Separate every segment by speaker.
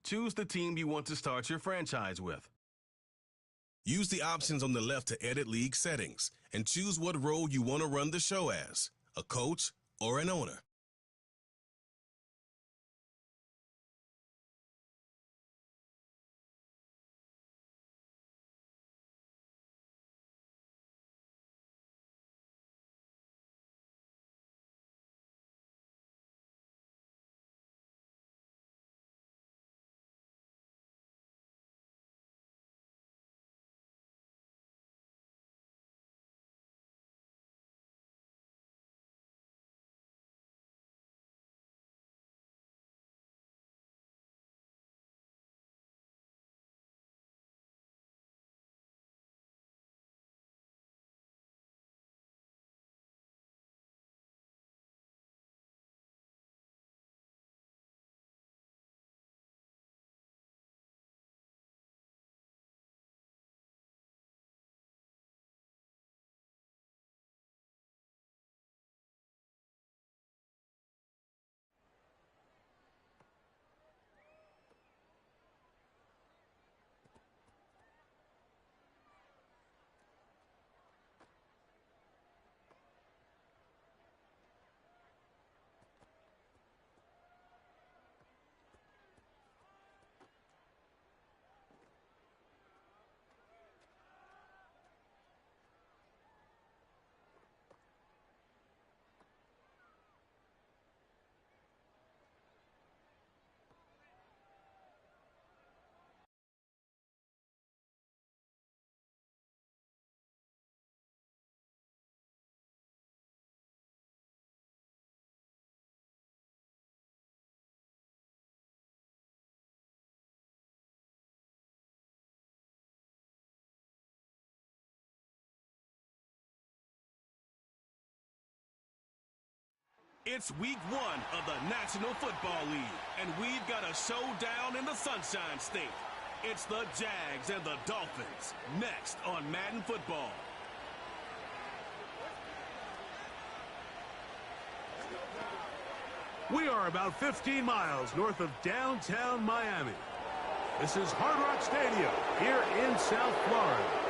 Speaker 1: choose the team you want to start your franchise with.
Speaker 2: Use the options on the left to edit league settings and choose what role you want to run the show as, a coach or an owner.
Speaker 1: It's week 1 of the National Football League, and we've got a showdown in the Sunshine State. It's the Jags and the Dolphins, next on Madden Football.
Speaker 3: We are about 15 miles north of downtown Miami. This is Hard Rock Stadium here in South Florida.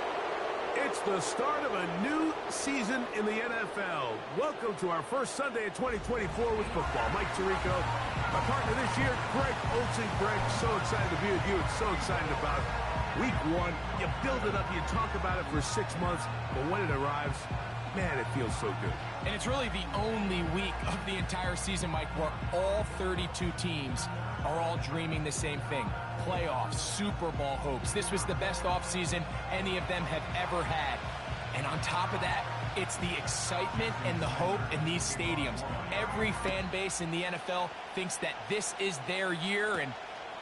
Speaker 3: It's the start of a new season in the NFL. Welcome to our first Sunday of 2024 with football. Mike Tirico, my partner this year, Greg Olsen. Greg, so excited to be with you and so excited about week 1. You build it up, you talk about it for 6 months, but when it arrives, man, it feels so good.
Speaker 4: And it's really the only week of the entire season, Mike, where all 32 teams are all dreaming the same thing. Playoffs, Super Bowl hopes. This was the best offseason any of them have ever had. And on top of that, it's the excitement and the hope in these stadiums. Every fan base in the NFL thinks that this is their year, and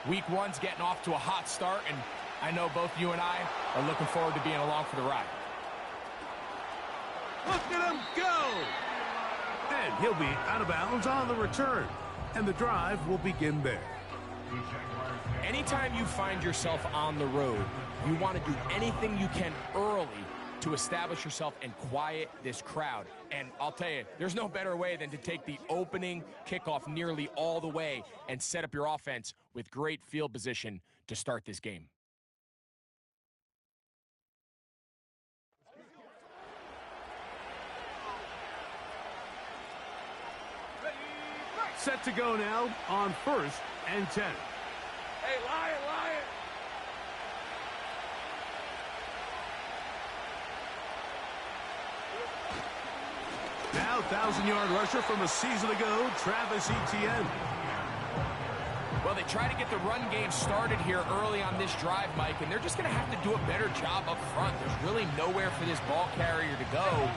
Speaker 4: week 1's getting off to a hot start, and I know both you and I are looking forward to being along for the ride.
Speaker 3: Look at him go! And he'll be out of bounds on the return. And the drive will begin there.
Speaker 4: Anytime you find yourself on the road, you want to do anything you can early to establish yourself and quiet this crowd. And I'll tell you, there's no better way than to take the opening kickoff nearly all the way and set up your offense with great field position to start this game.
Speaker 3: Set to go now on 1st and 10.
Speaker 5: Hey, Lion!
Speaker 3: Now 1,000-yard rusher from a season ago, Travis Etienne.
Speaker 4: Well, they try to get the run game started here early on this drive, Mike, and they're just going to have to do a better job up front. There's really nowhere for this ball carrier to go.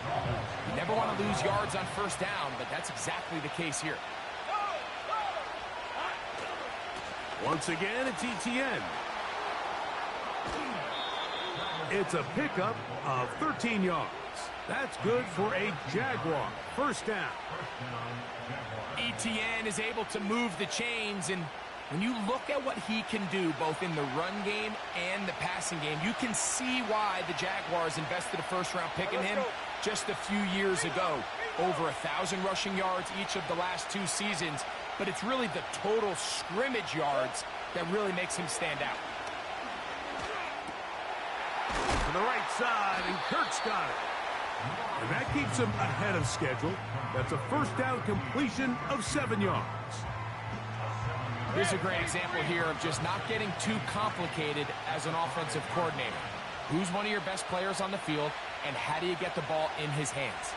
Speaker 4: You never want to lose yards on 1st down, but that's exactly the case here.
Speaker 3: Once again, it's Etienne. It's a pickup of 13 yards. That's good for a Jaguar. 1st down.
Speaker 4: Etienne is able to move the chains, and when you look at what he can do both in the run game and the passing game, you can see why the Jaguars invested a 1st-round pick in him just a few years ago. Over 1,000 rushing yards each of the last 2 seasons, but it's really the total scrimmage yards that really makes him stand out.
Speaker 3: To the right side, and Kirk's got it. And that keeps him ahead of schedule. That's a first down completion of 7 yards.
Speaker 4: Here's a great example here of just not getting too complicated as an offensive coordinator. Who's one of your best players on the field, and how do you get the ball in his hands?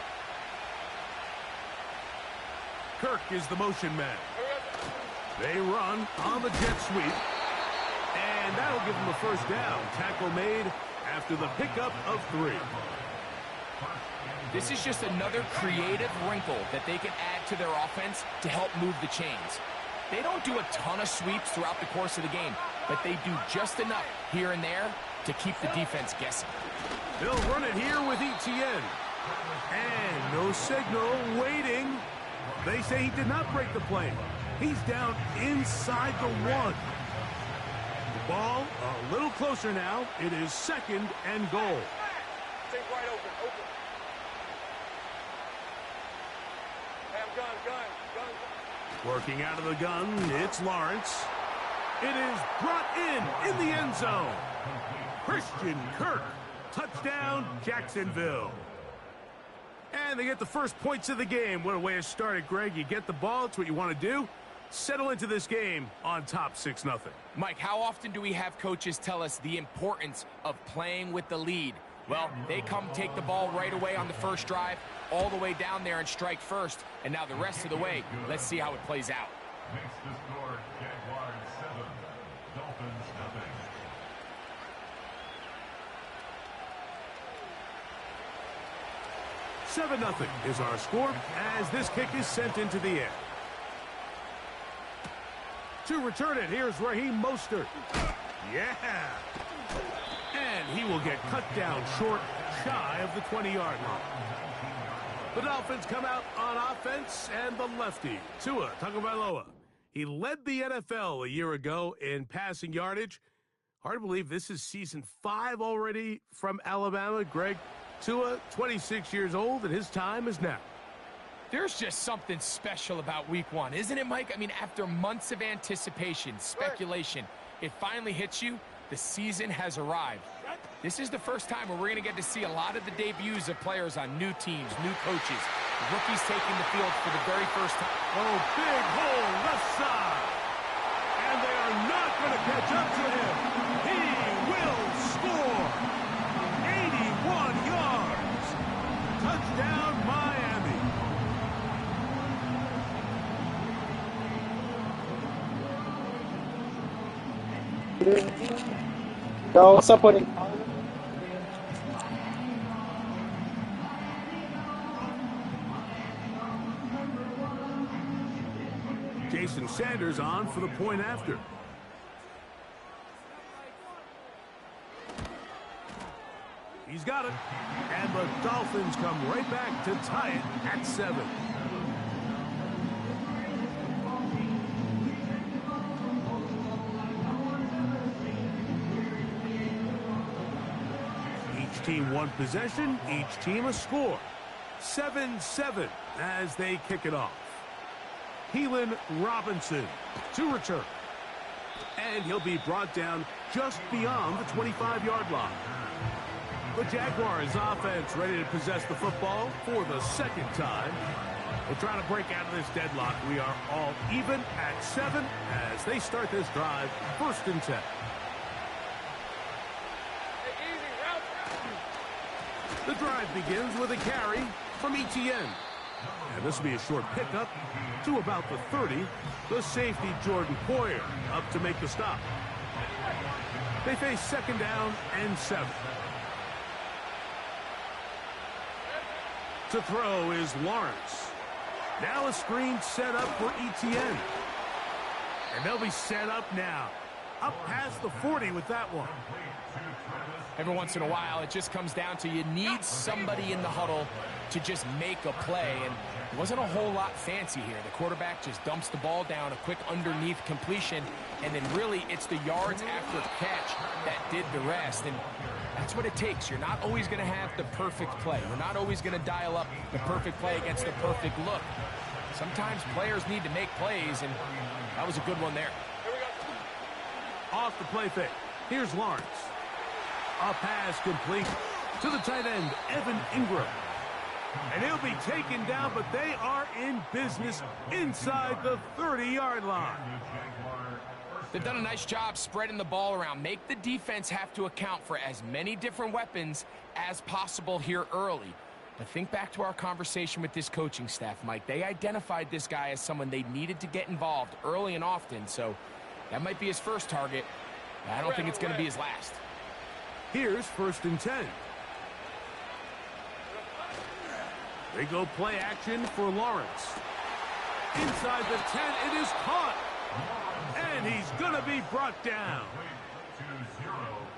Speaker 3: Kirk is the motion man. They run on the jet sweep. And that'll give them a first down. Tackle made after the pickup of 3.
Speaker 4: This is just another creative wrinkle that they can add to their offense to help move the chains. They don't do a ton of sweeps throughout the course of the game, but they do just enough here and there to keep the defense guessing.
Speaker 3: They'll run it here with Etienne. And no signal, waiting. They say he did not break the play. He's down inside the 1. The ball a little closer now. It is 2nd and goal.
Speaker 5: Stay wide open, open. Hey, I'm gun.
Speaker 3: Working out of the gun, it's Lawrence. It is brought in the end zone. Christian Kirk. Touchdown, Jacksonville. And they get the first points of the game. What a way to start it, Greg. You get the ball. It's what you want to do. Settle into this game on top 6-0.
Speaker 4: Mike, how often do we have coaches tell us the importance of playing with the lead? Well, they come take the ball right away on the first drive, all the way down there and strike first. And now the rest of the way, let's see how it plays out.
Speaker 6: Makes the score Jaguars 7, Dolphins
Speaker 3: 7-0 is our score as this kick is sent into the air. To return it, here's Raheem Mostert. Yeah. And he will get cut down short, shy of the 20-yard line. The Dolphins come out on offense, and the lefty, Tua Tagovailoa. He led the NFL a year ago in passing yardage. Hard to believe this is season 5 already from Alabama. Greg, Tua, 26 years old, and his time is now.
Speaker 4: There's just something special about week 1, isn't it, Mike? I mean, after months of anticipation, speculation, it finally hits you. The season has arrived. This is the first time where we're going to get to see a lot of the debuts of players on new teams, new coaches, rookies taking the field for the very first time.
Speaker 3: Oh, big hole left side. And they are not going to catch up to him. He will score. 81 yards. Touchdown, Miami.
Speaker 7: Yo, what's up, buddy?
Speaker 3: Jason Sanders on for the point after. He's got it. And the Dolphins come right back to tie it at 7. Each team one possession, each team a score. 7-7 as they kick it off. Keelan Robinson to return. And he'll be brought down just beyond the 25-yard line. The Jaguars offense ready to possess the football for the second time. They're trying to break out of this deadlock. We are all even at 7 as they start this drive, 1st and 10. The drive begins with a carry from Etienne. And this will be a short pickup to about the 30. The safety, Jordan Poyer, up to make the stop. They face 2nd down and 7. To throw is Lawrence. Now a screen set up for Etienne. And they'll be set up now. Up past the 40 with that one.
Speaker 4: Every once in a while, it just comes down to you need somebody in the huddle to just make a play, and it wasn't a whole lot fancy here. The quarterback just dumps the ball down, a quick underneath completion, and then really it's the yards after the catch that did the rest, and that's what it takes. You're not always going to have the perfect play. You're not always going to dial up the perfect play against the perfect look. Sometimes players need to make plays, and that was a good one there.
Speaker 3: Off the play fake. Here's Lawrence. A pass complete to the tight end, Evan Ingram. And he'll be taken down, but they are in business inside the 30-yard line.
Speaker 4: They've done a nice job spreading the ball around. Make the defense have to account for as many different weapons as possible here early. But think back to our conversation with this coaching staff, Mike. They identified this guy as someone they needed to get involved early and often, so that might be his first target. I don't think it's going to be his last.
Speaker 3: Here's 1st and 10. They go play action for Lawrence. Inside the 10, it is caught. And he's going to be brought down.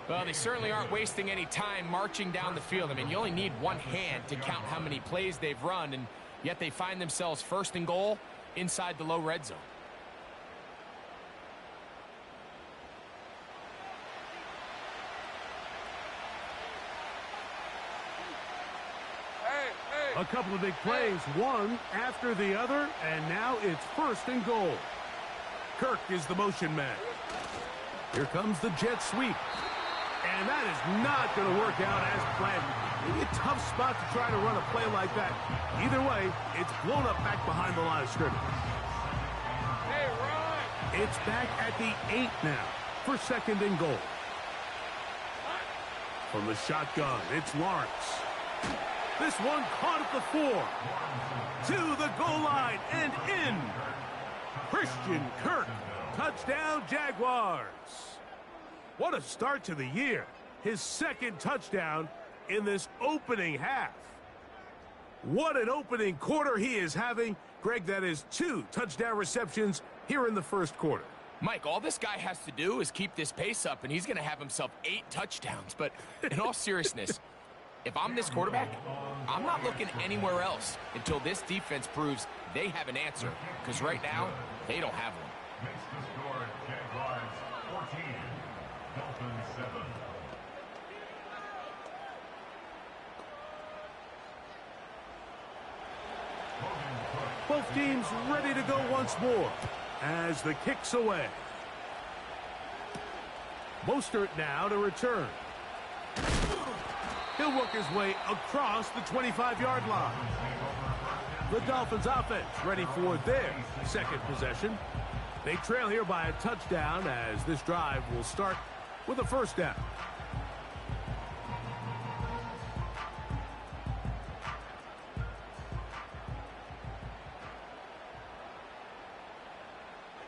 Speaker 4: Well, they certainly aren't wasting any time marching down the field. I mean, you only need one hand to count how many plays they've run, and yet they find themselves 1st and goal inside the low red zone.
Speaker 3: A couple of big plays, one after the other, and now it's 1st and goal. Kirk is the motion man. Here comes the jet sweep. And that is not going to work out as planned. Maybe a tough spot to try to run a play like that. Either way, it's blown up back behind the line of scrimmage.
Speaker 5: Hey, Ron!
Speaker 3: It's back at the 8 now for 2nd and goal. From the shotgun, it's Lawrence. This one caught at the 4. To the goal line and in. Christian Kirk. Touchdown, Jaguars. What a start to the year. His 2nd touchdown in this opening half. What an opening quarter he is having. Greg, that is 2 touchdown receptions here in the 1st quarter.
Speaker 4: Mike, all this guy has to do is keep this pace up, and he's going to have himself 8 touchdowns. But in all seriousness, if I'm this quarterback, I'm not looking anywhere else until this defense proves they have an answer. Because right now, they don't have one.
Speaker 6: Makes the score Jaguars 14, Dolphins 7.
Speaker 3: Both teams ready to go once more as the kick's away. Mostert now to return. He'll work his way across the 25-yard line. The Dolphins offense ready for their 2nd possession. They trail here by a touchdown as this drive will start with a 1st down.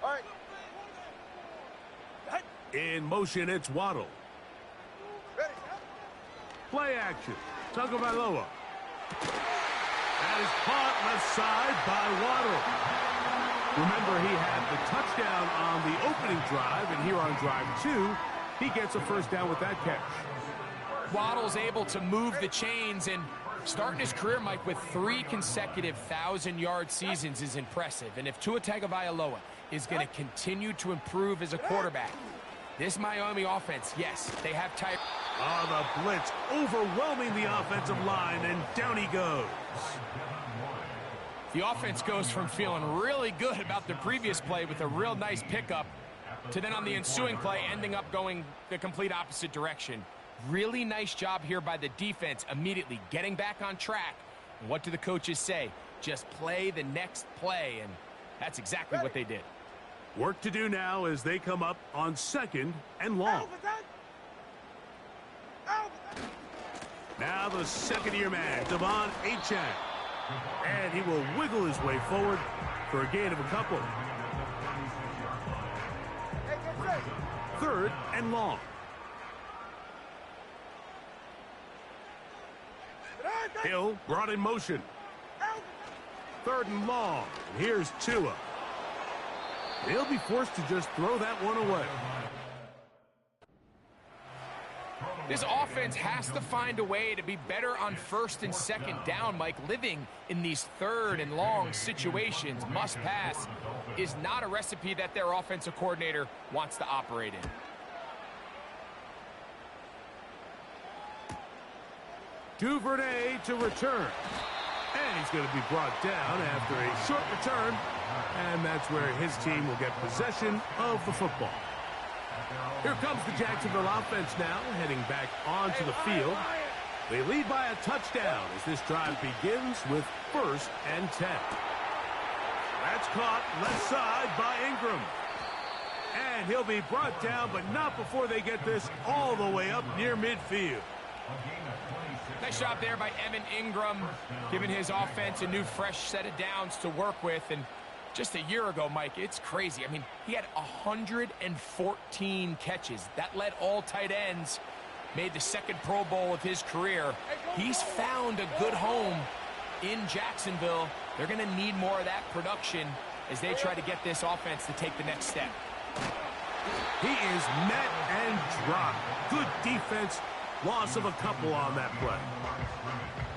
Speaker 5: All right.
Speaker 3: In motion, it's Waddle.
Speaker 5: Ready.
Speaker 3: Play action. Tagovailoa. That is caught left side by Waddle. Remember, he had the touchdown on the opening drive, and here on drive 2, he gets a 1st down with that catch.
Speaker 4: Waddle's able to move the chains, and starting his career, Mike, with 3 consecutive 1,000-yard seasons is impressive. And if Tua Tagovailoa is going to continue to improve as a quarterback, this Miami offense, yes, they have type.
Speaker 3: The blitz overwhelming the offensive line, and down he goes.
Speaker 4: The offense goes from feeling really good about the previous play with a real nice pickup to then on the ensuing play ending up going the complete opposite direction. Really nice job here by the defense immediately getting back on track. And what do the coaches say? Just play the next play, and that's exactly what they did.
Speaker 3: Work to do now as they come up on 2nd and long. Now the 2nd-year man, Devon Achane. And he will wiggle his way forward for a gain of a couple. 3rd and long. Hill brought in motion. 3rd and long. And here's Tua. They'll be forced to just throw that one away.
Speaker 4: This offense has to find a way to be better on 1st and 2nd down, Mike. Living in these 3rd and long situations, must pass, is not a recipe that their offensive coordinator wants to operate in.
Speaker 3: Duvernay to return. And he's going to be brought down after a short return. And that's where his team will get possession of the football. Here comes the Jacksonville offense now, heading back onto the field. They lead by a touchdown as this drive begins with 1st and 10. That's caught left side by Ingram. And he'll be brought down, but not before they get this all the way up near midfield.
Speaker 4: Nice job there by Evan Ingram, giving his offense a new fresh set of downs to work with. And just a year ago, Mike, it's crazy. I mean, he had 114 catches. That led all tight ends, made the 2nd Pro Bowl of his career. He's found a good home in Jacksonville. They're going to need more of that production as they try to get this offense to take the next step.
Speaker 3: He is met and dropped. Good defense. Loss of a couple on that play.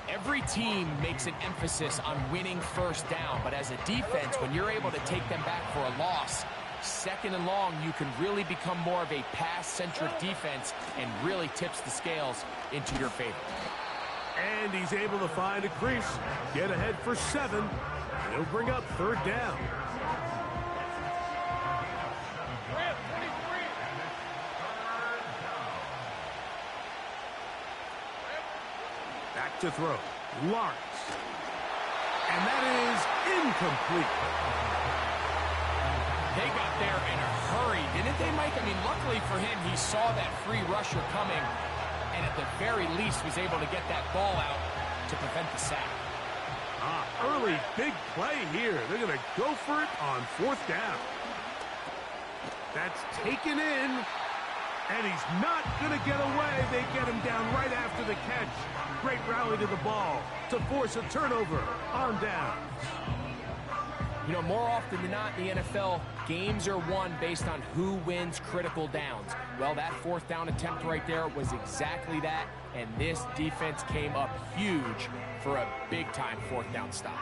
Speaker 4: Every team makes an emphasis on winning 1st down, but as a defense, when you're able to take them back for a loss, 2nd and long, you can really become more of a pass-centric defense and really tips the scales into your favor.
Speaker 3: And he's able to find a crease, get ahead for 7, and he'll bring up 3rd down. Back to throw. Lawrence. And that is incomplete.
Speaker 4: They got there in a hurry, didn't they, Mike? I mean, luckily for him, he saw that free rusher coming, and at the very least was able to get that ball out to prevent the sack.
Speaker 3: Early big play here. They're going to go for it on 4th down. That's taken in, and he's not going to get away. They get him down right after the catch. Great rally to the ball to force a turnover on downs.
Speaker 4: You know, more often than not in the NFL, games are won based on who wins critical downs. Well, that 4th down attempt right there was exactly that, and this defense came up huge for a big-time 4th down stop.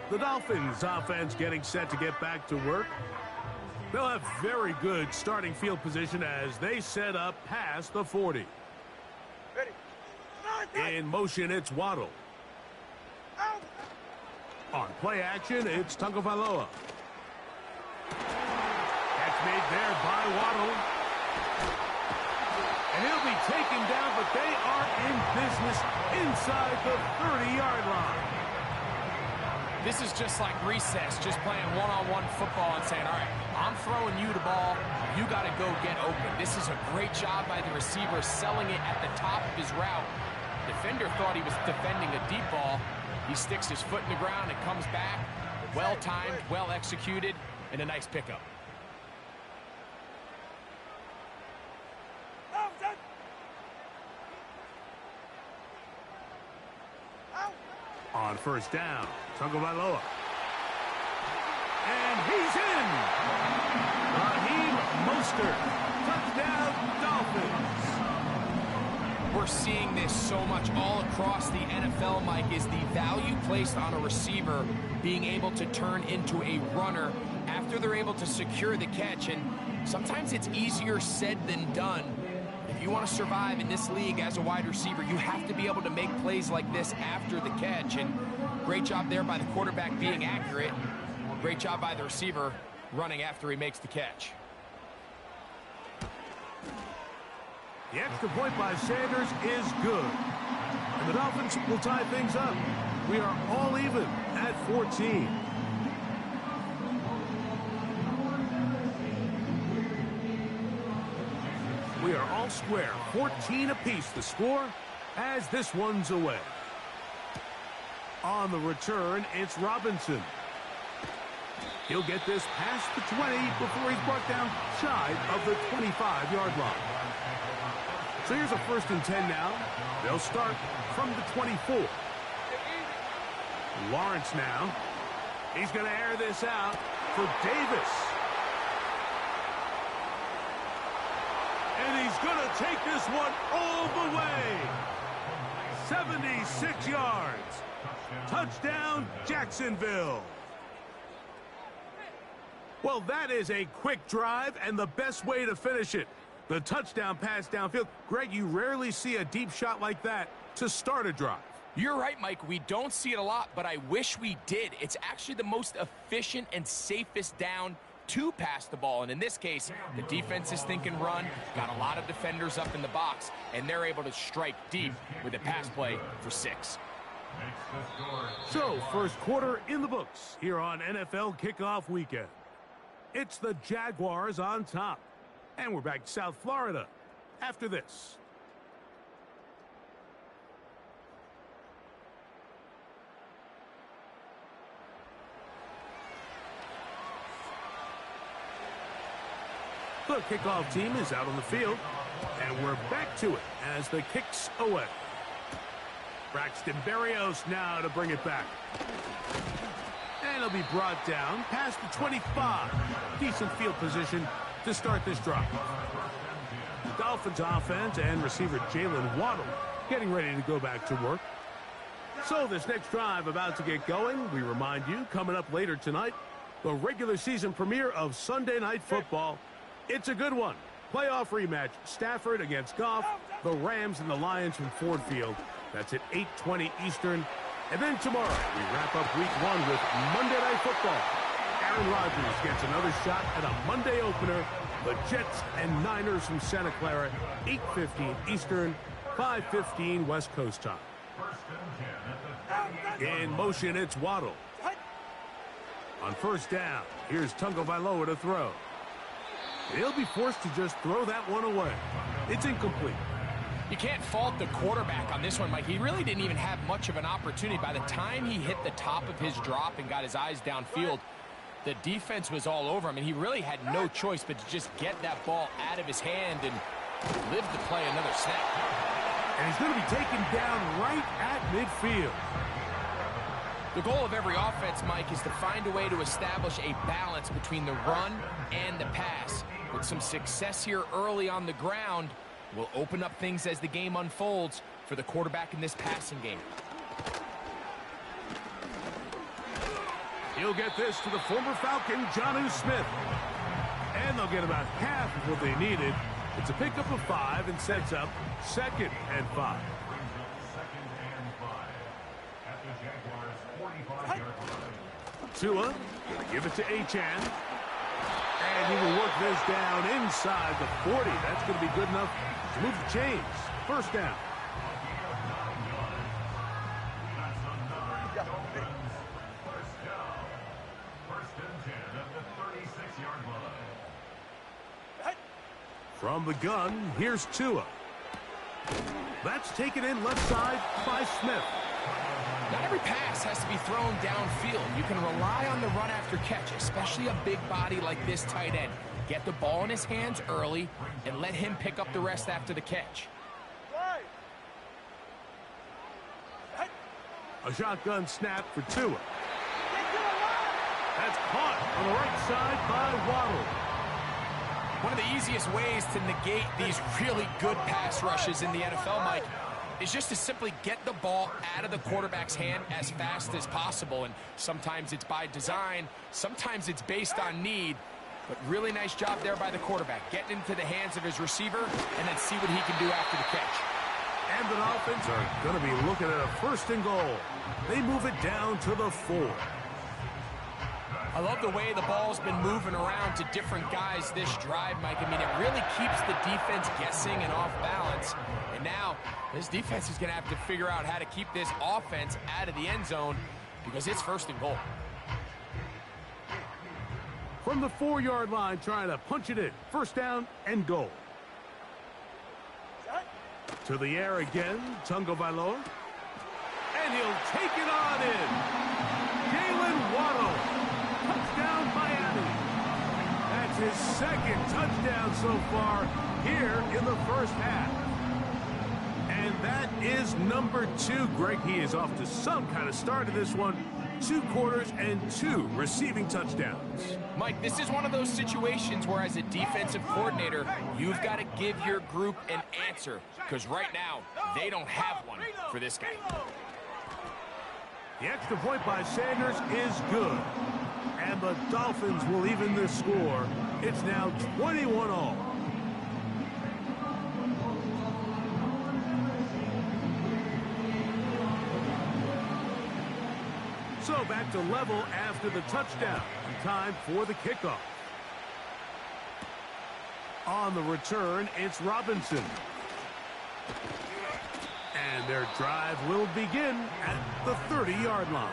Speaker 3: The Dolphins offense getting set to get back to work. They'll have very good starting field position as they set up past the 40. In motion, it's Waddle. On play action, it's Tagovailoa. Catch made there by Waddle. And he'll be taken down, but they are in business inside the 30-yard line.
Speaker 4: This is just like recess, just playing one-on-one football and saying, all right, I'm throwing you the ball. You got to go get open. This is a great job by the receiver selling it at the top of his route. Defender thought he was defending a deep ball. He sticks his foot in the ground and comes back. Well-timed, well-executed, and a nice pickup.
Speaker 3: On 1st down, Tagovailoa. And he's in! Raheem Mostert. Touchdown, Dolphins.
Speaker 4: We're seeing this so much all across the NFL, Mike, is the value placed on a receiver being able to turn into a runner after they're able to secure the catch. And sometimes it's easier said than done. If you want to survive in this league as a wide receiver, you have to be able to make plays like this after the catch. And great job there by the quarterback being accurate. Great job by the receiver running after he makes the catch.
Speaker 3: The extra point by Sanders is good. And the Dolphins will tie things up. We are all even at 14. We are all square, 14 apiece the score as this one's away. On the return, it's Robinson. He'll get this past the 20 before he's brought down shy of the 25-yard line. So here's a 1st and 10 now. They'll start from the 24. Lawrence now. He's going to air this out for Davis. And he's going to take this one all the way. 76 yards. Touchdown, Jacksonville. Well, that is a quick drive and the best way to finish it. The touchdown pass downfield. Greg, you rarely see a deep shot like that to start a drive.
Speaker 4: You're right, Mike. We don't see it a lot, but I wish we did. It's actually the most efficient and safest down to pass the ball. And in this case, the defense is thinking run, got a lot of defenders up in the box, and they're able to strike deep with a pass play for 6.
Speaker 3: So, first quarter in the books here on NFL Kickoff Weekend. It's the Jaguars on top. And we're back to South Florida after this. The kickoff team is out on the field, and we're back to it as the kick's away. Braxton Berrios now to bring it back. And it'll be brought down past the 25. Decent field position to start this drive. The Dolphins offense and receiver Jalen Waddle getting ready to go back to work. So this next drive about to get going. We remind you, coming up later tonight, the regular season premiere of Sunday Night Football. It's a good one. Playoff rematch, Stafford against Goff, the Rams and the Lions from Ford Field. That's at 8:20 Eastern. And then tomorrow, we wrap up week 1 with Monday Night Football. Aaron Rodgers gets another shot at a Monday opener. The Jets and Niners from Santa Clara, 8:15 Eastern, 5:15 West Coast time. In motion, it's Waddle. On first down, here's Tagovailoa to throw. He'll be forced to just throw that one away. It's incomplete.
Speaker 4: You can't fault the quarterback on this one, Mike. He really didn't even have much of an opportunity. By the time he hit the top of his drop and got his eyes downfield, the defense was all over him, and he really had no choice but to just get that ball out of his hand and live to play another snap.
Speaker 3: And he's going to be taken down right at midfield.
Speaker 4: The goal of every offense, Mike, is to find a way to establish a balance between the run and the pass. With some success here early on the ground, will open up things as the game unfolds for the quarterback in this passing game.
Speaker 3: He'll get this to the former Falcon, Jonnu Smith. And they'll get about half of what they needed. It's a pickup of 5 and sets up 2nd and 5. Tua, give it to Achane. And he will work this down inside the 40. That's going to be good enough to move the chains. First down. From the gun, here's Tua. That's taken in left side by Smith.
Speaker 4: Not every pass has to be thrown downfield. You can rely on the run after catch, especially a big body like this tight end. Get the ball in his hands early and let him pick up the rest after the catch.
Speaker 3: A shotgun snap for Tua. That's caught on the right side by Waddle.
Speaker 4: One of the easiest ways to negate these really good pass rushes in the NFL, Mike, is just to simply get the ball out of the quarterback's hand as fast as possible. And sometimes it's by design, sometimes it's based on need. But really nice job there by the quarterback, getting into the hands of his receiver and then see what he can do after the catch.
Speaker 3: And the Dolphins are going to be looking at a 1st and goal. They move it down to the 4.
Speaker 4: I love the way the ball's been moving around to different guys this drive, Mike. I mean, it really keeps the defense guessing and off balance. And now, this defense is going to have to figure out how to keep this offense out of the end zone because it's 1st and goal.
Speaker 3: From the 4-yard line, trying to punch it in. 1st down and goal. To the air again, Tagovailoa. And he'll take it on in. Jalen Waddle. Touchdown, Miami. That's his 2nd touchdown so far here in the 1st half. And that is number 2. Greg, he is off to some kind of start in this one. 2 quarters and 2 receiving touchdowns.
Speaker 4: Mike, this is one of those situations where as a defensive coordinator, you've got to give your group an answer. Because right now, they don't have one for this guy.
Speaker 3: The extra point by Sanders is good. And the Dolphins will even this score. It's now 21-all. So back to level after the touchdown. Time for the kickoff. On the return, it's Robinson. And their drive will begin at the 30-yard line.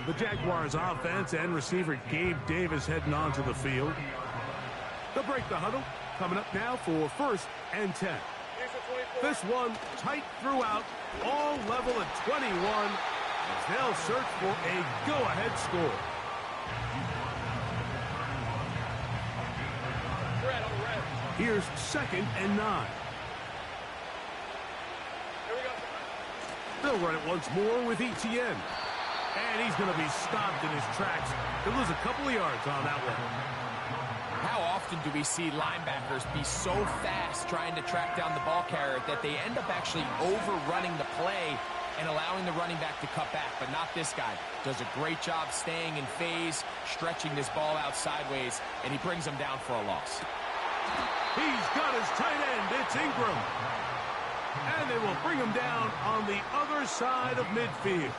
Speaker 3: The Jaguars offense and receiver Gabe Davis heading onto the field. They'll break the huddle. Coming up now for 1st and 10. This one tight throughout, all level at 21, as they'll search for a go-ahead score. Here's 2nd and 9. They'll run it once more with Etienne. And he's going to be stopped in his tracks. He'll lose a couple of yards on that one.
Speaker 4: How often do we see linebackers be so fast trying to track down the ball carrier that they end up actually overrunning the play and allowing the running back to cut back? But not this guy. Does a great job staying in phase, stretching this ball out sideways, and he brings him down for a loss.
Speaker 3: He's got his tight end. It's Ingram. And they will bring him down on the other side of midfield.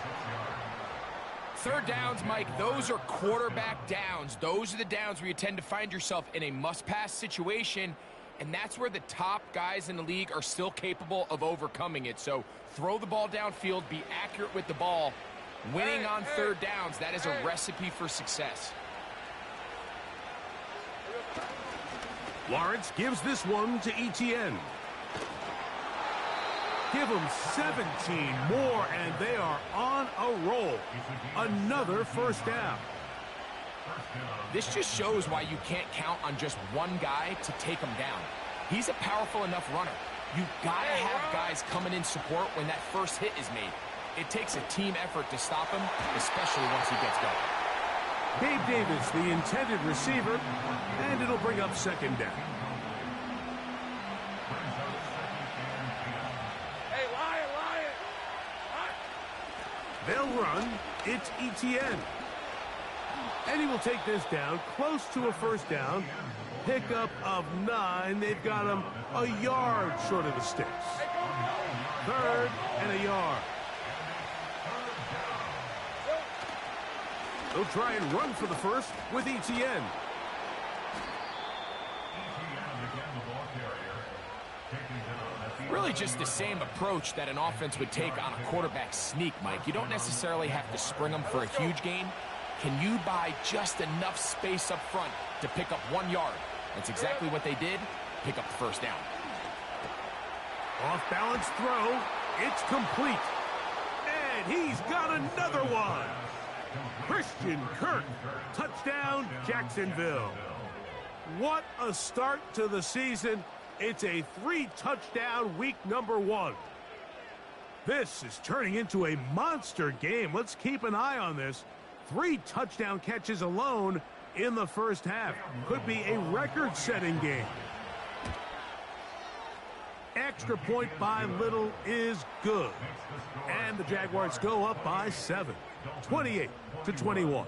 Speaker 4: 3rd downs, Mike, those are quarterback downs. Those are the downs where you tend to find yourself in a must-pass situation, and that's where the top guys in the league are still capable of overcoming it. So throw the ball downfield, be accurate with the ball. Winning on 3rd downs, that is a recipe for success.
Speaker 3: Lawrence gives this one to Etienne. Give them 17 more, and they are on a roll. Another 1st down.
Speaker 4: This just shows why you can't count on just one guy to take him down. He's a powerful enough runner. You've got to have guys coming in support when that first hit is made. It takes a team effort to stop him, especially once he gets going.
Speaker 3: Gabe Davis, the intended receiver, and it'll bring up 2nd down. They'll run. It's Etienne. And he will take this down close to a 1st down. Pickup of 9. They've got him a yard short of the sticks. 3rd and a yard. They'll try and run for the 1st with Etienne.
Speaker 4: Really just the same approach that an offense would take on a quarterback sneak, Mike. You don't necessarily have to spring them for a huge gain. Can you buy just enough space up front to pick up 1 yard? That's exactly what they did. Pick up the 1st down.
Speaker 3: Off-balance throw. It's complete. And he's got another one. Christian Kirk. Touchdown, Jacksonville. What a start to the season. It's a 3-touchdown week number 1. This is turning into a monster game. Let's keep an eye on this. 3 touchdown catches alone in the 1st half. Could be a record-setting game. Extra point by Little is good. And the Jaguars go up by 7. 28-21.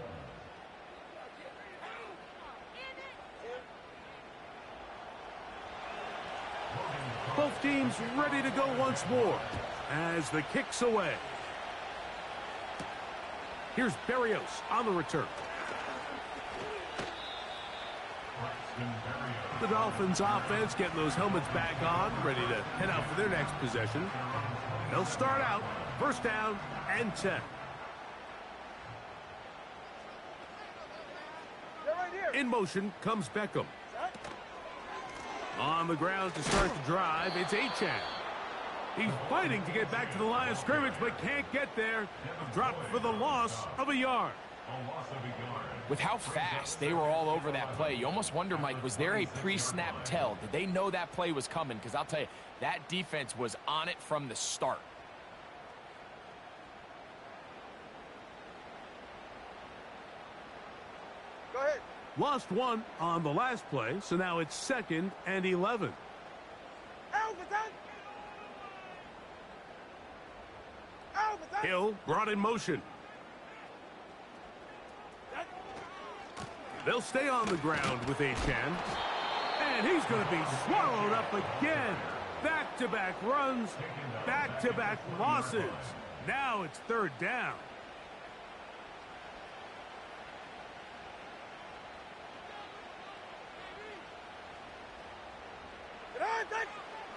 Speaker 3: Both teams ready to go once more as the kick's away. Here's Berrios on the return. The Dolphins offense getting those helmets back on, ready to head out for their next possession. They'll start out 1st down and 10. In motion comes Beckham. On the ground to start the drive, it's Achane. He's fighting to get back to the line of scrimmage, but can't get there. Dropped for the loss of a yard.
Speaker 4: With how fast they were all over that play, you almost wonder, Mike, was there a pre-snap tell? Did they know that play was coming? Because I'll tell you, that defense was on it from the start.
Speaker 5: Go ahead.
Speaker 3: Lost 1 on the last play, so now it's 2nd and 11. Hill brought in motion. They'll stay on the ground with Achane. And he's going to be swallowed up again. Back-to-back runs, back-to-back losses. Now it's 3rd down.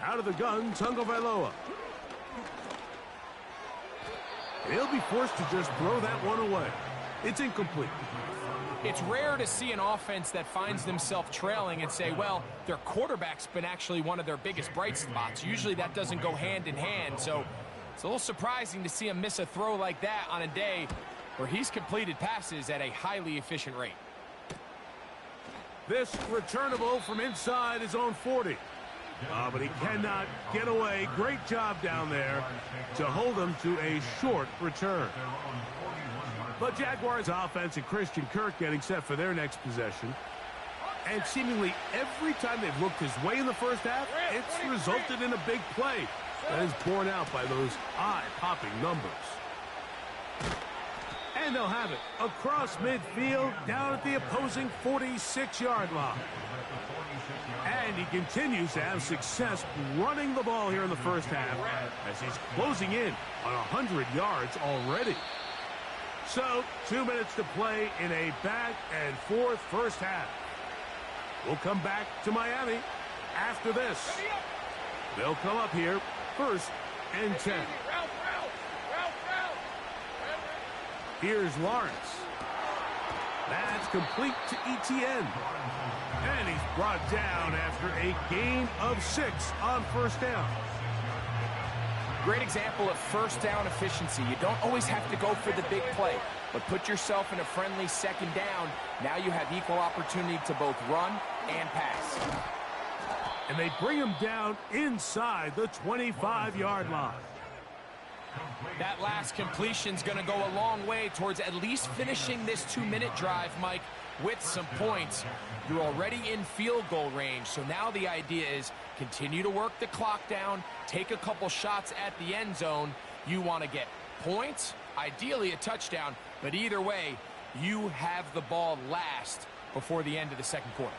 Speaker 3: Out of the gun, Tagovailoa. He'll be forced to just throw that one away. It's incomplete.
Speaker 4: It's rare to see an offense that finds themselves trailing and say, well, their quarterback's been actually one of their biggest bright spots. Usually that doesn't go hand in hand, so it's a little surprising to see him miss a throw like that on a day where he's completed passes at a highly efficient rate.
Speaker 3: This returnable from inside his own 40. But he cannot get away. Great job down there to hold him to a short return. But Jaguars offense and Christian Kirk getting set for their next possession. And seemingly every time they've looked his way in the first half, it's resulted in a big play that is borne out by those eye-popping numbers. And they'll have it across midfield down at the opposing 46-yard line. And he continues to have success running the ball here in the first half as he's closing in on 100 yards already. So, 2 minutes to play in a back-and-forth first half. We'll come back to Miami after this. They'll come up here 1st and 10. Here's Lawrence. That's complete to Etienne. And he's brought down after a gain of 6 on first down.
Speaker 4: Great example of first down efficiency. You don't always have to go for the big play, but put yourself in a friendly second down. Now you have equal opportunity to both run and pass.
Speaker 3: And they bring him down inside the 25-yard line.
Speaker 4: That last completion's going to go a long way towards at least finishing this 2-minute drive, Mike, with some points. You're already in field goal range, so now the idea is continue to work the clock down, take a couple shots at the end zone. You want to get points, ideally a touchdown, but either way, you have the ball last before the end of the second quarter.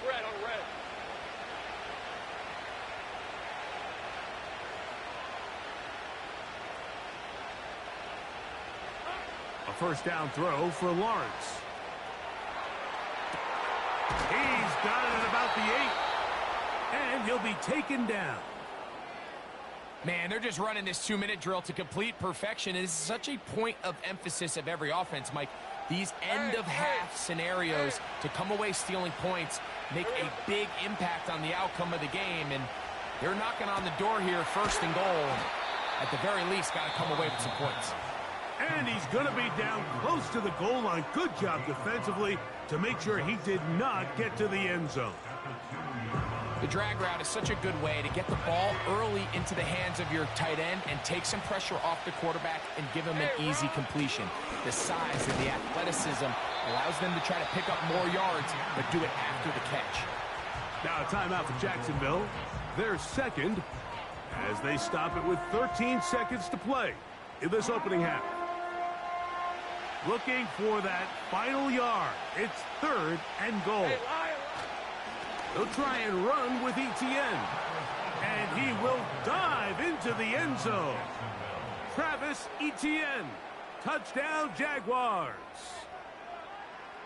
Speaker 5: Red on red.
Speaker 3: A first down throw for Lawrence. He's got it at about the 8. And he'll be taken down.
Speaker 4: Man, they're just running this 2-minute drill to complete perfection. It is such a point of emphasis of every offense, Mike. These end-of-half scenarios to come away stealing points make a big impact on the outcome of the game. And they're knocking on the door here, 1st and goal. At the very least, got to come away with some points.
Speaker 3: And he's going to be down close to the goal line. Good job defensively to make sure he did not get to the end zone.
Speaker 4: The drag route is such a good way to get the ball early into the hands of your tight end and take some pressure off the quarterback and give him an easy completion. The size and the athleticism allows them to try to pick up more yards, but do it after the catch.
Speaker 3: Now a timeout for Jacksonville. They're second as they stop it with 13 seconds to play in this opening half. Looking for that final yard. It's 3rd and goal. They'll try and run with Etienne. And he will dive into the end zone. Travis Etienne. Touchdown, Jaguars.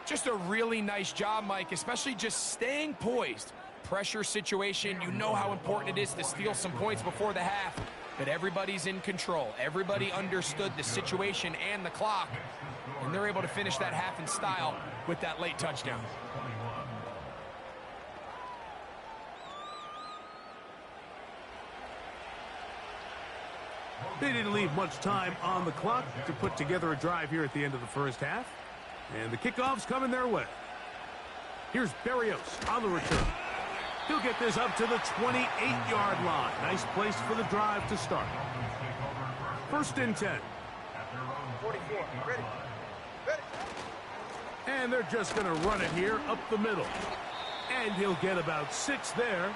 Speaker 4: Just a really nice job, Mike, especially just staying poised. Pressure situation, you know how important it is to steal some points before the half. But everybody's in control. Everybody understood the situation and the clock. And they're able to finish that half in style with that late touchdown.
Speaker 3: They didn't leave much time on the clock to put together a drive here at the end of the first half. And the kickoff's coming their way. Here's Berrios on the return. He'll get this up to the 28-yard line. Nice place for the drive to start. 1st and 10.
Speaker 5: 44. Ready. Ready.
Speaker 3: And they're just going to run it here up the middle. And he'll get about 6 there,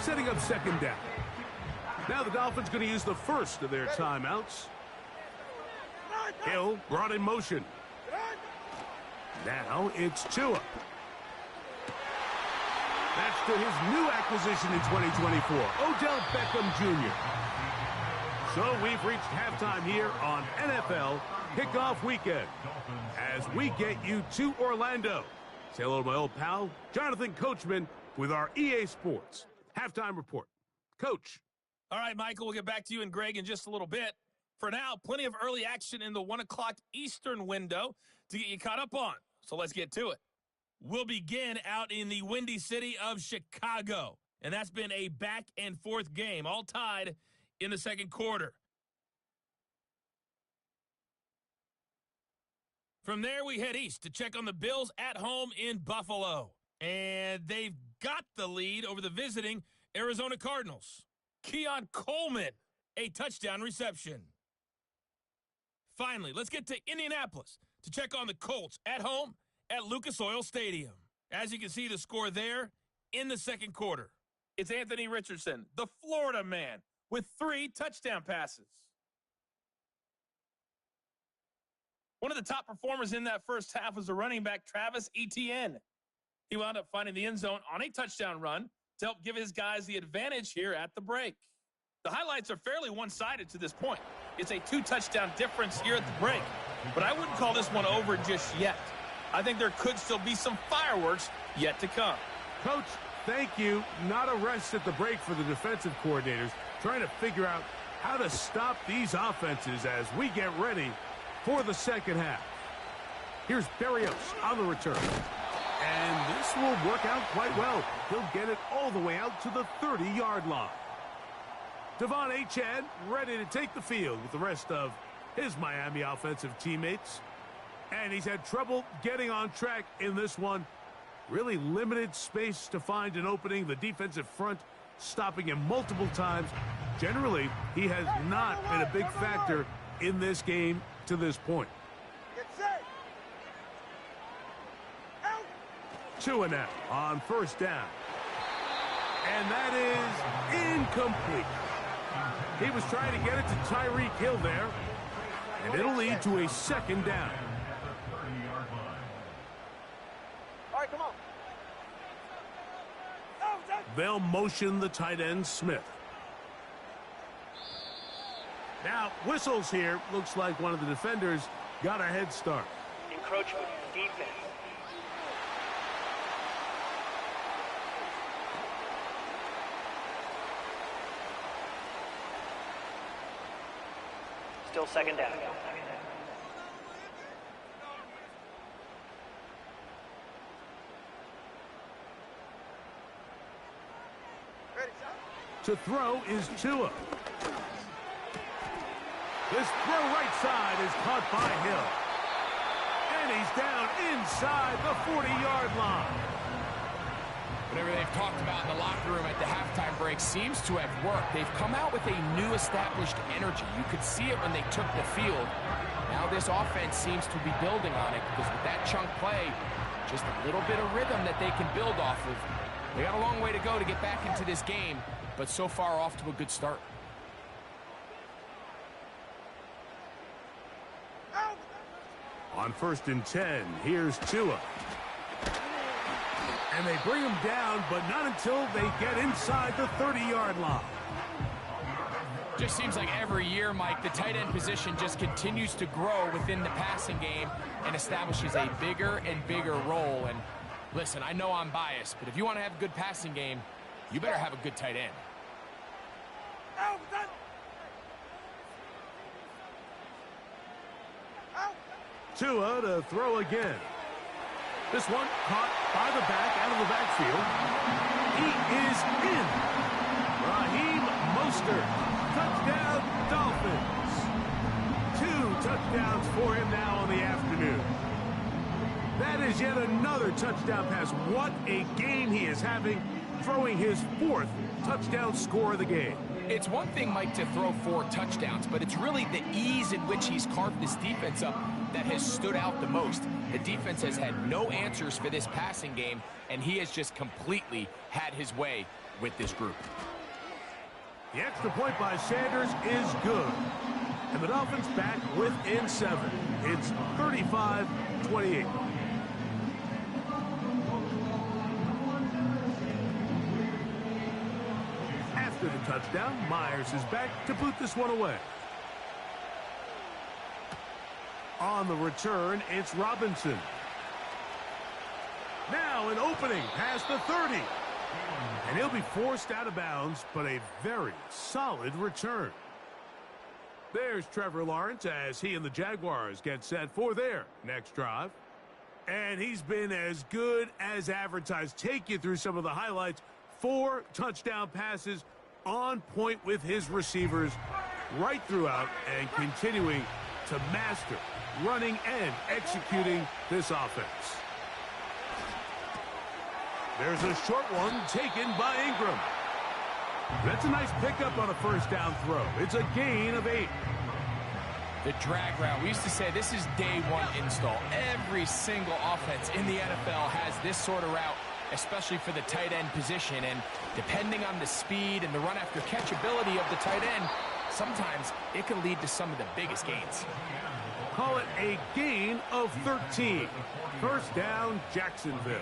Speaker 3: setting up 2nd down. Now the Dolphins going to use the first of their timeouts. Hill brought in motion. Now it's Tua. That's to his new acquisition in 2024, Odell Beckham Jr. So we've reached halftime here on NFL Kickoff Weekend as we get you to Orlando. Say hello to my old pal, Jonathan Coachman, with our EA Sports Halftime Report. Coach.
Speaker 8: All right, Michael, we'll get back to you and Greg in just a little bit. For now, plenty of early action in the 1 o'clock Eastern window to get you caught up on. So let's get to it. We'll begin out in the windy city of Chicago. And that's been a back-and-forth game, all tied in the second quarter. From there, we head east to check on the Bills at home in Buffalo. And they've got the lead over the visiting Arizona Cardinals. Keon Coleman, a touchdown reception. Finally, let's get to Indianapolis to check on the Colts at home at Lucas Oil Stadium. As you can see, the score there in the second quarter. It's Anthony Richardson, the Florida man, with 3 touchdown passes. One of the top performers in that first half was the running back Travis Etienne. He wound up finding the end zone on a touchdown run to help give his guys the advantage here at the break. The highlights are fairly one-sided to this point. It's a 2-touchdown difference here at the break, but I wouldn't call this one over just yet. I think there could still be some fireworks yet to come.
Speaker 3: Coach, thank you. Not a rest at the break for the defensive coordinators, trying to figure out how to stop these offenses as we get ready for the second half. Here's Berrios on the return. And this will work out quite well. He'll get it all the way out to the 30-yard line. Devon Achane ready to take the field with the rest of his Miami offensive teammates. And he's had trouble getting on track in this one. Really limited space to find an opening. The defensive front stopping him multiple times. Generally, he has not been a big factor in this game to this point. Tua now on first down. And that is incomplete. He was trying to get it to Tyreek Hill there. And it'll lead to a second down.
Speaker 5: All right, come on.
Speaker 3: They'll motion the tight end, Smith. Now, whistles here. Looks like one of the defenders got a head start.
Speaker 9: Encroachment, defense. Still second down.
Speaker 3: To throw is Tua. This throw right side is caught by Hill. And he's down inside the 40-yard line.
Speaker 4: Whatever they've talked about in the locker room at the halftime break seems to have worked. They've come out with a new established energy. You could see it when they took the field. Now this offense seems to be building on it because with that chunk play, just a little bit of rhythm that they can build off of. They got a long way to go to get back into this game, but so far off to a good start.
Speaker 3: On 1st and 10, here's Tua. And they bring him down, but not until they get inside the 30-yard line.
Speaker 4: Just seems like every year, Mike, the tight end position just continues to grow within the passing game and establishes a bigger and bigger role. And listen, I know I'm biased, but if you want to have a good passing game, you better have a good tight end.
Speaker 3: Tua to throw again. This one caught by the back out of the backfield. He is in. Raheem Mostert. Touchdown, Dolphins. 2 touchdowns for him now on the afternoon. That is yet another touchdown pass. What a game he is having, throwing his 4th touchdown score of the game.
Speaker 4: It's one thing, Mike, to throw 4 touchdowns, but it's really the ease in which he's carved this defense up that has stood out the most. The defense has had no answers for this passing game, and he has just completely had his way with this group.
Speaker 3: The extra point by Sanders is good. And the Dolphins back within 7. It's 35-28. After the touchdown, Myers is back to put this one away. On the return, it's Robinson. Now an opening past the 30. And he'll be forced out of bounds, but a very solid return. There's Trevor Lawrence as he and the Jaguars get set for their next drive. And he's been as good as advertised. Take you through some of the highlights. 4 touchdown passes on point with his receivers right throughout and continuing to master running and executing this offense. There's a short one taken by Ingram. That's a nice pickup on a first down throw. It's a gain of 8.
Speaker 4: The drag route. We used to say this is day one install. Every single offense in the NFL has this sort of route, especially for the tight end position. And depending on the speed and the run after catch ability of the tight end, sometimes it can lead to some of the biggest gains.
Speaker 3: Call it a gain of 13. First down, Jacksonville.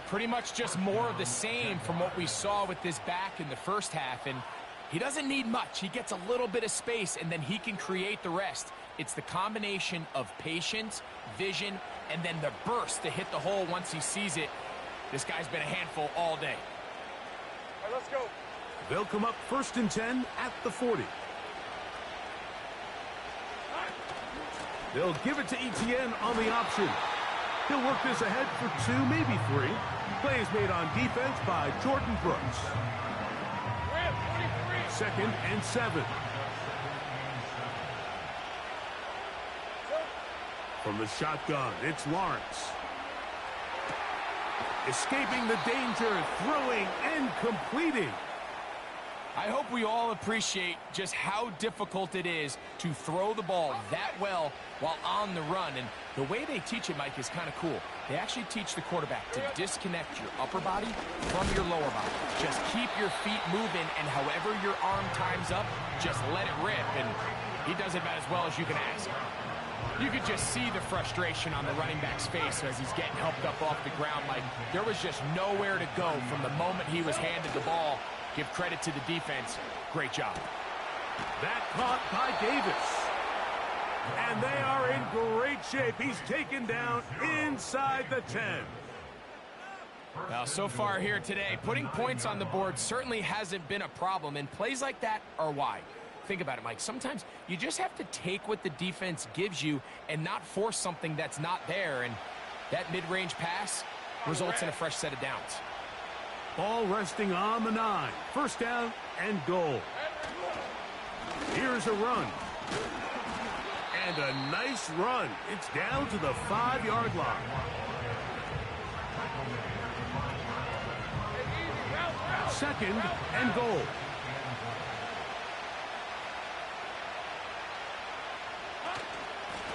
Speaker 4: Pretty much just more of the same from what we saw with this back in the first half. And he doesn't need much. He gets a little bit of space, and then he can create the rest. It's the combination of patience, vision, and then the burst to hit the hole once he sees it. This guy's been a handful all day.
Speaker 5: All right, let's go.
Speaker 3: They'll come up 1st and 10 at the 40. They'll give it to Etienne on the option. He'll work this ahead for 2, maybe 3. Play is made on defense by Jordan Brooks. 2nd and 7. From the shotgun, it's Lawrence. Escaping the danger, throwing and completing.
Speaker 4: I hope we all appreciate just how difficult it is to throw the ball that well while on the run. And the way they teach it, Mike, is kind of cool. They actually teach the quarterback to disconnect your upper body from your lower body. Just keep your feet moving, and however your arm times up, just let it rip. And he does it about as well as you can ask. You could just see the frustration on the running back's face as he's getting helped up off the ground. Like, there was just nowhere to go from the moment he was handed the ball. Give credit to the defense. Great job.
Speaker 3: That caught by Davis. And they are in great shape. He's taken down inside the 10.
Speaker 4: Now, so far here today, putting points on the board certainly hasn't been a problem, and plays like that are why. Think about it, Mike. Sometimes you just have to take what the defense gives you and not force something that's not there, and that mid-range pass results in a fresh set of downs.
Speaker 3: Ball resting on the 9. First down and goal. Here's a run. And a nice run. It's down to the 5-yard line. Second and goal.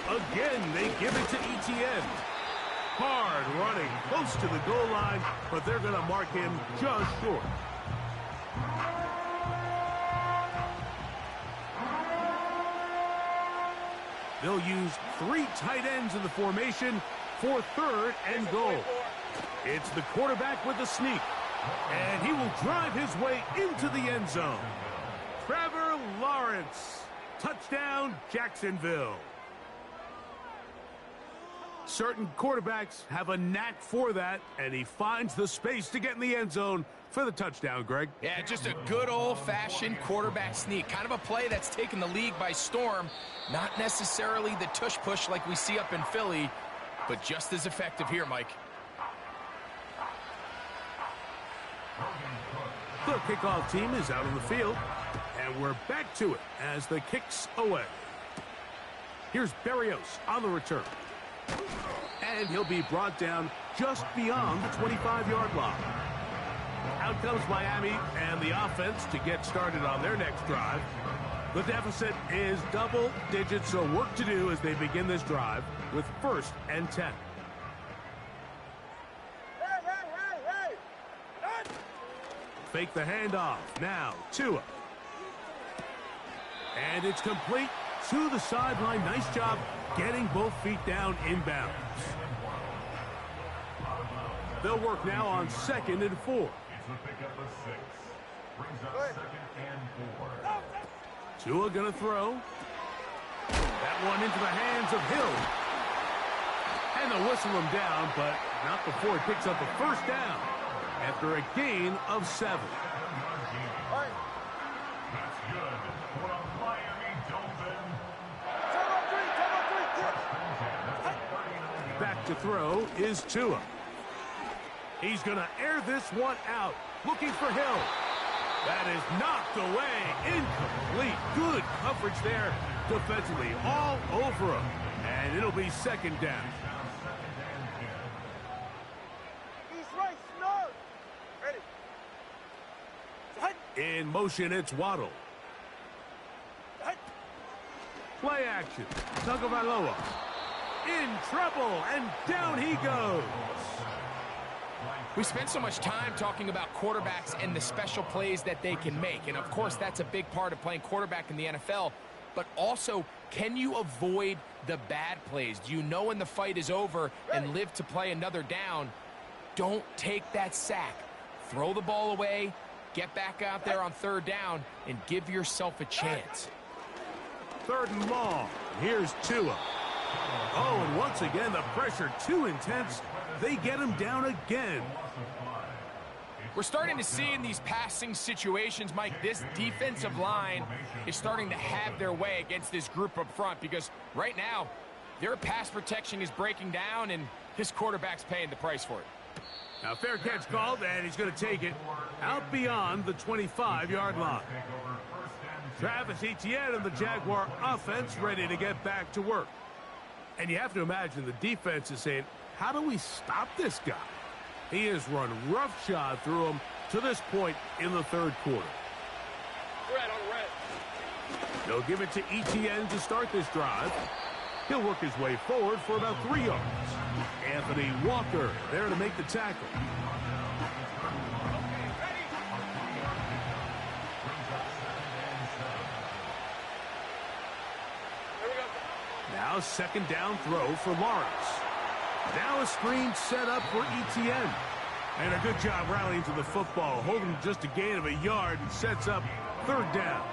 Speaker 3: Again, they give it to Etienne. Hard running, close to the goal line, but they're going to mark him just short. They'll use 3 tight ends in the formation for 3rd and goal. It's the quarterback with the sneak, and he will drive his way into the end zone. Trevor Lawrence, touchdown Jacksonville. Certain quarterbacks have a knack for that, and he finds the space to get in the end zone for the touchdown, Greg.
Speaker 4: Yeah, just a good old-fashioned quarterback sneak. Kind of a play that's taken the league by storm. Not necessarily the tush-push like we see up in Philly, but just as effective here, Mike.
Speaker 3: The kickoff team is out on the field, and we're back to it as the kick's away. Here's Berrios on the return. And he'll be brought down just beyond the 25-yard line. Out comes Miami and the offense to get started on their next drive. The deficit is double digits, so work to do as they begin this drive with 1st and 10. Fake the handoff. Now, Tua. And it's complete to the sideline. Nice job getting both feet down inbounds. They'll work now on 2nd and 4.
Speaker 6: It's the pickup of 6. Brings up 2nd and 4.
Speaker 3: Tua gonna throw. That one into the hands of Hill. And they'll whistle him down, but not before he picks up a first down. after a gain of 7.
Speaker 6: That's good for a Miami Dolphin.
Speaker 3: Back to throw is Tua. He's going to air this one out, looking for Hill. That is knocked away, incomplete. Good coverage there defensively, all over him. And it'll be 2nd down. In motion, it's Waddle. Play action. Tagovailoa. In trouble, and down he goes.
Speaker 4: We spent so much time talking about quarterbacks and the special plays that they can make. And, of course, that's a big part of playing quarterback in the NFL. But also, can you avoid the bad plays? Do you know when the fight is over and live to play another down? Don't take that sack. Throw the ball away. Get back out there on 3rd down and give yourself a chance.
Speaker 3: 3rd and long. Here's Tua. Oh, and once again, the pressure too intense. They get him down again.
Speaker 4: We're starting to see in these passing situations, Mike, this defensive line is starting to have their way against this group up front because right now, their pass protection is breaking down and this quarterback's paying the price for it.
Speaker 3: Now, fair catch called, and he's going to take it out beyond the 25-yard line. Travis Etienne and the Jaguar offense ready to get back to work. And you have to imagine the defense is saying, how do we stop this guy? He has run roughshod through him to this point in the 3rd quarter. They'll give it to Etienne to start this drive. He'll work his way forward for about 3 yards. Anthony Walker there to make the tackle. Now 2nd down throw for Lawrence. Now a screen set up for Etienne. And a good job rallying to the football, holding just a gain of a yard and sets up 3rd down.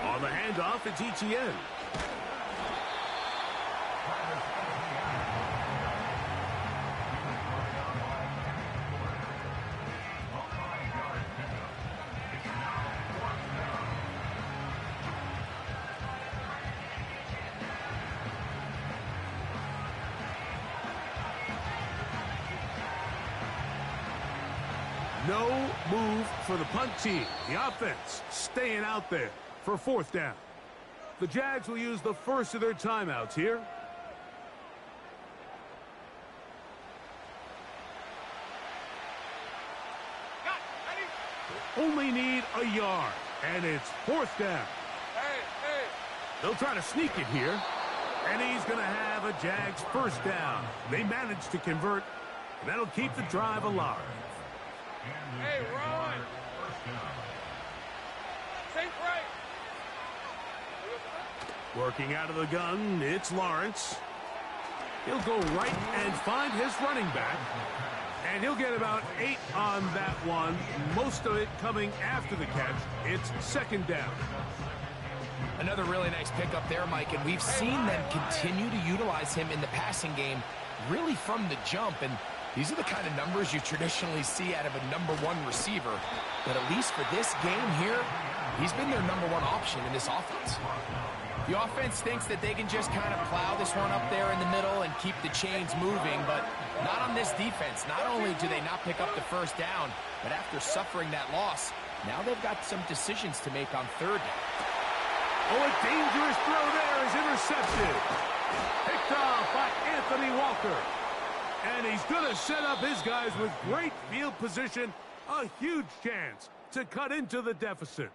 Speaker 3: On the handoff, it's Etienne. No move for the punt team. The offense staying out there for 4th down. The Jags will use the first of their timeouts here. Only need a yard, and it's 4th down. They'll try to sneak it here, and he's going to have a Jags 1st down. They managed to convert, and that'll keep the drive alive.
Speaker 5: Hey, Ron! Think right!
Speaker 3: Working out of the gun, it's Lawrence. He'll go right and find his running back. And he'll get about 8 on that one. Most of it coming after the catch. It's 2nd down.
Speaker 4: Another really nice pickup there, Mike, and we've seen them continue to utilize him in the passing game really from the jump. And these are the kind of numbers you traditionally see out of a #1 receiver. But at least for this game here, he's been their #1 option in this offense. The offense thinks that they can just kind of plow this one up there in the middle and keep the chains moving, but not on this defense. Not only do they not pick up the 1st down, but after suffering that loss, now they've got some decisions to make on 3rd down.
Speaker 3: Oh, a dangerous throw there is intercepted. Picked off by Anthony Walker. And he's going to set up his guys with great field position. A huge chance to cut into the deficit.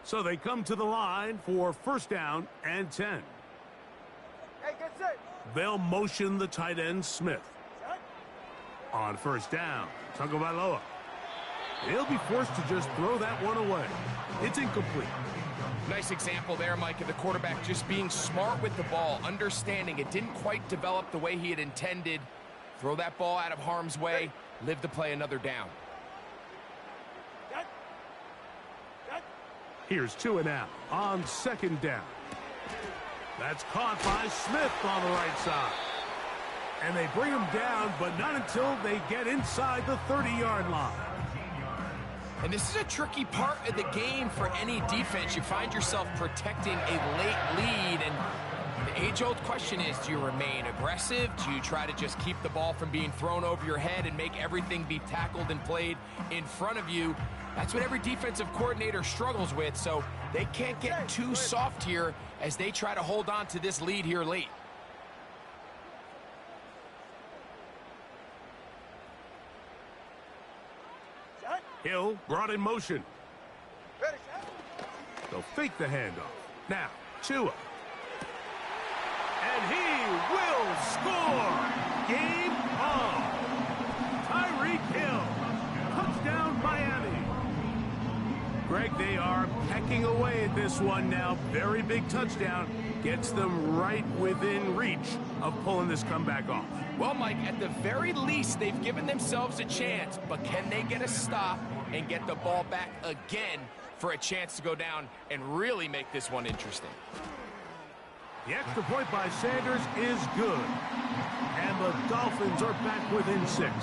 Speaker 3: So they come to the line for 1st down and 10.
Speaker 5: Hey, get set.
Speaker 3: They'll motion the tight end Smith. On 1st down, Tagovailoa. He'll be forced to just throw that one away. It's incomplete.
Speaker 4: Nice example there, Mike, of the quarterback just being smart with the ball, understanding it didn't quite develop the way he had intended. Throw that ball out of harm's way, live to play another down.
Speaker 3: Here's Tua now on second down. That's caught by Smith on the right side. And they bring him down, but not until they get inside the 30-yard line.
Speaker 4: And this is a tricky part of the game for any defense. You find yourself protecting a late lead, and the age-old question is, do you remain aggressive? Do you try to just keep the ball from being thrown over your head and make everything be tackled and played in front of you? That's what every defensive coordinator struggles with, so they can't get too soft here as they try to hold on to this lead here late.
Speaker 3: Hill brought in motion. They'll fake the handoff. Now, Tua. And he will score! Game on! Tyreek Hill. Touchdown, Miami. Greg, they are pecking away at this one now. Very big touchdown. Gets them right within reach of pulling this comeback off.
Speaker 4: Well, Mike, at the very least, they've given themselves a chance, but can they get a stop and get the ball back again for a chance to go down and really make this one interesting?
Speaker 3: The extra point by Sanders is good. And the Dolphins are back within 6.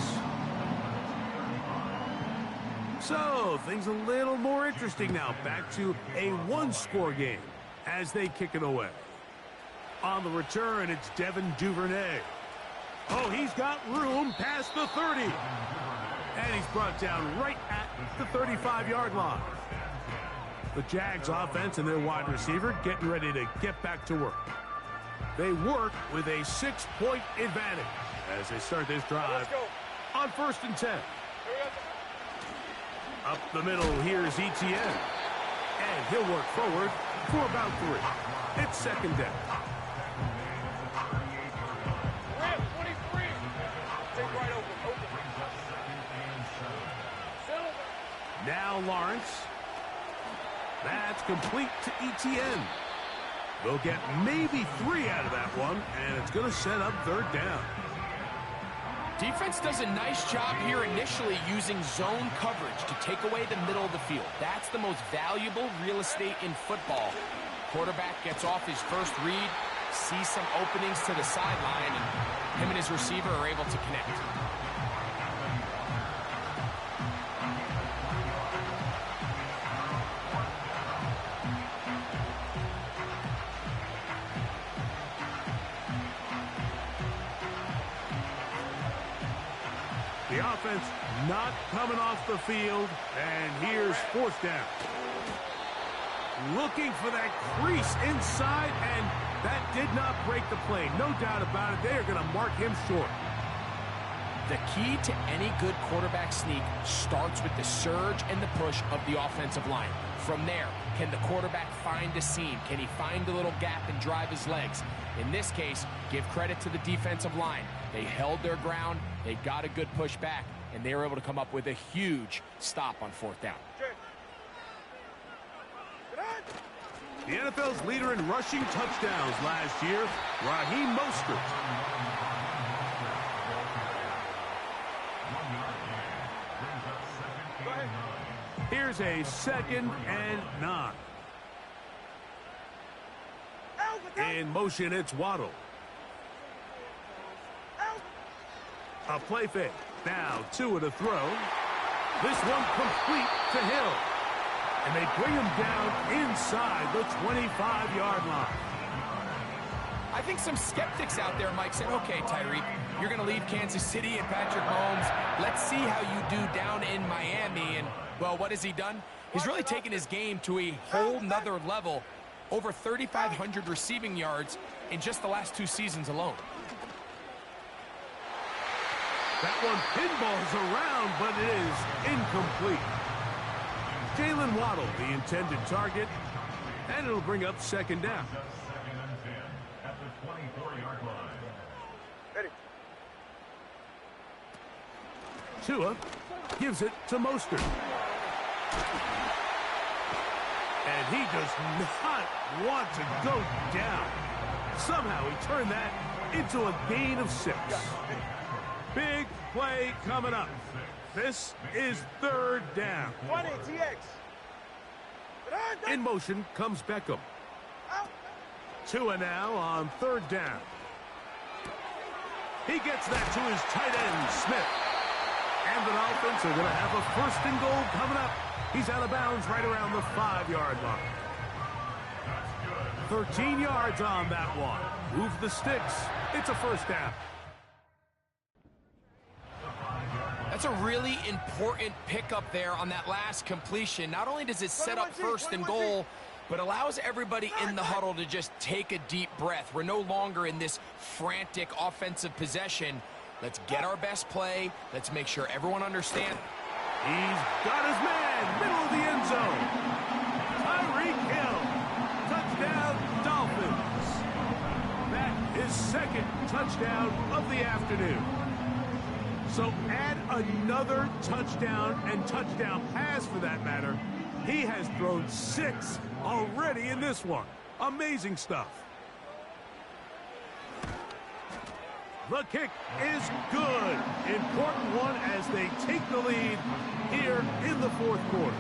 Speaker 3: So, things a little more interesting now. Back to a one-score game as they kick it away. On the return, it's Devin Duvernay. Oh, he's got room past the 30. And he's brought down right at the 35-yard line. The Jags offense and their wide receiver getting ready to get back to work. They work with a 6-point advantage as they start this drive on 1st and 10. Up the middle, here's ETN. And he'll work forward for about 3. It's 2nd down. Now Lawrence. That's complete to ETN. They'll get maybe 3 out of that one, and it's going to set up 3rd down.
Speaker 4: Defense does a nice job here initially using zone coverage to take away the middle of the field. That's the most valuable real estate in football. Quarterback gets off his first read, sees some openings to the sideline, and him and his receiver are able to connect.
Speaker 3: The offense not coming off the field, and here's 4th down. Looking for that crease inside, and that did not break the play. No doubt about it, they are going to mark him short.
Speaker 4: The key to any good quarterback sneak starts with the surge and the push of the offensive line. From there, can the quarterback find a seam? Can he find a little gap and drive his legs? In this case, give credit to the defensive line. They held their ground, they got a good push back, and they were able to come up with a huge stop on 4th down.
Speaker 3: The NFL's leader in rushing touchdowns last year, Raheem Mostert. Here's a 2nd and 9. In motion, it's Waddle. A play fake. Now Tua to throw. This one complete to Hill. And they bring him down inside the 25-yard line.
Speaker 4: I think some skeptics out there, Mike, said, okay, Tyreek, you're going to leave Kansas City and Patrick Mahomes. Let's see how you do down in Miami. And, well, what has he done? He's really taken his game to a whole nother level. Over 3,500 receiving yards in just the last 2 seasons alone.
Speaker 3: That one pinballs around, but it is incomplete. Jalen Waddle, the intended target, and it'll bring up 2nd down.
Speaker 6: At the 24-yard line.
Speaker 5: Ready.
Speaker 3: Tua gives it to Mostert. And he does not want to go down. Somehow he turned that into a gain of 6. Big play coming up. This is 3rd down.
Speaker 5: 20, TX.
Speaker 3: In motion comes Beckham. Tua now on 3rd down. He gets that to his tight end, Smith. And the Dolphins are going to have a 1st and goal coming up. He's out of bounds right around the 5-yard line. 13 yards on that one. Move the sticks. It's a 1st down.
Speaker 4: That's a really important pickup there on that last completion. Not only does it set up 1st and goal, but allows everybody in the huddle to just take a deep breath. We're no longer in this frantic offensive possession. Let's get our best play. Let's make sure everyone understands.
Speaker 3: He's got his man, middle of the end zone. Tyreek Hill, touchdown Dolphins. That is 2nd touchdown of the afternoon. So add another touchdown and touchdown pass for that matter. He has thrown 6 already in this one. Amazing stuff. The kick is good. Important one as they take the lead here in the 4th quarter.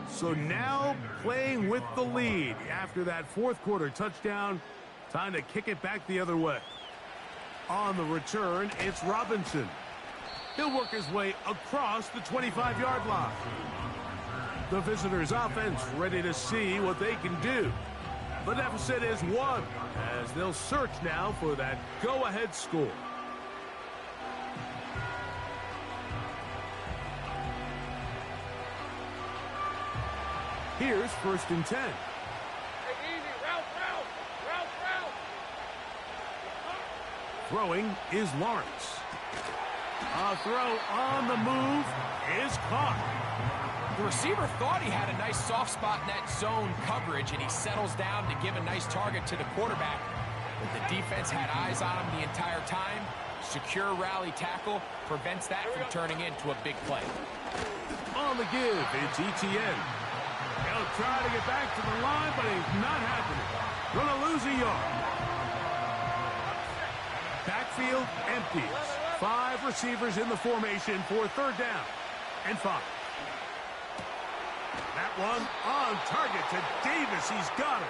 Speaker 3: So now playing with the lead after that 4th quarter touchdown. Time to kick it back the other way. On the return, it's Robinson. He'll work his way across the 25-yard line. The visitors' offense ready to see what they can do. The deficit is 1 as they'll search now for that go-ahead score. Here's 1st and 10.
Speaker 5: Hey, easy. Route.
Speaker 3: Throwing is Lawrence. A throw on the move is caught.
Speaker 4: The receiver thought he had a nice soft spot in that zone coverage, and he settles down to give a nice target to the quarterback. But the defense had eyes on him the entire time. Secure rally tackle prevents that from turning into a big play.
Speaker 3: On the give, it's ETN. He'll try to get back to the line, but it's not happening. Gonna lose a yard. Backfield empties. 5 receivers in the formation for 3rd down and 5. That one on target to Davis. He's got it.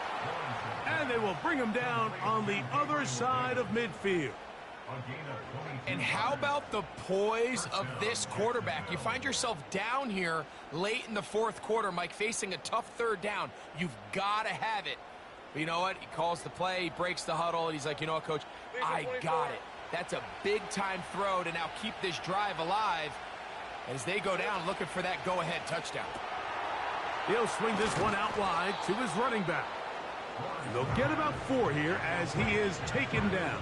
Speaker 3: And they will bring him down on the other side of midfield.
Speaker 4: And how about the poise of this quarterback? You find yourself down here late in the 4th quarter, Mike, facing a tough 3rd down. You've got to have it. But you know what? He calls the play, he breaks the huddle, and he's like, you know what, Coach? I got it. That's a big-time throw to now keep this drive alive as they go down looking for that go-ahead touchdown.
Speaker 3: He'll swing this one out wide to his running back. And they'll get about 4 here as he is taken down.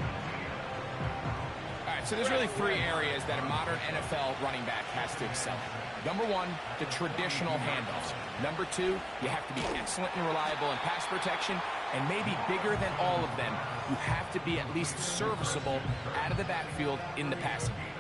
Speaker 4: All right, so there's really 3 areas that a modern NFL running back has to excel in. Number 1, the traditional handoffs. Number 2, you have to be excellent and reliable in pass protection. And maybe bigger than all of them, you have to be at least serviceable out of the backfield in the passing game.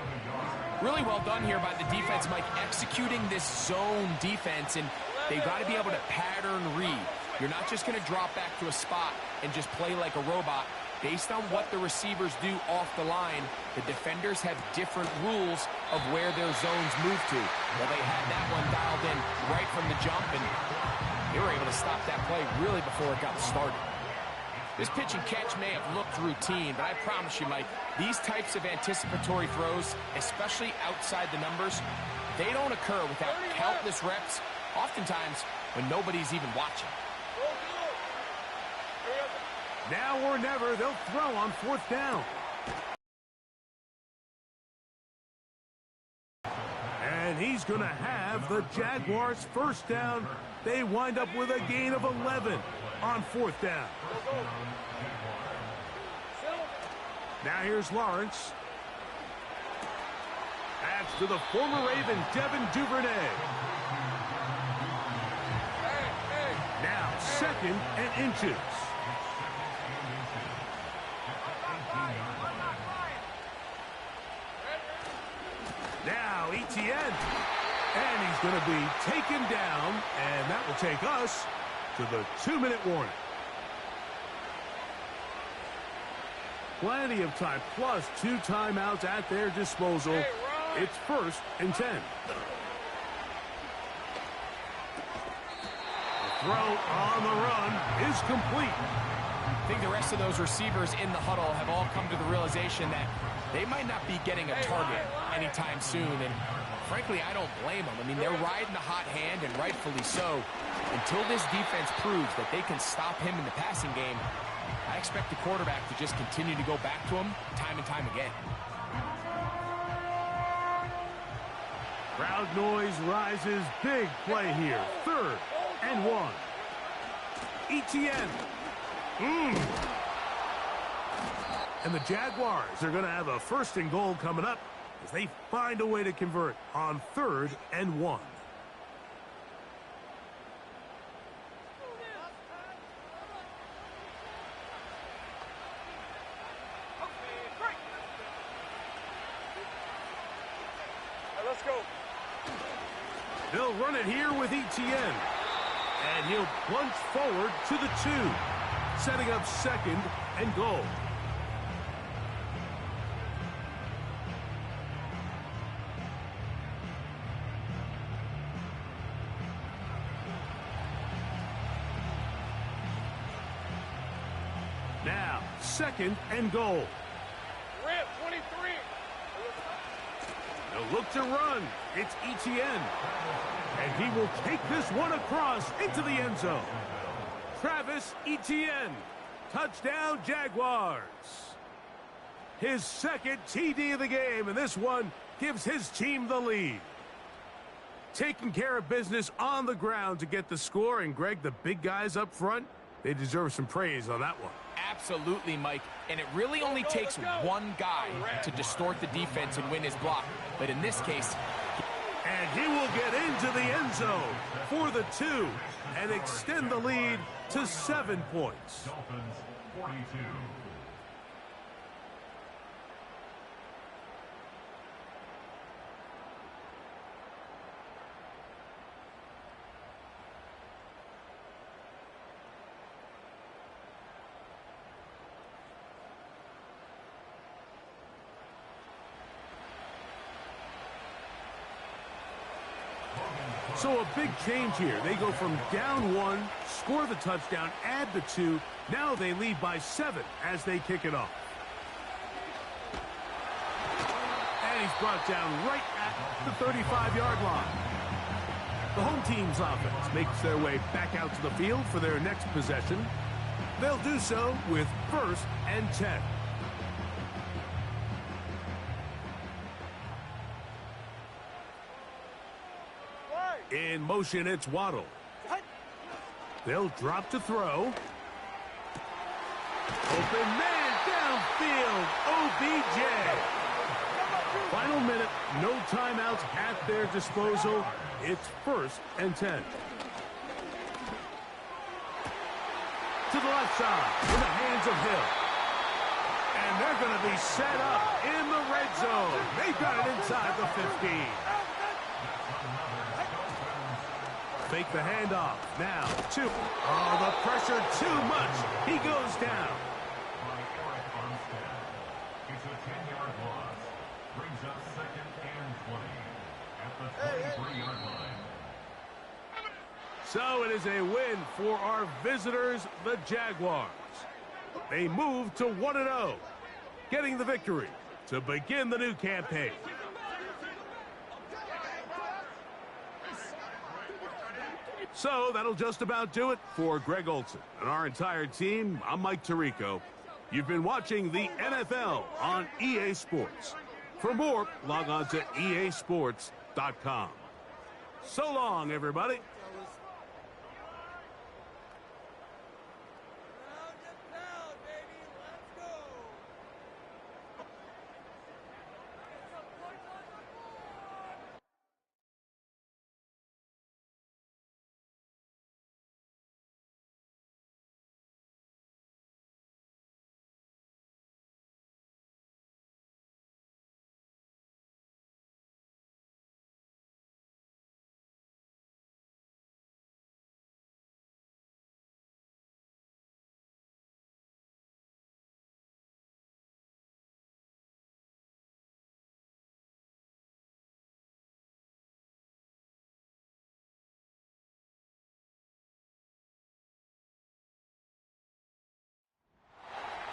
Speaker 4: Really well done here by the defense, Mike, executing this zone defense, and they've got to be able to pattern read. You're not just going to drop back to a spot and just play like a robot. Based on what the receivers do off the line, the defenders have different rules of where their zones move to. Well, they had that one dialed in right from the jump, and they were able to stop that play really before it got started. This pitch and catch may have looked routine, but I promise you, Mike, these types of anticipatory throws, especially outside the numbers, they don't occur without countless reps, oftentimes when nobody's even watching.
Speaker 3: Now or never, they'll throw on 4th down. And he's going to have the Jaguars' 1st down. They wind up with a gain of 11 on 4th down. Now here's Lawrence. Adds to the former Raven, Devin Duvernay. Now 2nd and inches. Etienne. And he's going to be taken down, and that will take us to the 2-minute warning. Plenty of time, plus 2 timeouts at their disposal. It's 1st and 10. The throw on the run is complete.
Speaker 4: I think the rest of those receivers in the huddle have all come to the realization that they might not be getting a target anytime soon. And frankly, I don't blame them. I mean, they're riding the hot hand, and rightfully so. Until this defense proves that they can stop him in the passing game, I expect the quarterback to just continue to go back to him time and time again.
Speaker 3: Crowd noise rises. Big play here. 3rd and 1. Etienne. And the Jaguars are going to have a 1st and goal coming up as they find a way to convert on 3rd and 1.
Speaker 5: Let's go.
Speaker 3: They'll run it here with Etienne. And he'll plunge forward to the 2, setting up 2nd and goal. Now, 2nd and goal.
Speaker 5: Rip, 23.
Speaker 3: They'll look to run. It's Etienne. And he will take this one across into the end zone. Travis Etienne. Touchdown, Jaguars. His 2nd TD of the game, and this one gives his team the lead. Taking care of business on the ground to get the score, and Greg, the big guys up front, they deserve some praise on that one.
Speaker 4: Absolutely, Mike. And it really only takes one guy to distort the defense and win his block. But in this case...
Speaker 3: And he will get into the end zone for the 2 and extend the lead to 7 points.
Speaker 6: Dolphins 42.
Speaker 3: So a big change here. They go from down 1, score the touchdown, add the 2. Now they lead by 7 as they kick it off. And he's brought down right at the 35-yard line. The home team's offense makes their way back out to the field for their next possession. They'll do so with 1st and 10. In motion, it's Waddle. They'll drop to throw. Open man downfield. OBJ. Final minute, no timeouts at their disposal. It's 1st and 10. To the left side, in the hands of Hill. And they're going to be set up in the red zone. They've got it inside the 15. Fake the handoff. Now, 2. Oh, the pressure too much. He goes down.
Speaker 6: By Eric Armstead. It's a 10-yard loss. Brings up 2nd and 20 at the 23-yard line.
Speaker 3: So it is a win for our visitors, the Jaguars. They move to 1-0, getting the victory to begin the new campaign. So that'll just about do it for Greg Olson and our entire team. I'm Mike Tirico. You've been watching the NFL on EA Sports. For more, log on to easports.com. So long, everybody.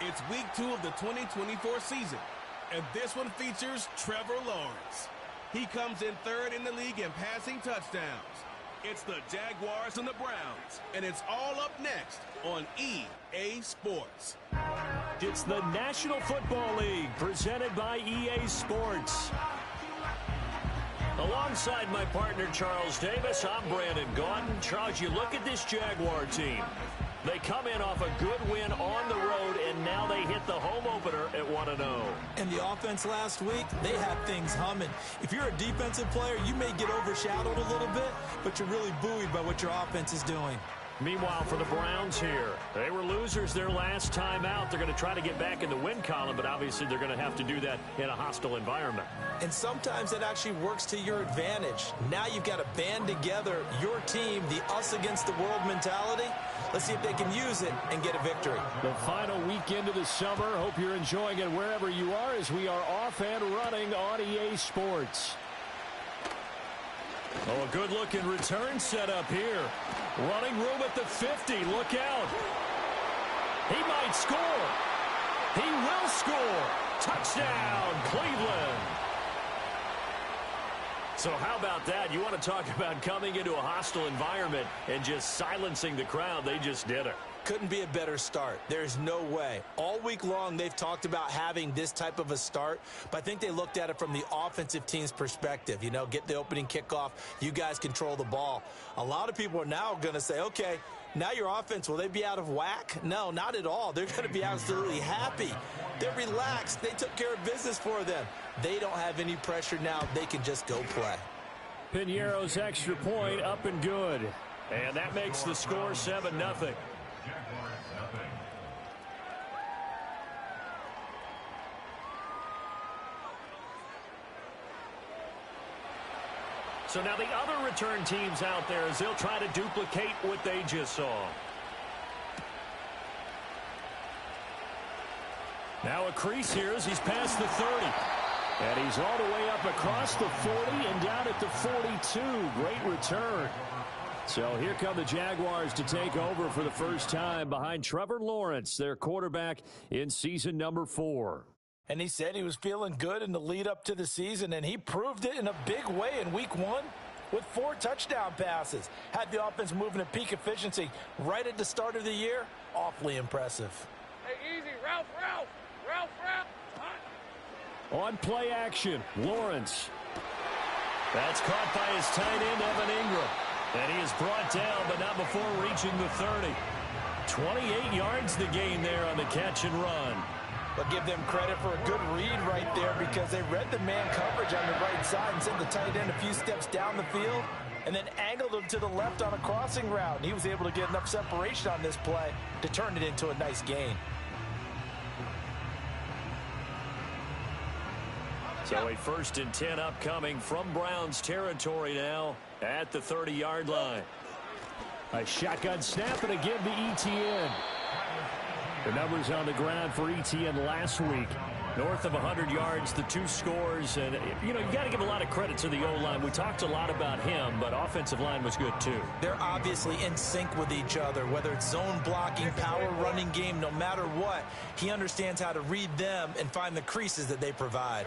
Speaker 1: It's week 2 of the 2024 season, and this one features Trevor Lawrence. He comes in 3rd in the league in passing touchdowns. It's the Jaguars and the Browns, and it's all up next on EA Sports.
Speaker 10: It's the National Football League presented by EA Sports. Alongside my partner, Charles Davis, I'm Brandon Gaudin. Charles, you look at this Jaguar team. They come in off a good win on the road, and now they hit the home opener at 1-0.
Speaker 11: And the offense last week, they had things humming. If you're a defensive player, you may get overshadowed a little bit, but you're really buoyed by what your offense is doing.
Speaker 10: Meanwhile, for the Browns here, they were losers their last time out. They're going to try to get back in the win column, but obviously they're going to have to do that in a hostile environment.
Speaker 11: And sometimes it actually works to your advantage. Now you've got to band together your team, the us against the world mentality. Let's see if they can use it and get a victory.
Speaker 10: The final weekend of the summer. Hope you're enjoying it wherever you are as we are off and running on EA Sports. Oh, a good-looking return set up here. Running room at the 50. Look out. He might score. He will score. Touchdown, Cleveland. So how about that? You want to talk about coming into a hostile environment and just silencing the crowd. They just did it.
Speaker 11: Couldn't be a better start. There's no way. All week long, they've talked about having this type of a start, but I think they looked at it from the offensive team's perspective. You know, get the opening kickoff. You guys control the ball. A lot of people are now going to say, okay, now your offense, will they be out of whack? No, not at all. They're going to be absolutely happy. They're relaxed. They took care of business for them. They don't have any pressure now. They can just go play.
Speaker 10: Piñeiro's extra point up and good. And that makes the score 7-0. So now the other return teams out there as they'll try to duplicate what they just saw. Now a crease here as he's past the 30. And he's all the way up across the 40 and down at the 42. Great return. So here come the Jaguars to take over for the first time behind Trevor Lawrence, their quarterback in season number 4.
Speaker 11: And he said he was feeling good in the lead up to the season, and he proved it in a big way in week 1 with 4 touchdown passes. Had the offense moving at peak efficiency right at the start of the year. Awfully impressive.
Speaker 5: Hey, easy. Ralph.
Speaker 10: On play action, Lawrence. That's caught by his tight end, Evan Ingram. And he is brought down, but not before reaching the 30. 28 yards the gain there on the catch and run.
Speaker 11: But give them credit for a good read right there because they read the man coverage on the right side and sent the tight end a few steps down the field and then angled him to the left on a crossing route. And he was able to get enough separation on this play to turn it into a nice gain.
Speaker 10: So a 1st and 10 upcoming from Browns territory now at the 30-yard line. A shotgun snap and again to ETN. The numbers on the ground for ETN last week. North of 100 yards, the 2 scores. And, you got to give a lot of credit to the O-line. We talked a lot about him, but offensive line was good too.
Speaker 11: They're obviously in sync with each other, whether it's zone blocking, power running game, no matter what. He understands how to read them and find the creases that they provide.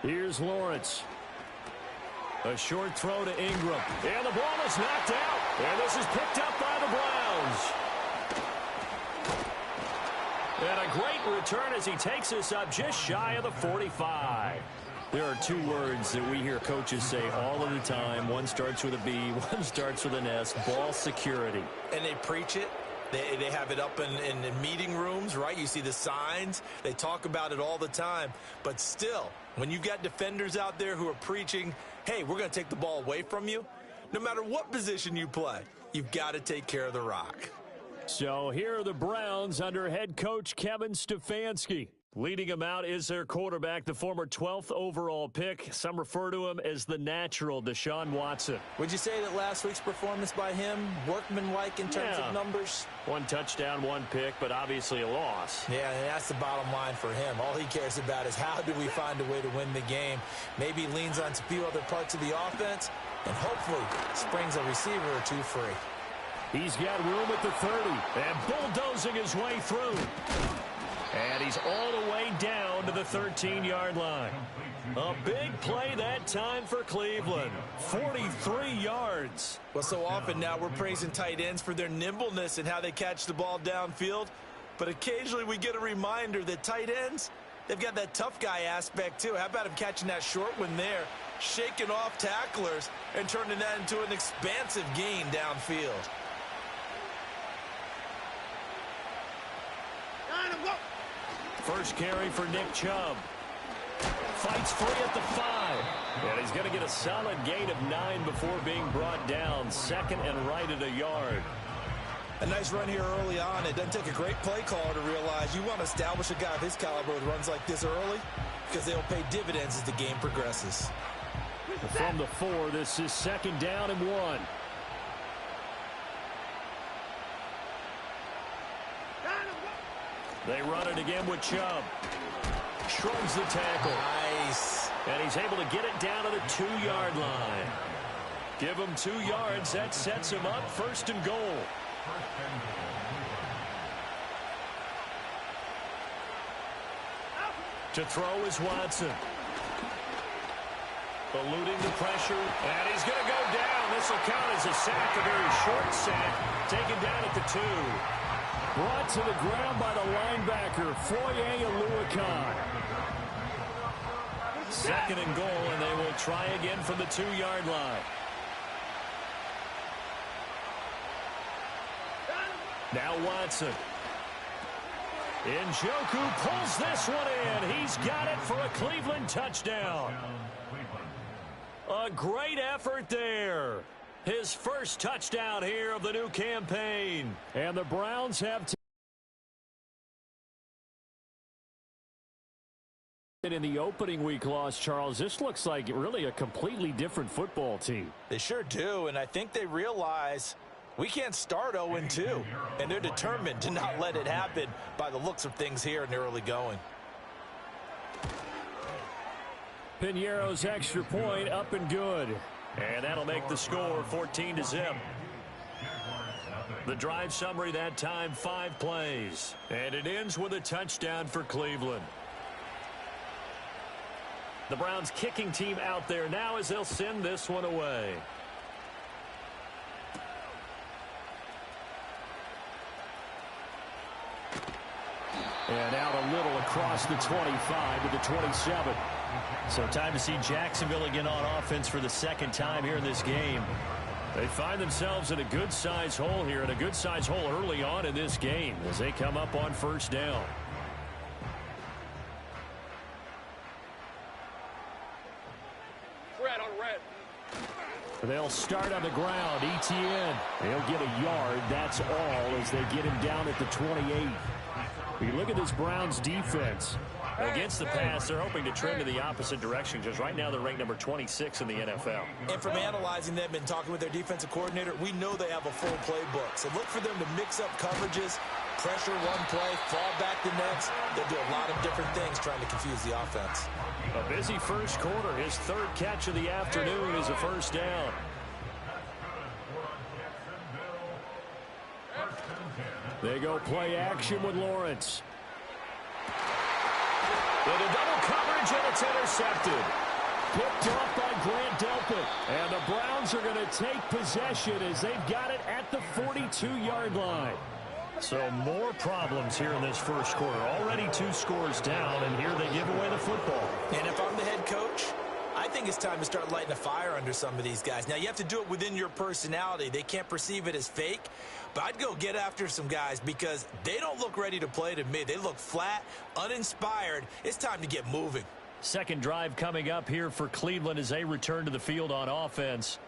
Speaker 10: Here's Lawrence. A short throw to Ingram. And the ball is knocked out. And this is picked up by the Browns. And a great return as he takes us up just shy of the 45. There are 2 words that we hear coaches say all of the time. One starts with a B, one starts with an S. Ball security.
Speaker 11: And they preach it. They have it up in meeting rooms, right? You see the signs. They talk about it all the time. But still, when you've got defenders out there who are preaching, hey, we're going to take the ball away from you, no matter what position you play, you've got to take care of the rock.
Speaker 10: So here are the Browns under head coach Kevin Stefanski. Leading them out is their quarterback, the former 12th overall pick. Some refer to him as the natural, Deshaun Watson.
Speaker 11: Would you say that last week's performance by him, workmanlike in terms of numbers?
Speaker 10: 1 touchdown, 1 pick, but obviously a loss.
Speaker 11: Yeah, and that's the bottom line for him. All he cares about is how do we find a way to win the game. Maybe he leans on a few other parts of the offense and hopefully springs a receiver or 2 free.
Speaker 10: He's got room at the 30 and bulldozing his way through. And he's all the way down to the 13-yard line. A big play that time for Cleveland. 43 yards.
Speaker 11: Well, so often now we're praising tight ends for their nimbleness and how they catch the ball downfield. But occasionally we get a reminder that tight ends, they've got that tough guy aspect too. How about him catching that short one there, shaking off tacklers, and turning that into an expansive gain downfield?
Speaker 10: First carry for Nick Chubb. Fights free at the 5. And he's going to get a solid gain of 9 before being brought down. Second and right at a yard.
Speaker 11: A nice run here early on. It doesn't take a great play caller to realize you want to establish a guy of his caliber that runs like this early, because they'll pay dividends as the game progresses.
Speaker 10: From the 4, this is second down and 1. They run it again with Chubb. Shrugs the tackle.
Speaker 11: Nice.
Speaker 10: And he's able to get it down to the 2-yard line. Give him 2 yards. That sets him up. First and goal. To throw is Watson. Eluding the pressure. And he's going to go down. This will count as a sack, a very short sack. Taken down at the 2. Brought to the ground by the linebacker, Foye Oluokun. Second and goal, and they will try again from the 2-yard line. Now Watson. Njoku pulls this one in. He's got it for a Cleveland touchdown. A great effort there. His first touchdown here of the new campaign. And the Browns have in the opening week loss, Charles. This looks like really a completely different football team.
Speaker 11: They sure do, and I think they realize we can't start 0-2, and they're determined to not let it happen by the looks of things here in the early going.
Speaker 10: Piñeiro's extra point up and good. And that'll make the score 14-0. The drive summary that time, 5 plays. And it ends with a touchdown for Cleveland. The Browns kicking team out there now as they'll send this one away. And out a little across the 25 to the 27. So time to see Jacksonville again on offense for the second time here in this game. They find themselves in a good-sized hole here, and a good-sized hole early on in this game as they come up on first down.
Speaker 5: Red on red.
Speaker 10: They'll start on the ground. ETN. They'll get a yard. That's all as they get him down at the 28. You look at this Browns defense. Against the pass, they're hoping to trend to the opposite direction, because right now they're ranked number 26 in the NFL.
Speaker 11: And from analyzing them and talking with their defensive coordinator, we know they have a full playbook. So look for them to mix up coverages, pressure one play, fall back the next. They'll do a lot of different things trying to confuse the offense.
Speaker 10: A busy first quarter. His third catch of the afternoon is a first down. They go play action with Lawrence. With a double coverage, and it's intercepted. Picked off by Grant Delpit. And the Browns are going to take possession as they've got it at the 42-yard line. So more problems here in this first quarter. Already 2 scores down, and here they give away the football.
Speaker 11: And if I'm the head coach, I think it's time to start lighting a fire under some of these guys. Now, you have to do it within your personality. They can't perceive it as fake. But I'd go get after some guys because they don't look ready to play to me. They look flat, uninspired. It's time to get moving.
Speaker 10: Second drive coming up here for Cleveland as they return to the field on offense.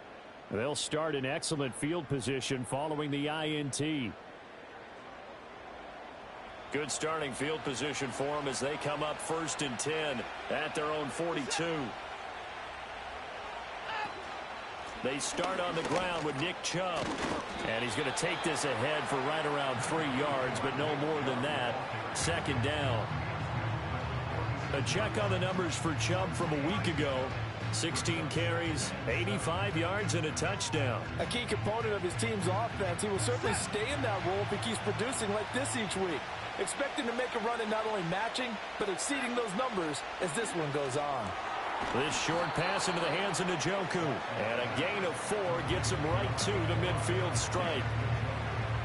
Speaker 10: They'll start in excellent field position following the INT. Good starting field position for them as they come up 1st and 10 at their own 42. They start on the ground with Nick Chubb. And he's going to take this ahead for right around 3 yards, but no more than that. Second down. A check on the numbers for Chubb from a week ago. 16 carries, 85 yards, and a touchdown.
Speaker 12: A key component of his team's offense. He will certainly stay in that role if he keeps producing like this each week.
Speaker 11: expecting to make a run and not only matching, but exceeding those numbers as this one goes on.
Speaker 10: This short pass into the hands of Njoku. And a gain of 4 gets him right to the midfield stripe.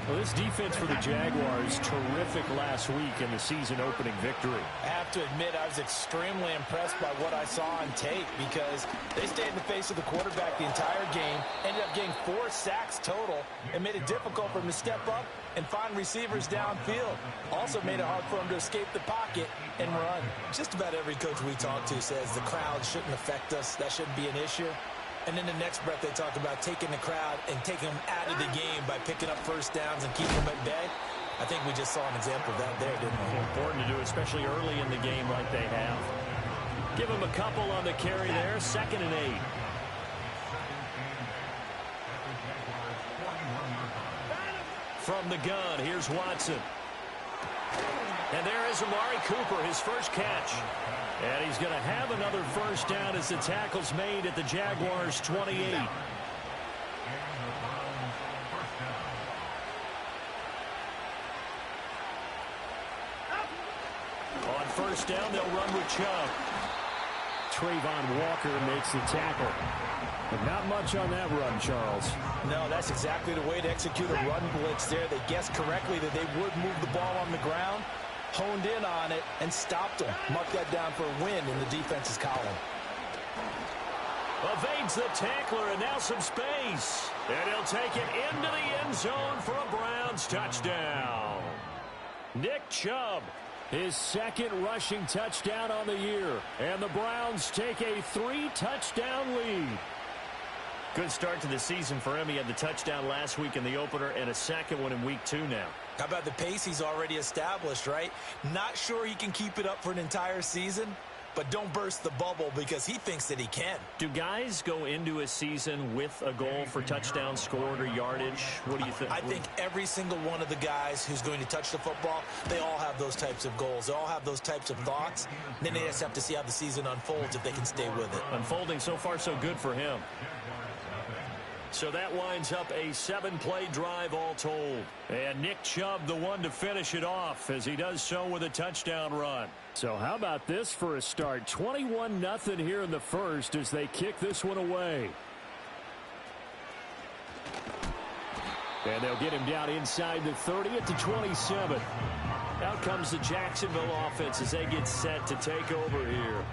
Speaker 10: Well, this defense for the Jaguars, terrific last week in the season-opening victory.
Speaker 11: I have to admit, I was extremely impressed by what I saw on tape because they stayed in the face of the quarterback the entire game, ended up getting 4 sacks total, and made it difficult for him to step up and find receivers downfield. Also made it hard for him to escape the pocket and run. Just about every coach we talk to says the crowd shouldn't affect us. That shouldn't be an issue. And in the next breath, they talk about taking the crowd and taking them out of the game by picking up first downs and keeping them at bay. I think we just saw an example of that there, didn't we?
Speaker 10: Important to do, especially early in the game like they have. Give them a couple on the carry there. 2nd and 8. From the gun, here's Watson. And there is Amari Cooper, his first catch. And he's going to have another first down as the tackle's made at the Jaguars' 28. On first down, they'll run with Chubb.
Speaker 12: Trayvon Walker makes the tackle. But not much on that run, Charles.
Speaker 11: No, that's exactly the way to execute a run blitz there. They guessed correctly that they would move the ball on the ground, honed in on it, and stopped them. Marked that down for a win in the defense's column.
Speaker 10: Evades the tackler, and now some space. And he'll take it into the end zone for a Browns touchdown. Nick Chubb, his 2nd rushing touchdown on the year. And the Browns take a 3-touchdown lead. Good start to the season for him. He had the touchdown last week in the opener and a 2nd one in week 2 now.
Speaker 11: How about the pace he's already established, right? Not sure he can keep it up for an entire season, but don't burst the bubble because he thinks that he can.
Speaker 10: Do guys go into a season with a goal for touchdowns scored or yardage? What do you think?
Speaker 11: I think every single one of the guys who's going to touch the football, they all have those types of goals. They all have those types of thoughts. And then they just have to see how the season unfolds if they can stay with it.
Speaker 10: Unfolding so far so good for him. So that winds up a 7-play drive all told. And Nick Chubb the one to finish it off as he does so with a touchdown run.
Speaker 12: So how about this for a start? 21-0 here in the first as they kick this one away. And they'll get him down inside the 30 at the 27.
Speaker 10: Out comes the Jacksonville offense as they get set to take over here.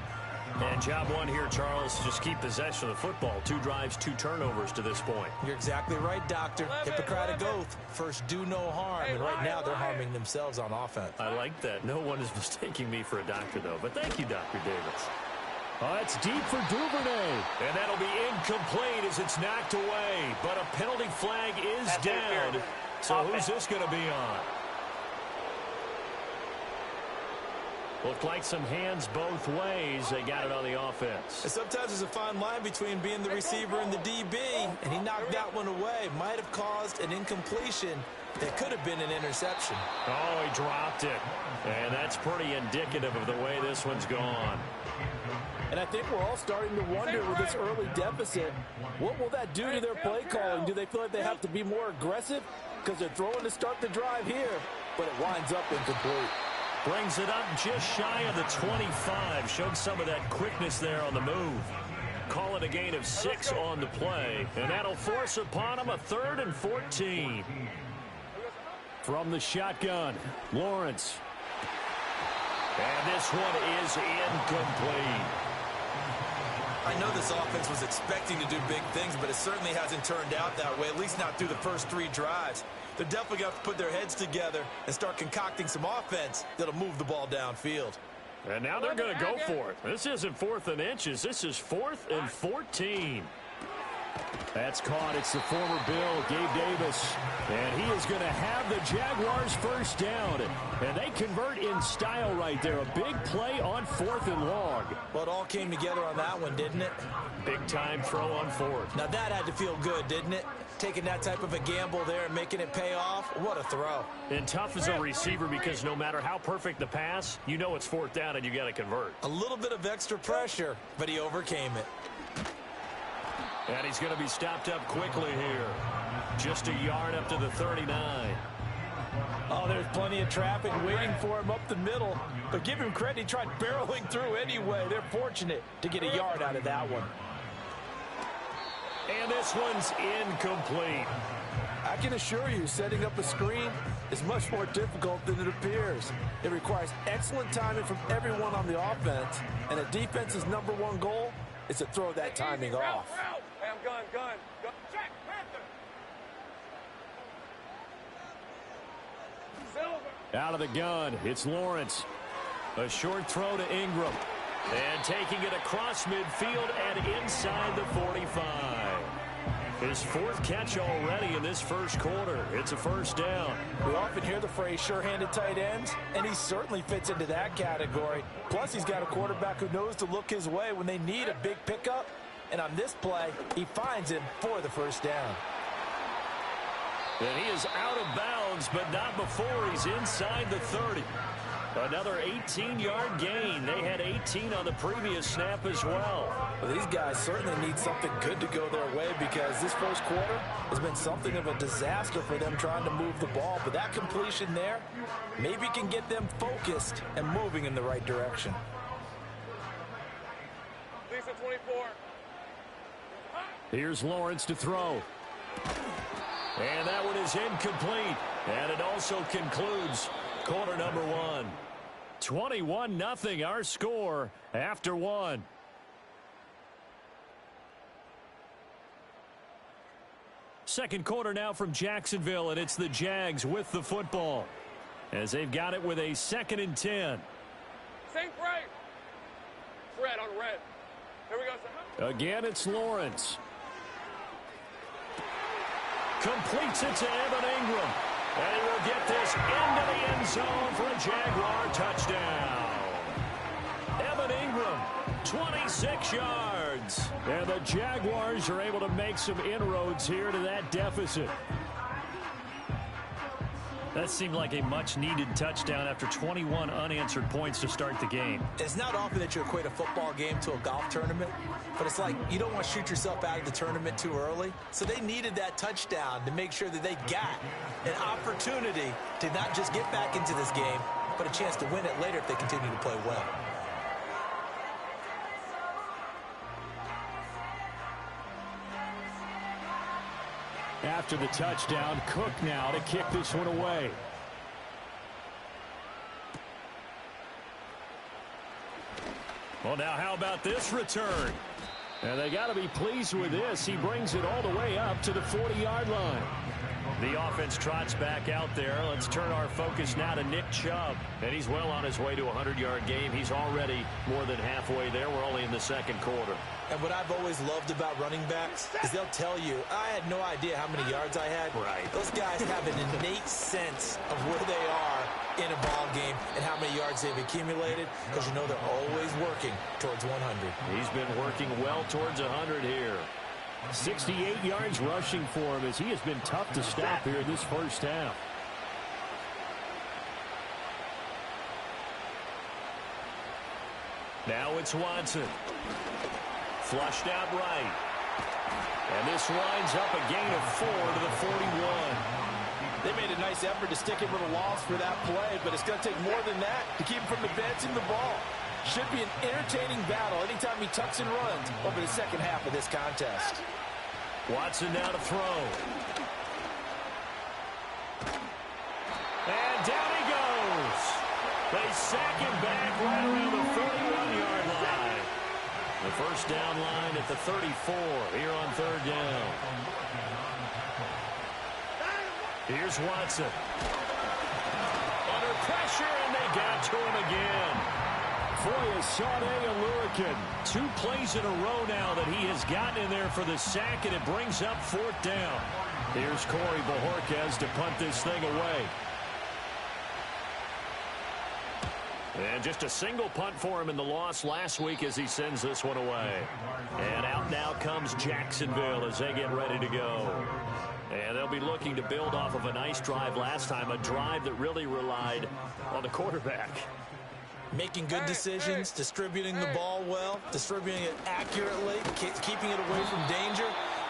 Speaker 10: And job one here, Charles, just keep possession of the football. 2 drives, 2 turnovers to this point.
Speaker 11: You're exactly right, Doctor. Hippocratic oath. First, do no harm. And right now, they're harming themselves on offense.
Speaker 10: I like that. No one is mistaking me for a doctor, though. But thank you, Dr. Davis.
Speaker 12: Oh, it's deep for Duvernay.
Speaker 10: And that'll be incomplete as it's knocked away. But a penalty flag is down. So who's this going to be on? Looked like some hands both ways. They got it on the offense.
Speaker 11: And sometimes there's a fine line between being the receiver and the DB, and he knocked that one away. Might have caused an incompletion that could have been an interception.
Speaker 10: Oh, he dropped it. And that's pretty indicative of the way this one's gone.
Speaker 13: And I think we're all starting to wonder with this early deficit, what will that do to their play calling? Do they feel like they have to be more aggressive? Because they're throwing to start the drive here, but it winds up incomplete.
Speaker 10: Brings it up just shy of the 25. Showed some of that quickness there on the move. Call it a gain of 6 on the play. And that'll force upon him a 3rd and 14.
Speaker 12: From the shotgun, Lawrence.
Speaker 10: And this one is incomplete.
Speaker 11: I know this offense was expecting to do big things, but it certainly hasn't turned out that way, at least not through the first 3 drives. They're definitely got to put their heads together and start concocting some offense that'll move the ball downfield.
Speaker 10: And now they're going to go for it. This isn't 4th and inches. This is 4th and 14.
Speaker 12: That's caught. It's the former Bill, Gabe Davis. And he is going to have the Jaguars first down. And they convert in style right there. A big play on 4th and long.
Speaker 11: Well, it all came together on that one, didn't it?
Speaker 10: Big time throw on 4th.
Speaker 11: Now that had to feel good, didn't it? Taking that type of a gamble there and making it pay off. What a throw.
Speaker 10: And tough as a receiver because no matter how perfect the pass, you know it's 4th down and you got to convert.
Speaker 11: A little bit of extra pressure, but he overcame it.
Speaker 10: And he's going to be stopped up quickly here. Just a yard up to the 39.
Speaker 13: Oh, there's plenty of traffic waiting for him up the middle. But give him credit, he tried barreling through anyway. They're fortunate to get a yard out of that one.
Speaker 10: And this one's incomplete.
Speaker 13: I can assure you, setting up a screen is much more difficult than it appears. It requires excellent timing from everyone on the offense, and a defense's #1 goal is to throw that timing off.
Speaker 5: Hey, I'm gun. Check, Panther. Silver.
Speaker 10: Out of the gun, it's Lawrence. A short throw to Ingram. And taking it across midfield and inside the 45. His 4th catch already in this first quarter. It's a first down.
Speaker 13: We often hear the phrase sure-handed tight ends, and he certainly fits into that category. Plus, he's got a quarterback who knows to look his way when they need a big pickup. And on this play, he finds him for the first down.
Speaker 10: And he is out of bounds, but not before he's inside the 30. Another 18-yard gain. They had 18 on the previous snap as well.
Speaker 13: Well, these guys certainly need something good to go their way because this first quarter has been something of a disaster for them trying to move the ball. But that completion there maybe can get them focused and moving in the right direction.
Speaker 5: Lisa 24.
Speaker 10: Here's Lawrence to throw. And that one is incomplete. And it also concludes quarter number 1. 21-0 our score after 1. Second quarter now from Jacksonville, and it's the Jags with the football as they've got it with a 2nd and 10.
Speaker 5: Same right. Red on red. Here we go, sir.
Speaker 10: Again, it's Lawrence. Completes it to Evan Ingram. And he will get this into the end zone for a Jaguar touchdown. Evan Ingram, 26 yards. And the Jaguars are able to make some inroads here to that deficit. That seemed like a much-needed touchdown after 21 unanswered points to start the game.
Speaker 11: It's not often that you equate a football game to a golf tournament, but it's like you don't want to shoot yourself out of the tournament too early. So they needed that touchdown to make sure that they got an opportunity to not just get back into this game, but a chance to win it later if they continue to play well.
Speaker 12: After the touchdown, Cook now to kick this one away.
Speaker 10: Well, now how about this return?
Speaker 12: And they got to be pleased with this. He brings it all the way up to the 40-yard line.
Speaker 10: The offense trots back out there. Let's turn our focus now to Nick Chubb. And he's well on his way to a 100-yard game. He's already more than halfway there. We're only in the second quarter.
Speaker 11: And what I've always loved about running backs is they'll tell you, I had no idea how many yards I had.
Speaker 10: Right.
Speaker 11: Those guys have an innate sense of where they are in a ball game and how many yards they've accumulated because you know they're always working towards 100.
Speaker 10: He's been working well towards 100 here.
Speaker 12: 68 yards rushing for him as he has been tough to stop here in this first half.
Speaker 10: Now it's Watson. Flushed out right. And this winds up a gain of 4 to the 41.
Speaker 13: They made a nice effort to stick him with a loss for that play, but it's going to take more than that to keep him from advancing the ball. Should be an entertaining battle anytime he tucks and runs over the second half of this contest.
Speaker 10: Watson now to throw. And down he goes. They sack him back right around the 41-yard line. The first down line at the 34 here on third down. Here's Watson. Under pressure, and they got to him again.
Speaker 12: Foyesade Alurican. 2 plays in a row now that he has gotten in there for the sack, and it brings up 4th down.
Speaker 10: Here's Corey Bojorquez to punt this thing away. And just a single punt for him in the loss last week as he sends this one away. And out now comes Jacksonville as they get ready to go. And they'll be looking to build off of a nice drive last time, a drive that really relied on the quarterback.
Speaker 11: Making good decisions, distributing the ball well, distributing it accurately, keeping it away from danger.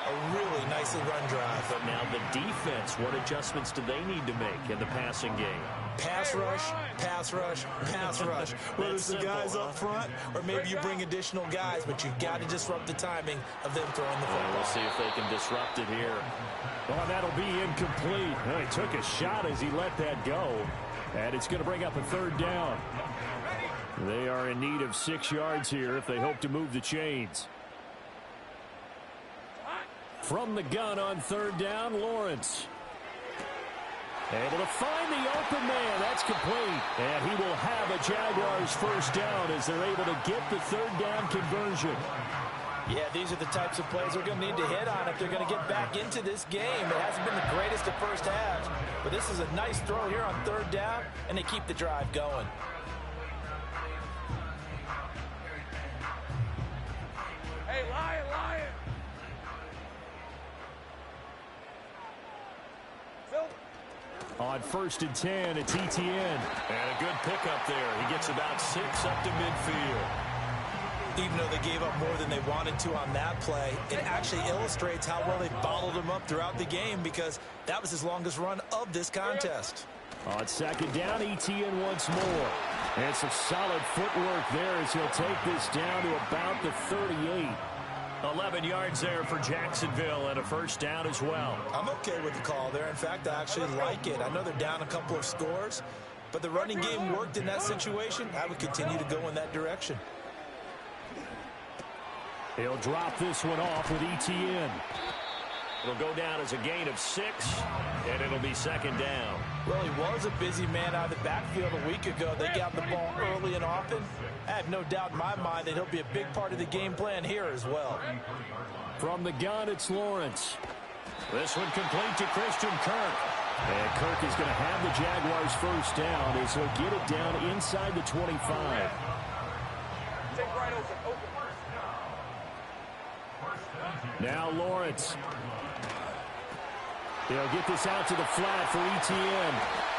Speaker 11: A really nicely run drive.
Speaker 10: But now the defense, what adjustments do they need to make in the passing game?
Speaker 11: Pass rush, pass rush, pass rush. Whether it's the guys up front or maybe you bring additional guys, but you've got to disrupt the timing of them throwing the football.
Speaker 10: We'll see if they can disrupt it here.
Speaker 12: Oh, that'll be incomplete. Well, he took a shot as he let that go. And it's going to bring up a third down. They are in need of 6 yards here if they hope to move the chains. From the gun on third down, Lawrence. Able to find the open man. That's complete. And he will have a Jaguars first down as they're able to get the third down conversion.
Speaker 13: Yeah, these are the types of plays they're going to need to hit on if they're going to get back into this game. It hasn't been the greatest of first halves, but this is a nice throw here on third down, and they keep the drive going.
Speaker 5: Hey, Lion, Lion.
Speaker 12: On 1st and 10, it's ETN.
Speaker 10: And a good pickup there. He gets about 6 up to midfield.
Speaker 11: Even though they gave up more than they wanted to on that play, it actually illustrates how well they bottled him up throughout the game because that was his longest run of this contest.
Speaker 12: On second down, ETN once more. And some solid footwork there as he'll take this down to about the 38.
Speaker 10: 11 yards there for Jacksonville and a first down as well.
Speaker 11: I'm okay with the call there. In fact, I actually like it. I know they're down a couple of scores, but the running game worked in that situation. I would continue to go in that direction.
Speaker 12: He'll drop this one off with ETN.
Speaker 10: It'll go down as a gain of 6, and it'll be second down.
Speaker 13: Well, he was a busy man out of the backfield a week ago. They got the ball early and often. I have no doubt in my mind that he'll be a big part of the game plan here as well.
Speaker 12: From the gun, it's Lawrence.
Speaker 10: This one complete to Christian Kirk.
Speaker 12: And Kirk is going to have the Jaguars first down as he'll get it down inside the 25.
Speaker 5: Take right open.
Speaker 12: Now Lawrence. He'll get this out to the flat for ETN.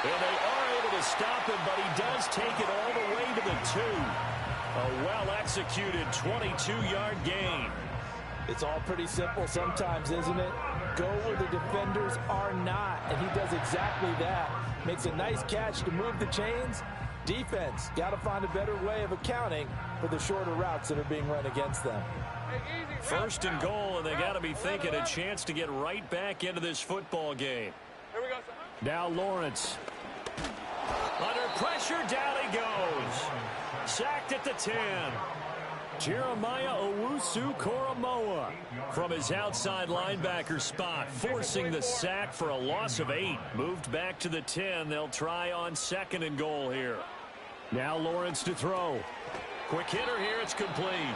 Speaker 10: And they are able to stop him, but he does take it all the way to the 2. A well-executed 22-yard gain.
Speaker 13: It's all pretty simple sometimes, isn't it? Go where the defenders are not, and he does exactly that. Makes a nice catch to move the chains. Defense, got to find a better way of accounting for the shorter routes that are being run against them.
Speaker 10: First and goal, and they got to be thinking a chance to get right back into this football game.
Speaker 5: Here we go.
Speaker 12: Now Lawrence.
Speaker 10: Under pressure, down he goes. Sacked at the 10.
Speaker 12: Jeremiah Owusu-Koramoah from his outside linebacker spot, forcing the sack for a loss of 8. Moved back to the 10. They'll try on second and goal here. Now Lawrence to throw.
Speaker 10: Quick hitter here, it's complete.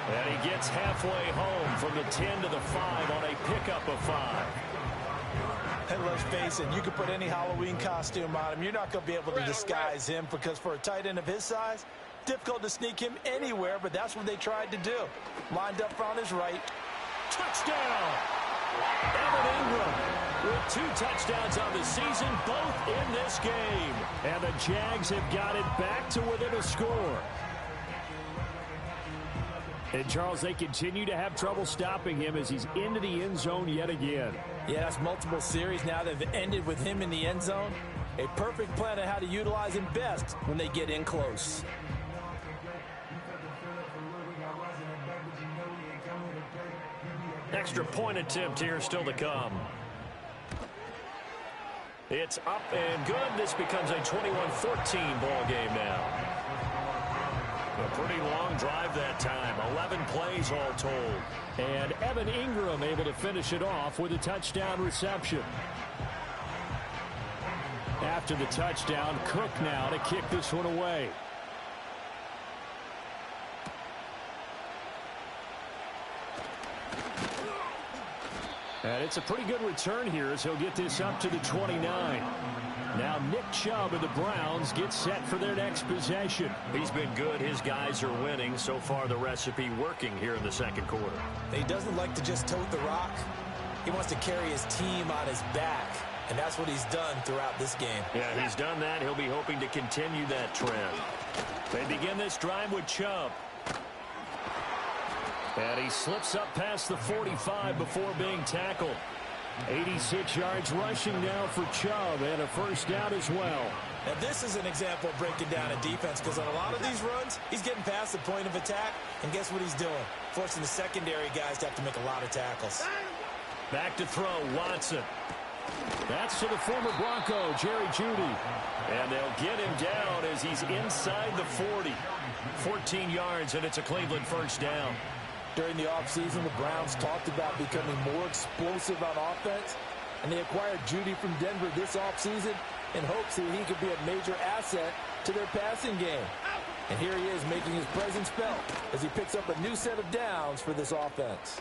Speaker 12: And he gets halfway home from the 10 to the 5 on a pickup of 5.
Speaker 11: And let's face it, you can put any Halloween costume on him. You're not going to be able to disguise him because for a tight end of his size, difficult to sneak him anywhere, but that's what they tried to do. Lined up on his right.
Speaker 12: Touchdown! Evan Ingram with 2 touchdowns on the season, both in this game. And the Jags have got it back to within a score. And, Charles, they continue to have trouble stopping him as he's into the end zone yet again.
Speaker 13: Yeah, that's multiple series now that have ended with him in the end zone. A perfect plan on how to utilize him best when they get in close.
Speaker 10: Extra point attempt here still to come. It's up and good. This becomes a 21-14 ball game now. A pretty long drive that time. 11 plays all told.
Speaker 12: And Evan Ingram able to finish it off with a touchdown reception. After the touchdown, Cook now to kick this one away. And it's a pretty good return here as he'll get this up to the 29. Now Nick Chubb of the Browns gets set for their next possession.
Speaker 10: He's been good. His guys are winning. So far, the recipe working here in the second quarter.
Speaker 11: He doesn't like to just tote the rock. He wants to carry his team on his back, and that's what he's done throughout this game.
Speaker 10: Yeah, he's done that. He'll be hoping to continue that trend.
Speaker 12: They begin this drive with Chubb. And he slips up past the 45 before being tackled. 86 yards rushing now for Chubb, and a first down as well.
Speaker 11: Now, this is an example of breaking down a defense, because on a lot of these runs, he's getting past the point of attack, and guess what he's doing? Forcing the secondary guys to have to make a lot of tackles.
Speaker 12: Back to throw, Watson. That's to the former Bronco, Jerry Jeudy. And they'll get him down as he's inside the 40. 14 yards, and it's a Cleveland first down.
Speaker 13: During the offseason, the Browns talked about becoming more explosive on offense, and they acquired Jeudy from Denver this offseason in hopes that he could be a major asset to their passing game. And here he is making his presence felt as he picks up a new set of downs for this offense.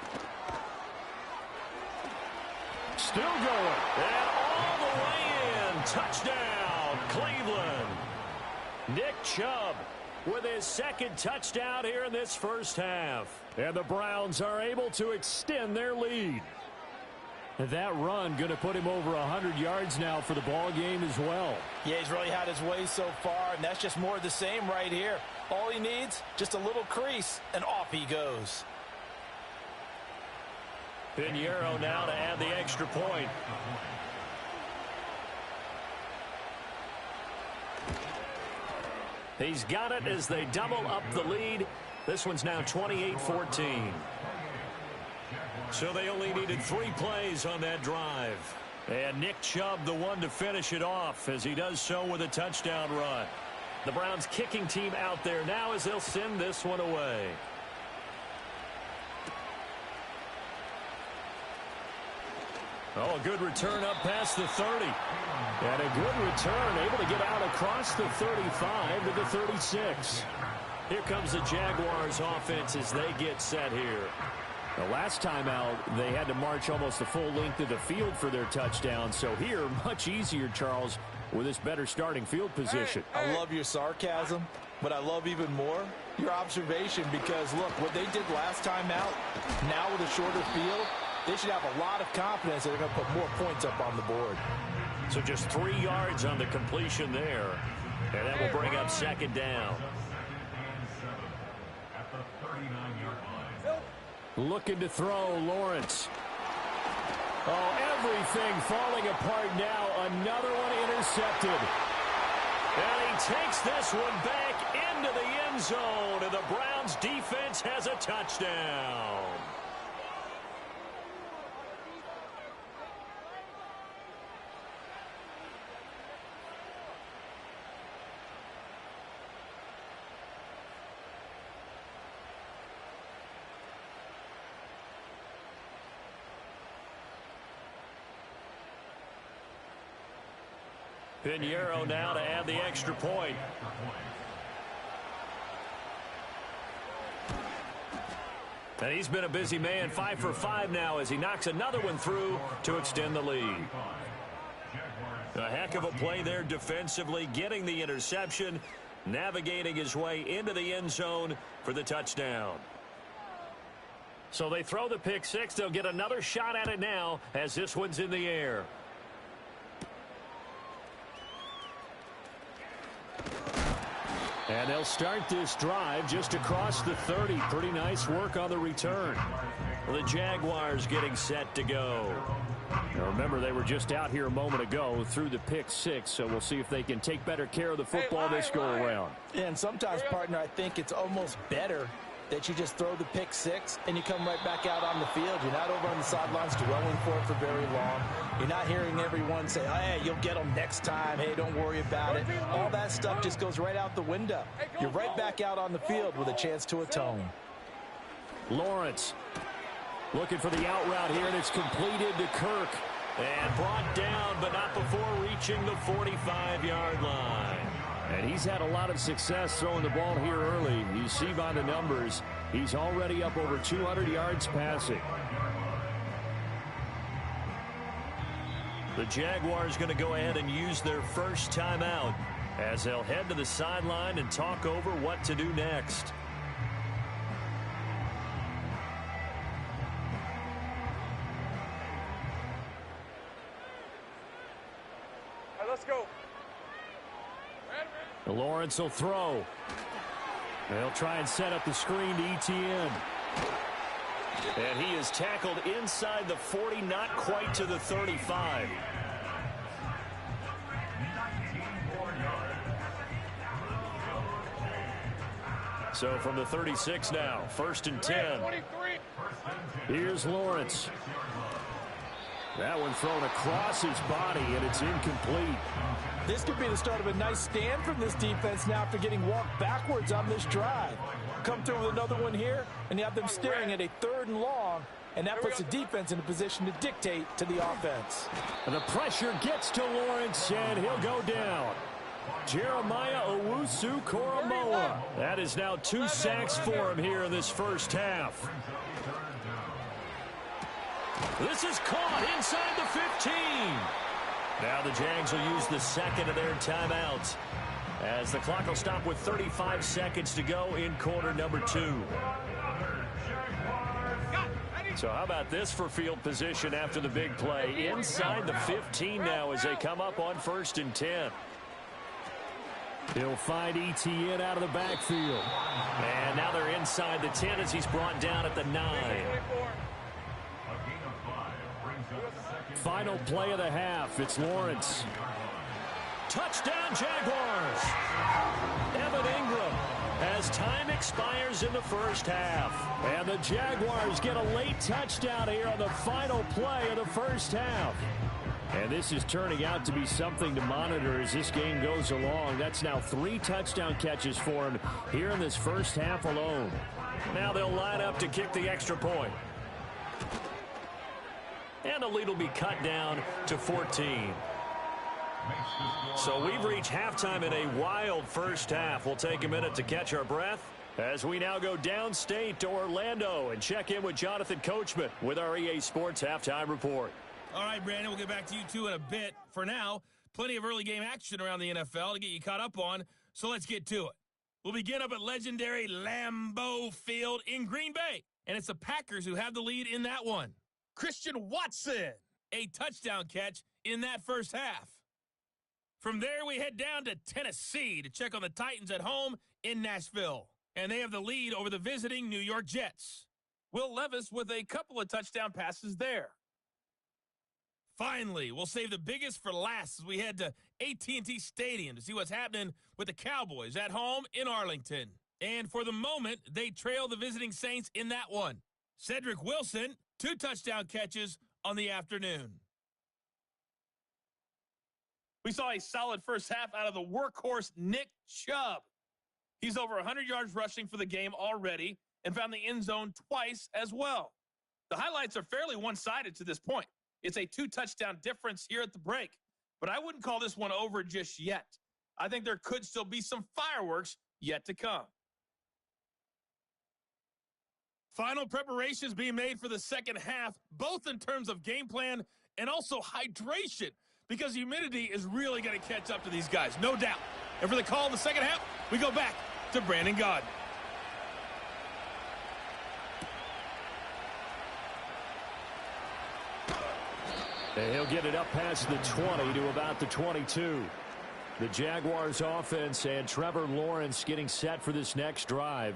Speaker 12: Still going, and all the way in. Touchdown, Cleveland. Nick Chubb with his second touchdown here in this first half. And the Browns are able to extend their lead. And that run going to put him over 100 yards now for the ball game as well.
Speaker 11: Yeah, he's really had his way so far, and that's just more of the same right here. All he needs, just a little crease, and off he goes.
Speaker 12: Pinheiro now to add the extra point. He's got it as they double up the lead. This one's now 28-14. So they only needed 3 plays on that drive. And Nick Chubb, the one to finish it off, as he does so with a touchdown run. The Browns kicking team out there now as they'll send this one away. Oh, a good return up past the 30. And a good return, able to get out across the 35 to the 36. Here comes the Jaguars offense as they get set here. The last time out, they had to march almost the full length of the field for their touchdown. So here, much easier, Charles, with this better starting field position.
Speaker 13: I love your sarcasm, but I love even more your observation, because, look, what they did last time out, now with a shorter field, they should have a lot of confidence that they're going to put more points up on the board.
Speaker 12: So just 3 yards on the completion there. And that will bring up second down. Looking to throw, Lawrence. Oh, everything falling apart now. Another one intercepted. And he takes this one back into the end zone. And the Browns defense has a touchdown. Pinheiro now to add the extra point. And he's been a busy man, 5 for 5 now as he knocks another one through to extend the lead. A heck of a play there defensively, getting the interception, navigating his way into the end zone for the touchdown. So they throw the pick six. They'll get another shot at it now as this one's in the air. And they'll start this drive just across the 30. Pretty nice work on the return. The Jaguars getting set to go. Now remember, they were just out here a moment ago through the pick six, so we'll see if they can take better care of the football this go-around.
Speaker 13: And sometimes, partner, I think it's almost better that you just throw the pick six and you come right back out on the field. You're not over on the sidelines dwelling for it for very long. You're not hearing everyone say, hey, you'll get them next time. Hey, don't worry about it. All that stuff just goes right out the window. You're right back out on the field with a chance to atone.
Speaker 12: Lawrence looking for the out route here, and it's completed to Kirk. And brought down, but not before reaching the 45-yard line. And he's had a lot of success throwing the ball here early. You see by the numbers, he's already up over 200 yards passing. The Jaguars going to go ahead and use their first timeout as they'll head to the sideline and talk over what to do next.
Speaker 5: All right, let's go.
Speaker 12: Lawrence will throw. They'll try and set up the screen to ETN.
Speaker 10: And he is tackled inside the 40, not quite to the 35. So from the 36 now, 1st and 10. Here's Lawrence. That one thrown across his body, and it's incomplete.
Speaker 13: This could be the start of a nice stand from this defense now after getting walked backwards on this drive. Come through with another one here, and you have them staring at a 3rd and long, and that puts the defense in a position to dictate to the offense.
Speaker 12: And the pressure gets to Lawrence, and he'll go down. Jeremiah Owusu-Koramoah.
Speaker 10: That is now 2 sacks for him here in this first half. This is caught inside the 15. Now the Jags will use the second of their timeouts as the clock will stop with 35 seconds to go in quarter number 2. So how about this for field position after the big play? Inside the 15 now as they come up on 1st and 10.
Speaker 12: He'll find ETN out of the backfield.
Speaker 10: And now they're inside the 10 as he's brought down at the 9.
Speaker 12: Final play of the half. It's Lawrence.
Speaker 10: Touchdown, Jaguars. Evan Ingram as time expires in the first half.
Speaker 12: And the Jaguars get a late touchdown here on the final play of the first half. And this is turning out to be something to monitor as this game goes along. That's now 3 touchdown catches for him here in this first half alone.
Speaker 10: Now they'll line up to kick the extra point. And the lead will be cut down to 14. So we've reached halftime in a wild first half. We'll take a minute to catch our breath as we now go downstate to Orlando and check in with Jonathan Coachman with our EA Sports Halftime Report.
Speaker 8: All right, Brandon, we'll get back to you two in a bit. For now, plenty of early game action around the NFL to get you caught up on, so let's get to it. We'll begin up at legendary Lambeau Field in Green Bay, and it's the Packers who have the lead in that one. Christian Watson, a touchdown catch in that first half. From there, we head down to Tennessee to check on the Titans at home in Nashville, and they have the lead over the visiting New York Jets. Will Levis with a couple of touchdown passes there. Finally, we'll save the biggest for last as we head to AT&T Stadium to see what's happening with the Cowboys at home in Arlington. And for the moment, they trail the visiting Saints in that one. Cedric Wilson, 2 touchdown catches on the afternoon. We saw a solid first half out of the workhorse Nick Chubb. He's over 100 yards rushing for the game already and found the end zone twice as well. The highlights are fairly one-sided to this point. It's a 2-touchdown difference here at the break, but I wouldn't call this one over just yet. I think there could still be some fireworks yet to come. Final preparations being made for the second half, both in terms of game plan and also hydration, because humidity is really going to catch up to these guys, no doubt. And for the call in the second half, we go back to Brandon Gaudin.
Speaker 12: And he'll get it up past the 20 to about the 22. The Jaguars offense and Trevor Lawrence getting set for this next drive.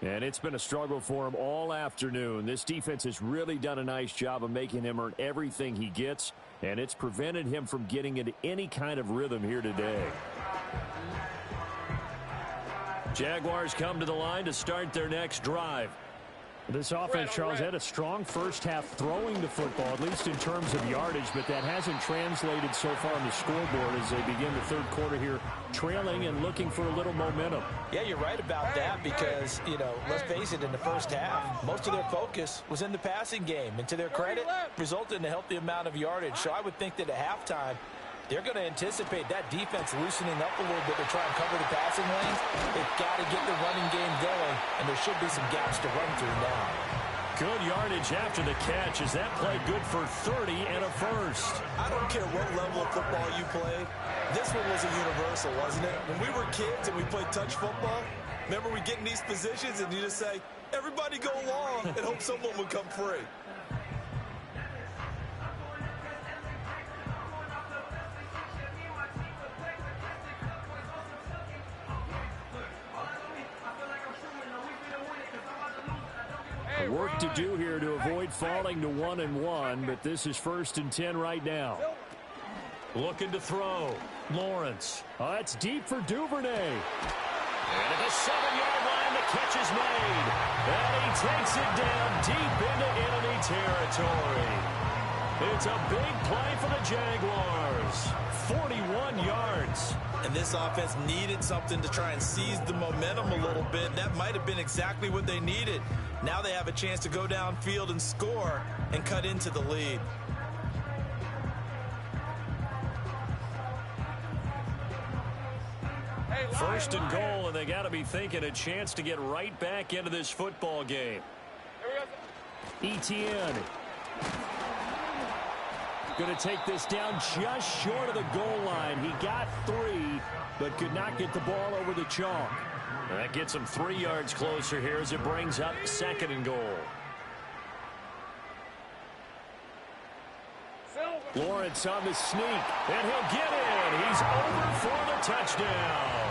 Speaker 12: And it's been a struggle for him all afternoon. This defense has really done a nice job of making him earn everything he gets, and it's prevented him from getting into any kind of rhythm here today. Jaguars come to the line to start their next drive. This offense, Charles, had a strong first half throwing the football, at least in terms of yardage, but that hasn't translated so far on the scoreboard as they begin the third quarter here, trailing and looking for a little momentum.
Speaker 13: Yeah, you're right about that because, let's face it, in the first half, most of their focus was in the passing game. And to their credit, resulted in a healthy amount of yardage. So I would think that at halftime, they're going to anticipate that defense loosening up a little bit to try and cover the passing lanes. They've got to get the running game going, and there should be some gaps to run through now.
Speaker 10: Good yardage after the catch as that play good for 30 and a first.
Speaker 11: I don't care what level of football you played. This one was a universal, wasn't it? When we were kids and we played touch football, remember we get in these positions and you just say, everybody go along and hope someone would come free.
Speaker 12: Work to do here to avoid falling to 1-1, but this is 1st and 10 right now. Looking to throw. Lawrence. Oh, that's deep for Duvernay. And at the 7-yard line, the catch is made. And he takes it down deep into enemy territory. It's a big play for the Jaguars. 41 yards.
Speaker 11: And this offense needed something to try and seize the momentum a little bit. That might have been exactly what they needed. Now they have a chance to go downfield and score and cut into the lead.
Speaker 10: First and goal, and they got to be thinking a chance to get right back into this football game.
Speaker 12: Etienne. Going to take this down just short of the goal line. He got 3, but could not get the ball over the chalk.
Speaker 10: That gets him 3 yards closer here as it brings up 2nd and goal.
Speaker 12: Lawrence on the sneak, and he'll get in. He's over for the touchdown.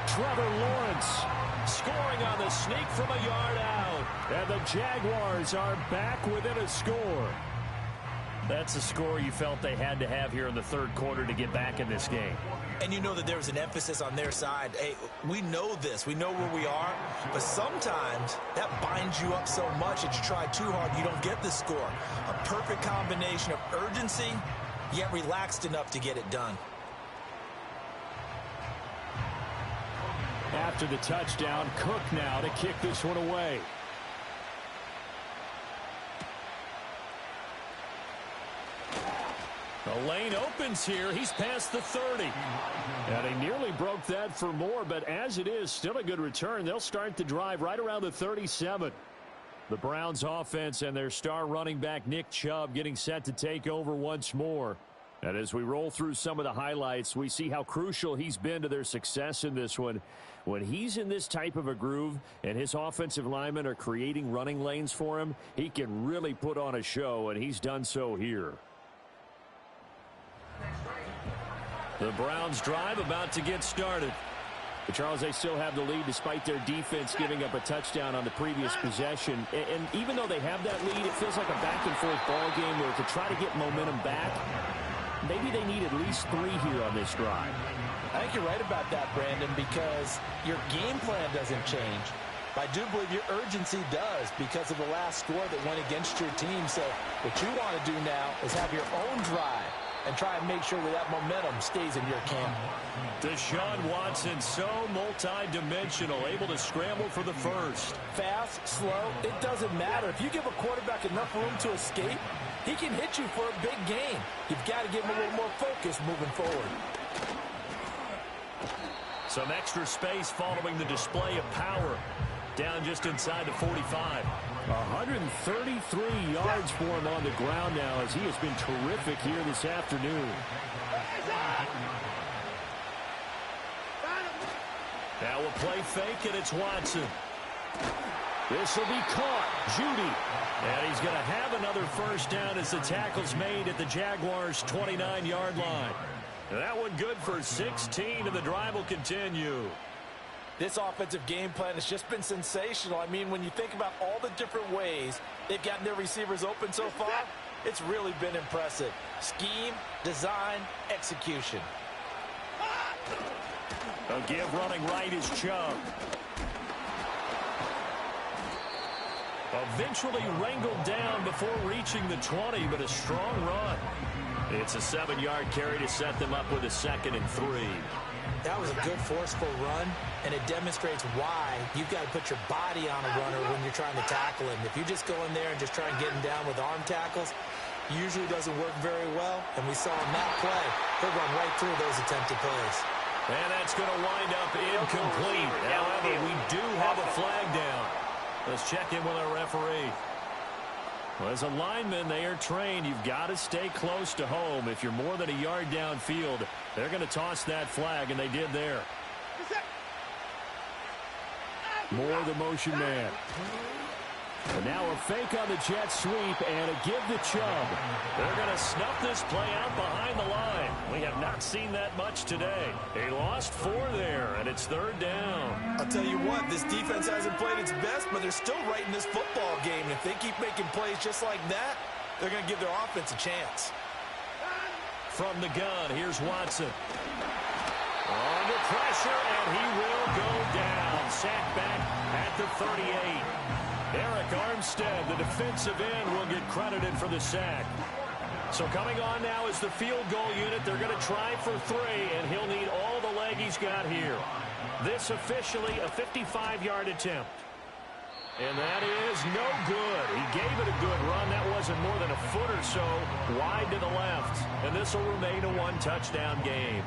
Speaker 12: Trevor Lawrence scoring on the sneak from a yard out. And the Jaguars are back within a score.
Speaker 10: That's a score you felt they had to have here in the 3rd quarter to get back in this game.
Speaker 11: And you know that there was an emphasis on their side. Hey, we know this. We know where we are. But sometimes that binds you up so much that you try too hard, you don't get the score. A perfect combination of urgency, yet relaxed enough to get it done.
Speaker 12: After the touchdown, Cook now to kick this one away. The lane opens here. He's past the 30. And he nearly broke that for more, but as it is, still a good return. They'll start the drive right around the 37. The Browns offense and their star running back Nick Chubb getting set to take over once more. And as we roll through some of the highlights, we see how crucial he's been to their success in this one. When he's in this type of a groove and his offensive linemen are creating running lanes for him, he can really put on a show, and he's done so here. The Browns drive about to get started. But Charles, they still have the lead despite their defense giving up a touchdown on the previous possession. And even though they have that lead, it feels like a back-and-forth ball game where to try to get momentum back, maybe they need at least 3 here on this drive.
Speaker 13: I think you're right about that, Brandon, because your game plan doesn't change. But I do believe your urgency does because of the last score that went against your team. So what you want to do now is have your own drive and try and make sure that momentum stays in your camp.
Speaker 10: Deshaun Watson, so multi-dimensional, able to scramble for the first.
Speaker 13: Fast, slow, it doesn't matter. If you give a quarterback enough room to escape, he can hit you for a big gain. You've got to give him a little more focus moving forward.
Speaker 10: Some extra space following the display of power. Down just inside the 45.
Speaker 12: 133 yards for him on the ground now as he has been terrific here this afternoon.
Speaker 10: Now a play fake, and it's Watson.
Speaker 12: This will be caught. Judy.
Speaker 10: And he's going to have another first down as the tackle's made at the Jaguars' 29-yard line. That one good for 16, and the drive will continue.
Speaker 13: This offensive game plan has just been sensational. I mean, when you think about all the different ways they've gotten their receivers open so far, it's really been impressive. Scheme, design, execution.
Speaker 10: A give running right is Chubb. Eventually wrangled down before reaching the 20, but a strong run. It's a 7-yard carry to set them up with a 2nd and 3.
Speaker 11: That was a good forceful run, and it demonstrates why you've got to put your body on a runner when you're trying to tackle him. If you just go in there and just try and get him down with arm tackles, usually doesn't work very well, and we saw in that play, he'll run right through those attempted plays.
Speaker 10: And that's going to wind up incomplete. However, we do have a flag down. Let's check in with our referee. Well, as a lineman, they are trained. You've got to stay close to home. If you're more than a yard downfield, they're going to toss that flag, and they did there.
Speaker 12: More the motion man. And now a fake on the jet sweep and a give to Chubb.
Speaker 10: They're going to snuff this play out behind the line. We have not seen that much today. They lost 4 there, and it's 3rd down.
Speaker 11: I'll tell you what, this defense hasn't played its best, but they're still right in this football game. And if they keep making plays just like that, they're going to give their offense a chance.
Speaker 10: From the gun, here's Watson. Under pressure, and he will go down. Sacked back at the 38. Eric Armstead, the defensive end, will get credited for the sack. So coming on now is the field goal unit. They're going to try for 3, and he'll need all the leg he's got here. This officially a 55-yard attempt. And that is no good. He gave it a good run. That wasn't more than a foot or so wide to the left. And this will remain a 1-touchdown game.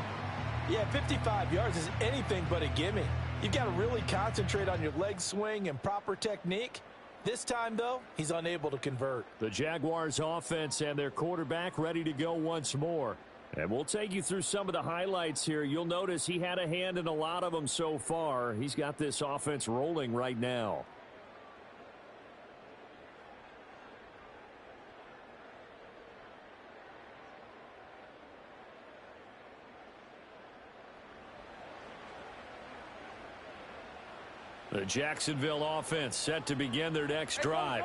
Speaker 13: Yeah, 55 yards is anything but a gimme. You've got to really concentrate on your leg swing and proper technique. This time, though, he's unable to convert.
Speaker 12: The Jaguars offense and their quarterback ready to go once more. And we'll take you through some of the highlights here. You'll notice he had a hand in a lot of them so far. He's got this offense rolling right now. The Jacksonville offense set to begin their next drive.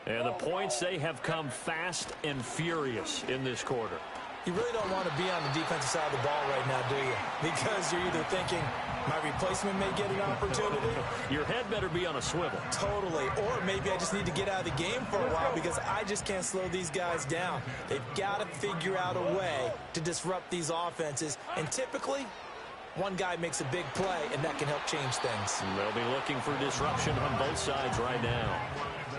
Speaker 12: And the points, they have come fast and furious in this quarter.
Speaker 11: You really don't want to be on the defensive side of the ball right now, do you? Because you're either thinking, my replacement may get an opportunity.
Speaker 10: Your head better be on a swivel.
Speaker 11: Totally. Or maybe I just need to get out of the game for a while because I just can't slow these guys down. They've got to figure out a way to disrupt these offenses. And typically, one guy makes a big play, and that can help change things.
Speaker 10: They'll be looking for disruption on both sides right now.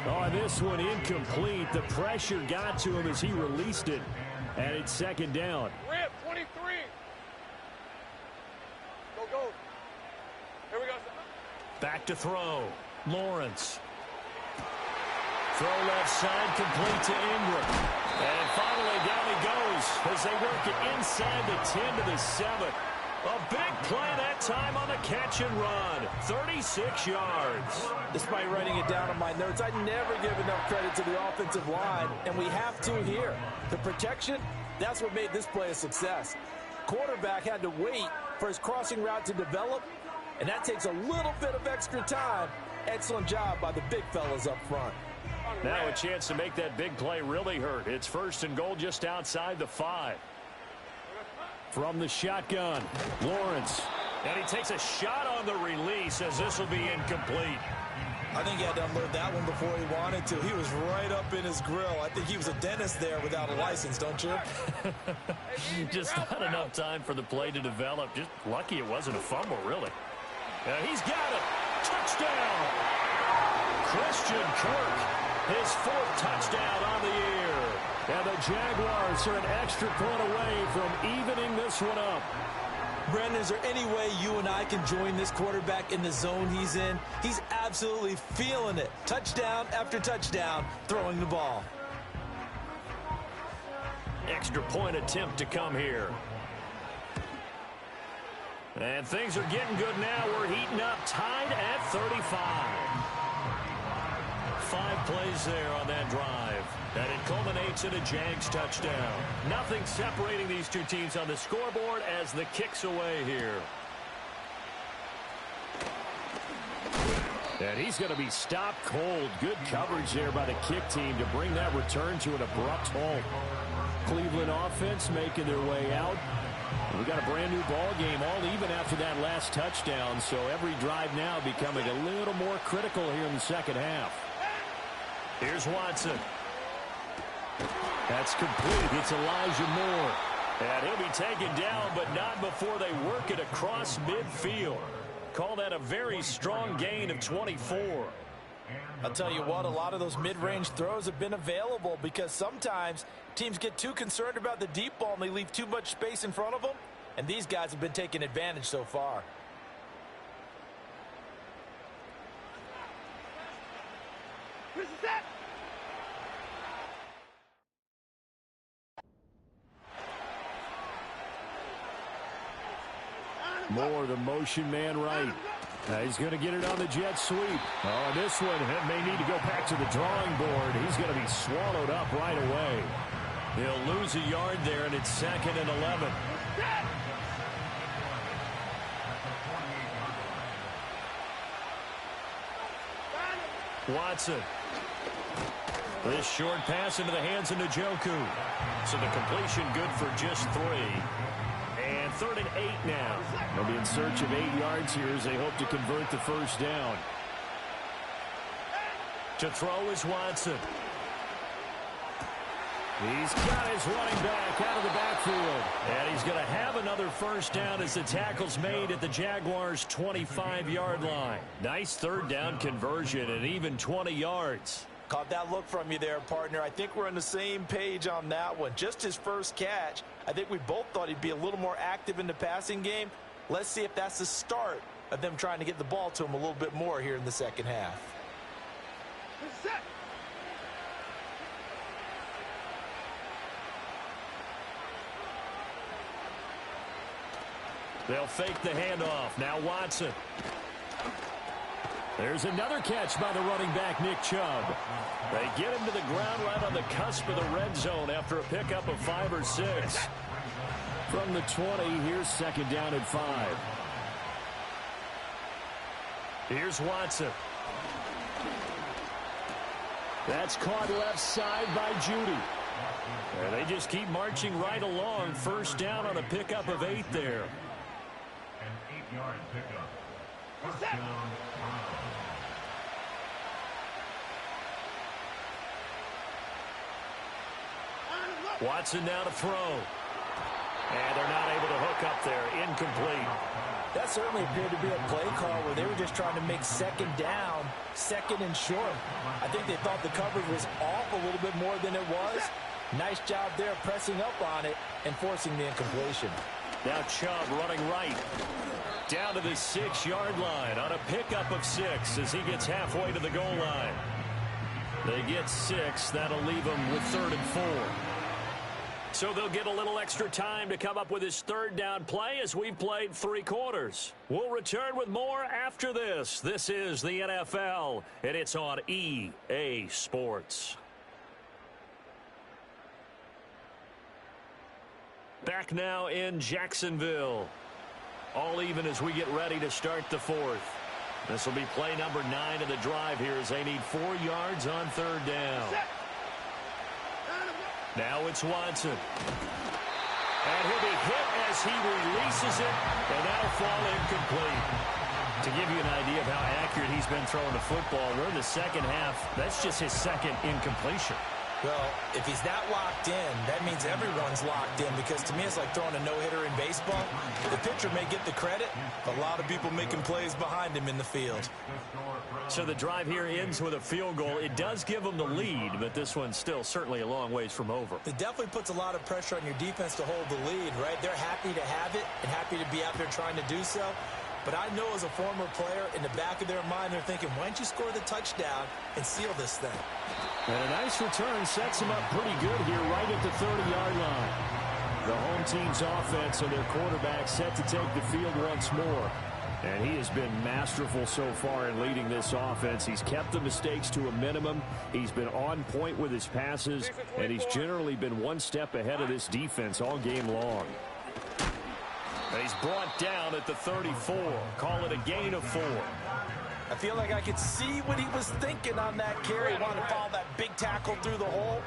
Speaker 12: Oh, this one incomplete. The pressure got to him as he released it. And it's 2nd down.
Speaker 5: Rip, 23. Go, go. Here we go.
Speaker 10: Back to throw. Lawrence. Throw left side, complete to Ingram. And finally down he goes as they work it inside the 10 to the 7. A big play that time on the catch and run. 36 yards.
Speaker 13: Despite writing it down on my notes, I never give enough credit to the offensive line, and we have to here. The protection, that's what made this play a success. Quarterback had to wait for his crossing route to develop, and that takes a little bit of extra time. Excellent job by the big fellas up front.
Speaker 10: Now a chance to make that big play really hurt. It's 1st and goal just outside the 5.
Speaker 12: From the shotgun, Lawrence.
Speaker 10: And he takes a shot on the release as this will be incomplete.
Speaker 11: I think he had to unload that one before he wanted to. He was right up in his grill. I think he was a dentist there without a license, don't you?
Speaker 10: Just not enough time for the play to develop. Just lucky it wasn't a fumble, really. He's got it. Touchdown. Christian Kirk, his 4th touchdown on the year.
Speaker 12: And the Jaguars are an extra point away from evening this one up.
Speaker 11: Brandon, is there any way you and I can join this quarterback in the zone he's in? He's absolutely feeling it. Touchdown after touchdown, throwing the ball.
Speaker 10: Extra point attempt to come here. And things are getting good now. We're heating up, tied at 35. 5 plays there on that drive. And it culminates in a Jags touchdown. Nothing separating these two teams on the scoreboard as the kick's away here.
Speaker 12: And he's going to be stopped cold. Good coverage there by the kick team to bring that return to an abrupt halt. Cleveland offense making their way out. We got a brand new ball game, all even after that last touchdown. So every drive now becoming a little more critical here in the second half.
Speaker 10: Here's Watson.
Speaker 12: That's complete. It's Elijah Moore.
Speaker 10: And he'll be taken down, but not before they work it across midfield. Call that a very strong gain of 24.
Speaker 13: I'll tell you what, a lot of those mid-range throws have been available because sometimes teams get too concerned about the deep ball and they leave too much space in front of them. And these guys have been taking advantage so far.
Speaker 12: Moore, the motion man right. Now he's going to get it on the jet sweep. Oh, this one may need to go back to the drawing board. He's going to be swallowed up right away.
Speaker 10: He'll lose a yard there, and it's 2nd and 11. Watson. This short pass into the hands of Njoku. So the completion good for just 3. And 3rd and 8 now.
Speaker 12: They'll be in search of 8 yards here as they hope to convert the first down.
Speaker 10: To throw is Watson.
Speaker 12: He's got his running back out of the backfield.
Speaker 10: And he's going to have another first down as the tackle's made at the Jaguars' 25-yard line. Nice 3rd down conversion and even 20 yards.
Speaker 11: Caught that look from you there, partner. I think we're on the same page on that one. Just his first catch. I think we both thought he'd be a little more active in the passing game. Let's see if that's the start of them trying to get the ball to him a little bit more here in the second half.
Speaker 10: They'll fake the handoff. Now Watson.
Speaker 12: There's another catch by the running back, Nick Chubb.
Speaker 10: They get him to the ground right on the cusp of the red zone after a pickup of 5 or 6.
Speaker 12: From the 20, here's 2nd down and 5.
Speaker 10: Here's Watson.
Speaker 12: That's caught left side by Judy.
Speaker 10: And they just keep marching right along. First down on a pickup of 8 there.
Speaker 6: An 8-yard pickup. First down,
Speaker 10: Watson now to throw. And they're not able to hook up there. Incomplete.
Speaker 11: That certainly appeared to be a play call where they were just trying to make 2nd down, 2nd and short. I think they thought the coverage was off a little bit more than it was. Nice job there pressing up on it and forcing the incompletion.
Speaker 10: Now Chubb running right. Down to the 6-yard line on a pickup of 6 as he gets halfway to the goal line. They get 6. That'll leave them with 3rd and 4. So they'll get a little extra time to come up with his 3rd down play as we've played 3 quarters. We'll return with more after this. This is the NFL, and it's on EA Sports. Back now in Jacksonville. All even as we get ready to start the 4th. This will be play number 9 of the drive here as they need 4 yards on 3rd down. Now it's Watson. And he'll be hit as he releases it, and that'll fall incomplete. To give you an idea of how accurate he's been throwing the football, we're in the second half. That's just his 2nd incompletion.
Speaker 11: Well, if he's that locked in, that means everyone's locked in, because to me it's like throwing a no-hitter in baseball. The pitcher may get the credit, but a lot of people making plays behind him in the field.
Speaker 10: So the drive here ends with a field goal. It does give them the lead, but this one's still certainly a long ways from over.
Speaker 11: It definitely puts a lot of pressure on your defense to hold the lead, right? They're happy to have it and happy to be out there trying to do so. But I know as a former player, in the back of their mind, they're thinking, why don't you score the touchdown and seal this thing?
Speaker 12: And a nice return sets them up pretty good here right at the 30-yard line. The home team's offense and their quarterback set to take the field once more. And he has been masterful so far in leading this offense. He's kept the mistakes to a minimum. He's been on point with his passes, and he's generally been one step ahead of this defense all game long.
Speaker 10: And he's brought down at the 34. Call it a gain of 4.
Speaker 11: I feel like I could see what he was thinking on that carry. He wanted to follow that big tackle through the hole.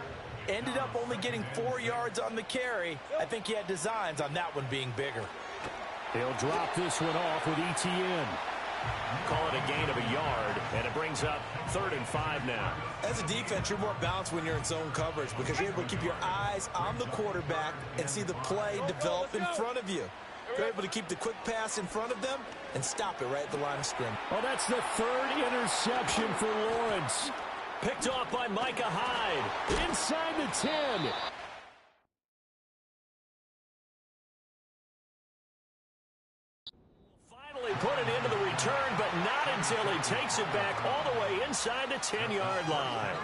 Speaker 11: Ended up only getting 4 yards on the carry. I think he had designs on that one being bigger.
Speaker 12: He'll drop this one off with ETN.
Speaker 10: Call it a gain of a yard, and it brings up 3rd and 5 now.
Speaker 11: As a defense, you're more balanced when you're in zone coverage because you're able to keep your eyes on the quarterback and see the play develop in front of you. You're able to keep the quick pass in front of them and stop it right at the line of scrimmage.
Speaker 12: Oh, that's the 3rd interception for Lawrence.
Speaker 10: Picked off by Micah Hyde.
Speaker 12: Inside the 10.
Speaker 10: Finally put it into the return, but not until he takes it back all the way inside the 10-yard line.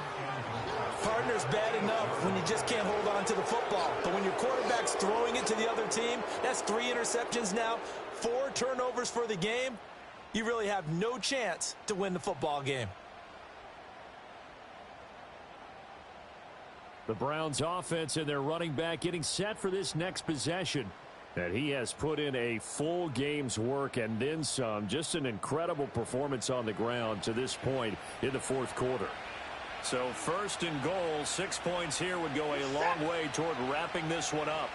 Speaker 11: Partner's bad enough when you just can't hold on to the football. But when your quarterback's throwing it to the other team, that's 3 interceptions now, 4 turnovers for the game. you really have no chance to win the football game.
Speaker 12: The Browns offense and their running back getting set for this next possession. And he has put in a full game's work and then some. Just an incredible performance on the ground to this point in the fourth quarter.
Speaker 10: So first and goal, 6 points here would go a long way toward wrapping this one up.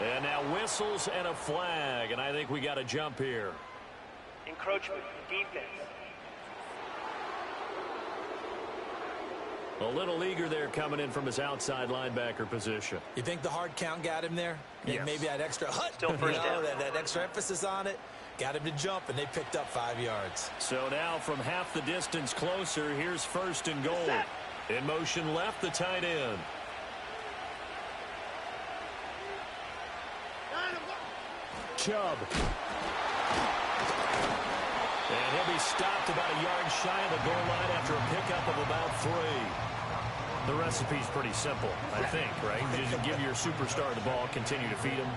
Speaker 10: And now whistles and a flag, and I think we got a jump here.
Speaker 9: Encroachment, defense.
Speaker 10: A little eager there coming in from his outside linebacker position.
Speaker 11: You think the hard count got him there?
Speaker 10: Yes.
Speaker 11: Maybe that extra
Speaker 9: Still first down.
Speaker 11: that extra emphasis on it got him to jump, and they picked up 5 yards.
Speaker 10: So now from half the distance closer, here's first and goal. In motion left, the tight end.
Speaker 12: Chubb.
Speaker 10: And he'll be stopped about a yard shy of the goal line after a pickup of about 3. The recipe's pretty simple, I think, right? Just give your superstar the ball, continue to feed him.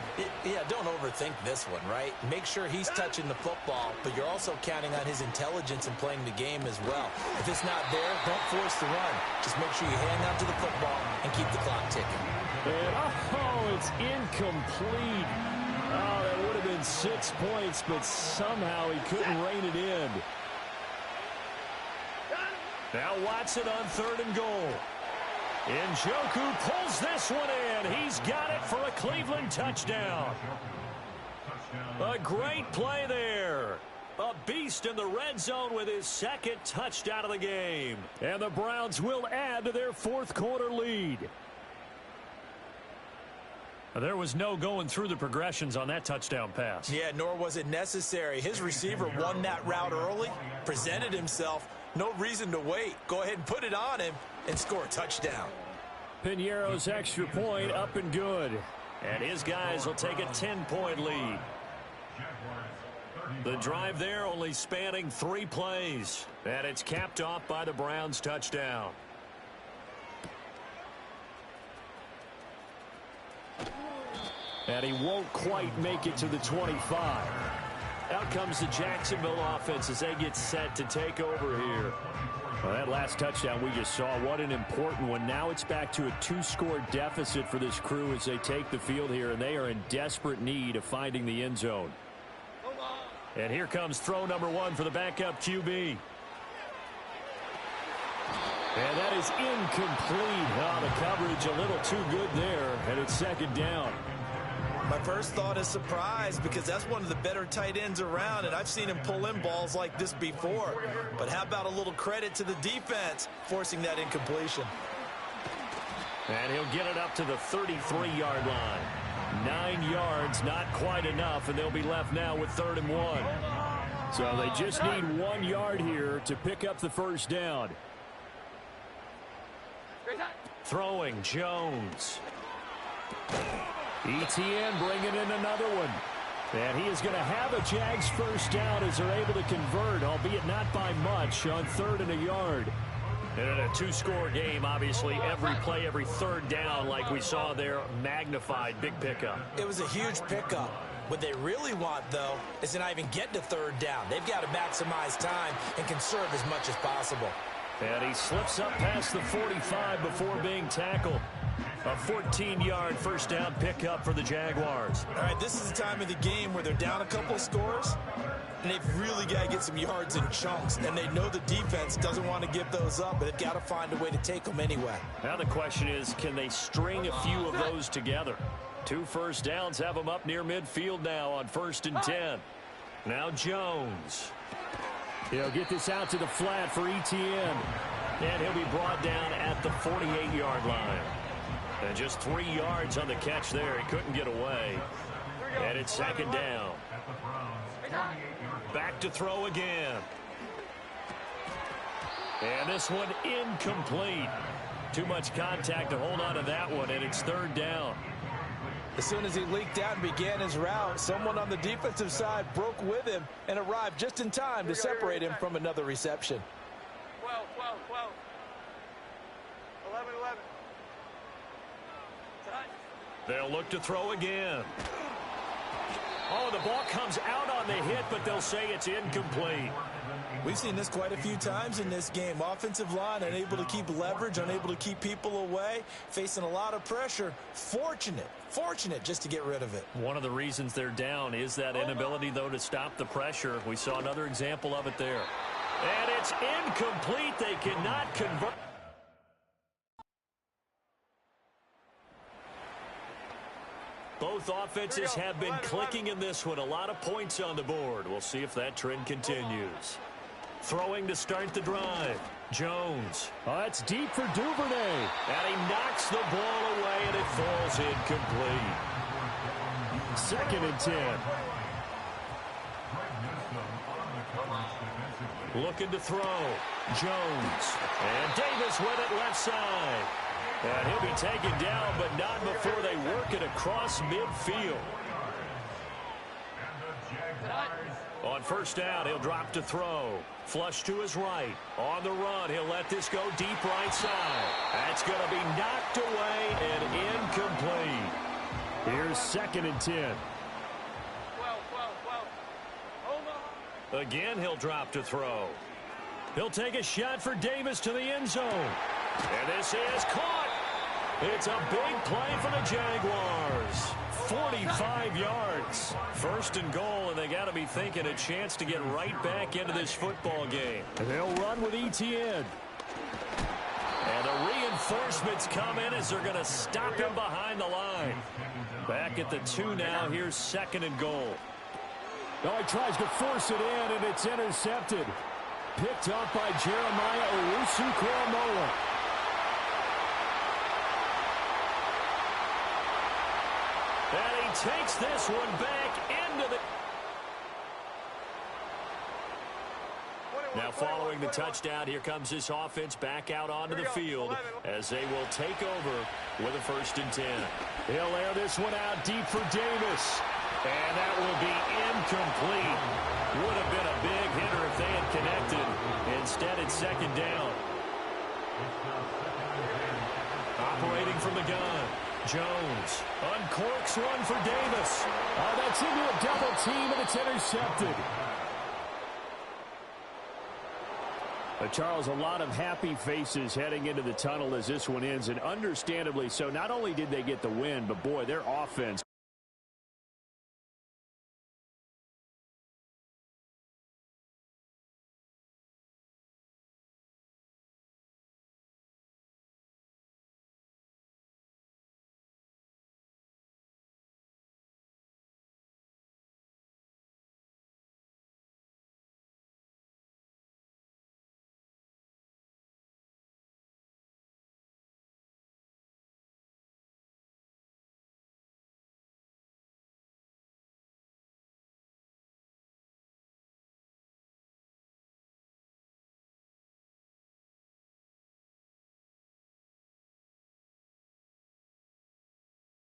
Speaker 11: Yeah, don't overthink this one, right? Make sure he's touching the football, but you're also counting on his intelligence in playing the game as well. If it's not there, don't force the run. Just make sure you hang on to the football and keep the clock ticking.
Speaker 12: And, it's incomplete. Oh, that would have been 6 points, but somehow he couldn't rein it in.
Speaker 10: Now Watson on third and goal. Njoku pulls this one in. He's got it for a Cleveland touchdown. A great play there. A beast in the red zone with his second touchdown of the game.
Speaker 12: And the Browns will add to their fourth quarter lead.
Speaker 10: There was no going through the progressions on that touchdown pass.
Speaker 11: Yeah, nor was it necessary. His receiver won that route early, presented himself. No reason to wait. Go ahead and put it on him and score a touchdown.
Speaker 12: Piñeiro's extra point up and good.
Speaker 10: And his guys will take a 10-point lead. The drive there only spanning 3 plays. And it's capped off by the Browns touchdown.
Speaker 12: And he won't quite make it to the 25.
Speaker 10: Out comes the Jacksonville offense as they get set to take over here.
Speaker 12: Well, that last touchdown we just saw, what an important one. Now it's back to a 2-score deficit for this crew as they take the field here, and they are in desperate need of finding the end zone.
Speaker 10: And here comes throw number 1 for the backup QB.
Speaker 12: And that is incomplete. Oh, the coverage a little too good there, and it's second down.
Speaker 11: My first thought is surprise because that's one of the better tight ends around, and I've seen him pull in balls like this before. But how about a little credit to the defense forcing that incompletion?
Speaker 10: And he'll get it up to the 33-yard line.
Speaker 12: 9 yards, not quite enough, and they'll be left now with 3rd and 1. So they just need 1 yard here to pick up the first down.
Speaker 10: Throwing Jones.
Speaker 12: ETN bringing in another one. And he is going to have a Jags first down as they're able to convert, albeit not by much, on 3rd and a yard.
Speaker 10: And in a 2-score game, obviously, every play, every third down, like we saw there, magnified, big pickup.
Speaker 11: It was a huge pickup. What they really want, though, is to not even get to 3rd down. They've got to maximize time and conserve as much as possible.
Speaker 10: And he slips up past the 45 before being tackled. A 14-yard first down pickup for the Jaguars.
Speaker 11: All right, this is the time of the game where they're down a couple of scores, and they've really got to get some yards in chunks, and they know the defense doesn't want to give those up, but they've got to find a way to take them anyway.
Speaker 10: Now the question is, can they string a few of those together? 2 first downs have them up near midfield now on 1st and 10. Now Jones.
Speaker 12: He'll get this out to the flat for ETN.
Speaker 10: And he'll be brought down at the 48-yard line. And just 3 yards on the catch there. He couldn't get away. And it's second down. Back to throw again. And this one incomplete. Too much contact to hold on to that one, and it's 3rd down.
Speaker 11: As soon as he leaked out and began his route, someone on the defensive side broke with him and arrived just in time to separate him from another reception.
Speaker 5: 12, 12, 12. 11, 11.
Speaker 10: They'll look to throw again. Oh, the ball comes out on the hit, but they'll say it's incomplete.
Speaker 11: We've seen this quite a few times in this game. Offensive line unable to keep leverage, unable to keep people away, facing a lot of pressure. Fortunate just to get rid of it.
Speaker 10: One of the reasons they're down is that inability, though, to stop the pressure. We saw another example of it there. And it's incomplete. They cannot convert. Both offenses have been clicking in this one. A lot of points on the board. We'll see if that trend continues. Throwing to start the drive. Jones.
Speaker 12: Oh, that's deep for Duvernay.
Speaker 10: And he knocks the ball away, and it falls incomplete.
Speaker 12: 2nd and 10.
Speaker 10: Looking to throw. Jones. And Davis with it left side. And he'll be taken down, but not before they work it across midfield. On first down, he'll drop to throw. Flush to his right. On the run, he'll let this go deep right side. That's going to be knocked away and incomplete.
Speaker 12: Here's 2nd and 10.
Speaker 10: Again, he'll drop to throw. He'll take a shot for Davis to the end zone. And this is caught. It's a big play for the Jaguars. 45 yards. 1st and goal, and they got to be thinking a chance to get right back into this football game.
Speaker 12: And they'll run with ETN.
Speaker 10: And the reinforcements come in as they're going to stop him behind the line. Back at the 2 now. Here's 2nd and goal.
Speaker 12: Oh, he tries to force it in, and it's intercepted. Picked up by Jeremiah Owusu-Koramoah.
Speaker 10: And he takes this one back into the... Now following the touchdown, here comes this offense back out onto the field as they will take over with a 1st and 10.
Speaker 12: He'll air this one out deep for Davis.
Speaker 10: And that will be incomplete. Would have been a big hitter if they had connected. Instead, it's 2nd down. Operating from the gun. Jones uncorks one for Davis.
Speaker 12: Oh, that's into a double team, and it's intercepted. Charles, a lot of happy faces heading into the tunnel as this one ends, and understandably so. Not only did they get the win, but, boy, their offense.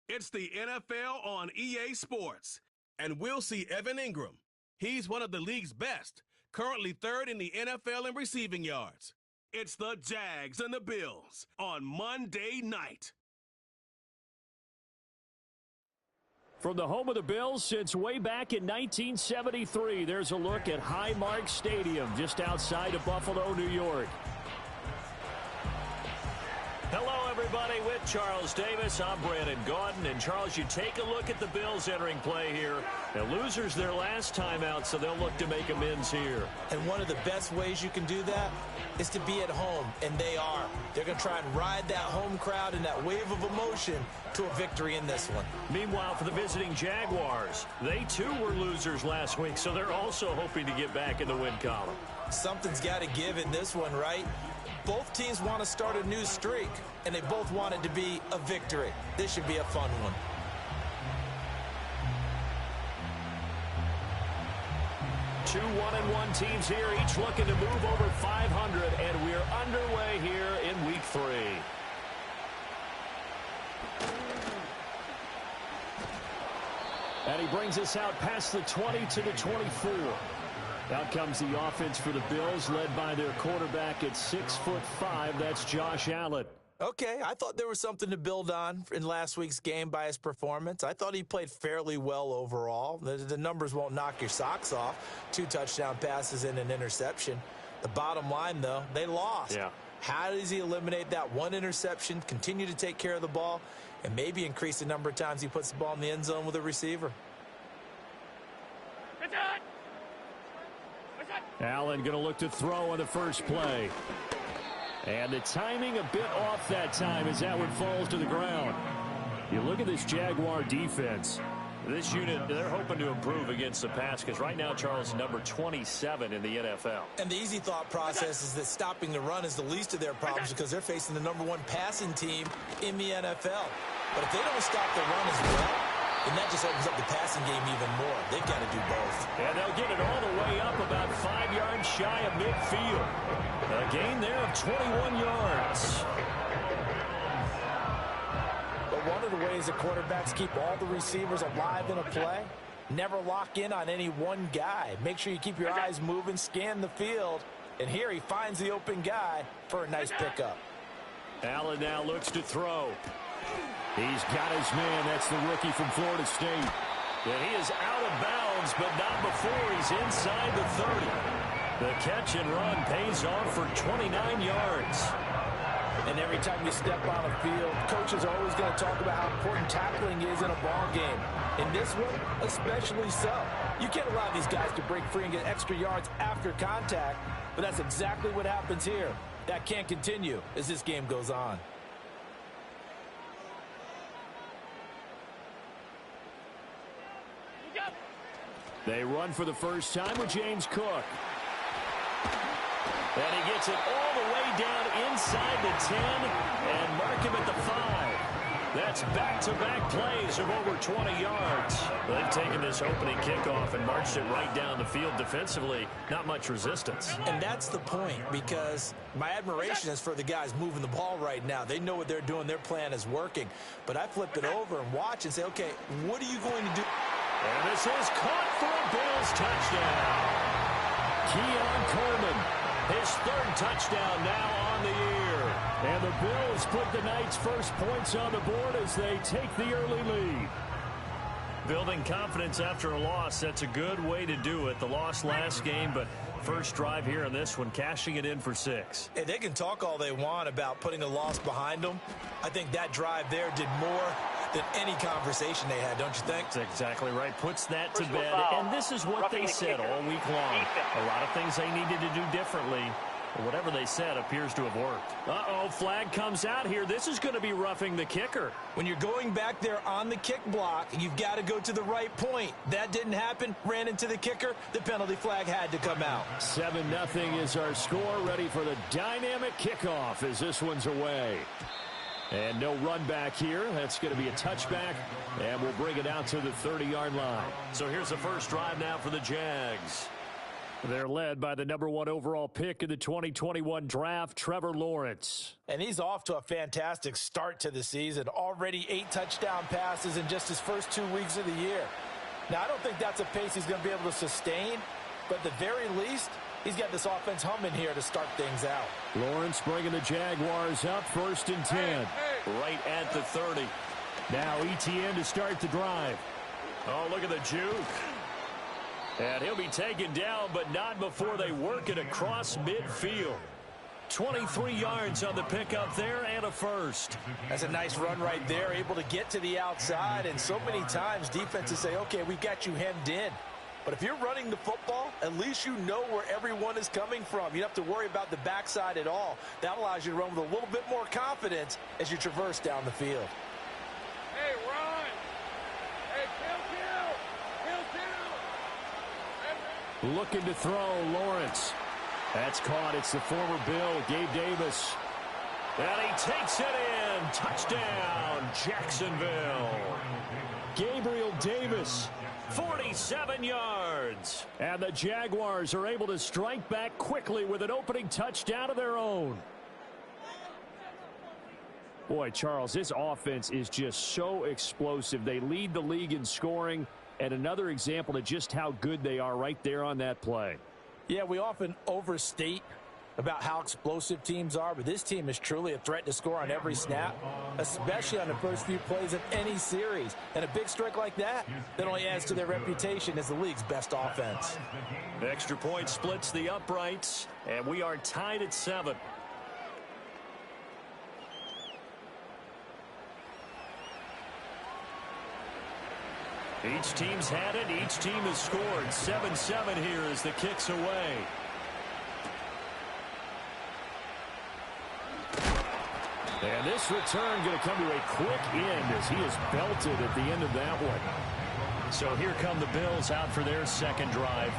Speaker 2: It's the NFL on EA Sports, and we'll see Evan Ingram. He's one of the league's best, currently 3rd in the NFL in receiving yards. It's the Jags and the Bills on Monday night.
Speaker 12: From the home of the Bills since way back in 1973, there's a look at Highmark Stadium just outside of Buffalo, New York.
Speaker 10: Hello, everybody. With Charles Davis, I'm Brandon Gaudin. And, Charles, you take a look at the Bills entering play here. They're losers their last time out, so they'll look to make amends here.
Speaker 11: And one of the best ways you can do that is to be at home, and they are. They're going to try and ride that home crowd and that wave of emotion to a victory in this one.
Speaker 10: Meanwhile, for the visiting Jaguars, they, too, were losers last week, so they're also hoping to get back in the win column.
Speaker 11: Something's got to give in this one, right? Both teams want to start a new streak, and they both want it to be a victory. This should be a fun one.
Speaker 10: Two 1-1 teams here, each looking to move over 500, and we're underway here in Week 3.
Speaker 12: And he brings us out past the 20 to the 24. Out comes the offense for the Bills, led by their quarterback at 6'5". That's Josh Allen.
Speaker 11: Okay, I thought there was something to build on in last week's game by his performance. I thought he played fairly well overall. The numbers won't knock your socks off. 2 touchdown passes and an interception. The bottom line, though, they lost.
Speaker 10: Yeah.
Speaker 11: How does he eliminate that one interception, continue to take care of the ball, and maybe increase the number of times he puts the ball in the end zone with a receiver?
Speaker 12: Allen going to look to throw on the first play. And the timing a bit off that time as that one falls to the ground. You look at this Jaguar defense.
Speaker 10: This unit, they're hoping to improve against the pass because right now, Charles, number 27 in the NFL.
Speaker 11: And the easy thought process is that stopping the run is the least of their problems because they're facing the number 1 passing team in the NFL. But if they don't stop the run as well, then that just opens up the passing game even more. They've got to do both.
Speaker 10: And they'll get it all the way up about 5 yards shy of midfield. A gain there of 21 yards.
Speaker 13: But one of the ways that quarterbacks keep all the receivers alive in a play, never lock in on any one guy. Make sure you keep your eyes moving, scan the field. And here he finds the open guy for a nice pickup.
Speaker 12: Allen now looks to throw. He's got his man. That's the rookie from Florida State.
Speaker 10: And he is out of bounds, but not before he's inside the 30. The catch and run pays off for 29 yards.
Speaker 13: And every time you step on a field, coaches are always going to talk about how important tackling is in a ball game. In this one, especially so. You can't allow these guys to break free and get extra yards after contact, but that's exactly what happens here. That can't continue as this game goes on.
Speaker 12: They run for the first time with James Cook.
Speaker 10: And he gets it all the way down inside the 10 and mark him at the 5. That's back-to-back plays of over 20 yards. They've taken this opening kickoff and marched it right down the field defensively. Not much resistance.
Speaker 11: And that's the point, because my admiration is for the guys moving the ball right now. They know what they're doing. Their plan is working. But I flip it over and watch and say, okay, what are you going to do?
Speaker 10: And this is caught for a Bills touchdown.
Speaker 12: Keon Coleman,
Speaker 10: his 3rd touchdown now on the year.
Speaker 12: And the Bills put the Knights' first points on the board as they take the early lead.
Speaker 10: Building confidence after a loss, that's a good way to do it. The loss last game, but first drive here in this one, cashing it in for 6.
Speaker 11: Hey, they can talk all they want about putting a loss behind them. I think that drive there did more than any conversation they had, don't you think?
Speaker 10: That's exactly right. Puts that to bed. And this is what they said all week long. A lot of things they needed to do differently. Whatever they said appears to have worked.
Speaker 12: Uh-oh, flag comes out here. This is going to be roughing the kicker.
Speaker 11: When you're going back there on the kick block, you've got to go to the right point. That didn't happen. Ran into the kicker. The penalty flag had to come out.
Speaker 12: 7-0 is our score. Ready for the dynamic kickoff as this one's away. And no run back here. That's going to be a touchback, and we'll bring it out to the 30-yard line.
Speaker 10: So here's the first drive now for the Jags.
Speaker 12: They're led by the number 1 overall pick in the 2021 draft, Trevor Lawrence.
Speaker 13: And he's off to a fantastic start to the season. Already 8 touchdown passes in just his first 2 weeks of the year. Now, I don't think that's a pace he's going to be able to sustain, but at the very least, he's got this offense humming here to start things out.
Speaker 12: Lawrence bringing the Jaguars up, 1st and 10.
Speaker 10: Right at the 30.
Speaker 12: Now ETN to start the drive.
Speaker 10: Oh, look at the juke. And he'll be taken down, but not before they work it across midfield. 23 yards on the pickup there and a first.
Speaker 13: That's a nice run right there, able to get to the outside. And so many times defenses say, okay, we got you hemmed in. But if you're running the football, at least you know where everyone is coming from. You don't have to worry about the backside at all. That allows you to run with a little bit more confidence as you traverse down the field.
Speaker 5: Hey, run! Hey, kill!
Speaker 12: Looking to throw, Lawrence. That's caught. It's the former Bill, Gabe Davis.
Speaker 10: And he takes it in. Touchdown, Jacksonville.
Speaker 12: Gabriel Davis.
Speaker 10: 47 yards.
Speaker 12: And the Jaguars are able to strike back quickly with an opening touchdown of their own. Boy, Charles, this offense is just so explosive. They lead the league in scoring, and another example of just how good they are right there on that play.
Speaker 13: Yeah, we often overstate about how explosive teams are, but this team is truly a threat to score on every snap, especially on the first few plays of any series. And a big strike like that only adds to their reputation as the league's best offense.
Speaker 10: The extra point splits the uprights, and we are tied at 7. Each team's had it. Each team has scored. 7-7 here as the kick's away. And this return going to come to a quick end as he is belted at the end of that one. So here come the Bills out for their second drive.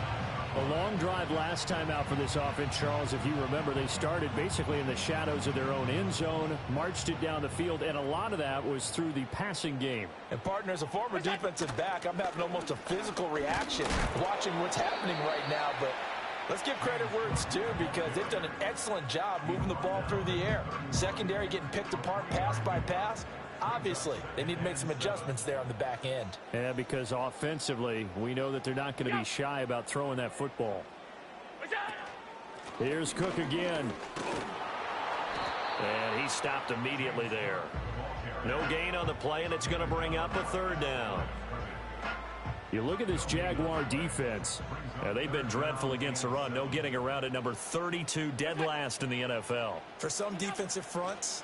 Speaker 10: A long drive last time out for this offense, Charles. If you remember, they started basically in the shadows of their own end zone, marched it down the field, and a lot of that was through the passing game.
Speaker 13: And, partner, as a former defensive back, I'm having almost a physical reaction watching what's happening right now. But let's give credit where it's due because they've done an excellent job moving the ball through the air. Secondary getting picked apart pass by pass. Obviously, they need to make some adjustments there on the back end.
Speaker 12: Yeah, because offensively, we know that they're not going to be shy about throwing that football. Here's Cook again.
Speaker 10: And he stopped immediately there. No gain on the play, and it's going to bring up a third down.
Speaker 12: You look at this Jaguar defense.
Speaker 10: They've been dreadful against the run. No getting around at number 32, dead last in the NFL.
Speaker 11: For some defensive fronts,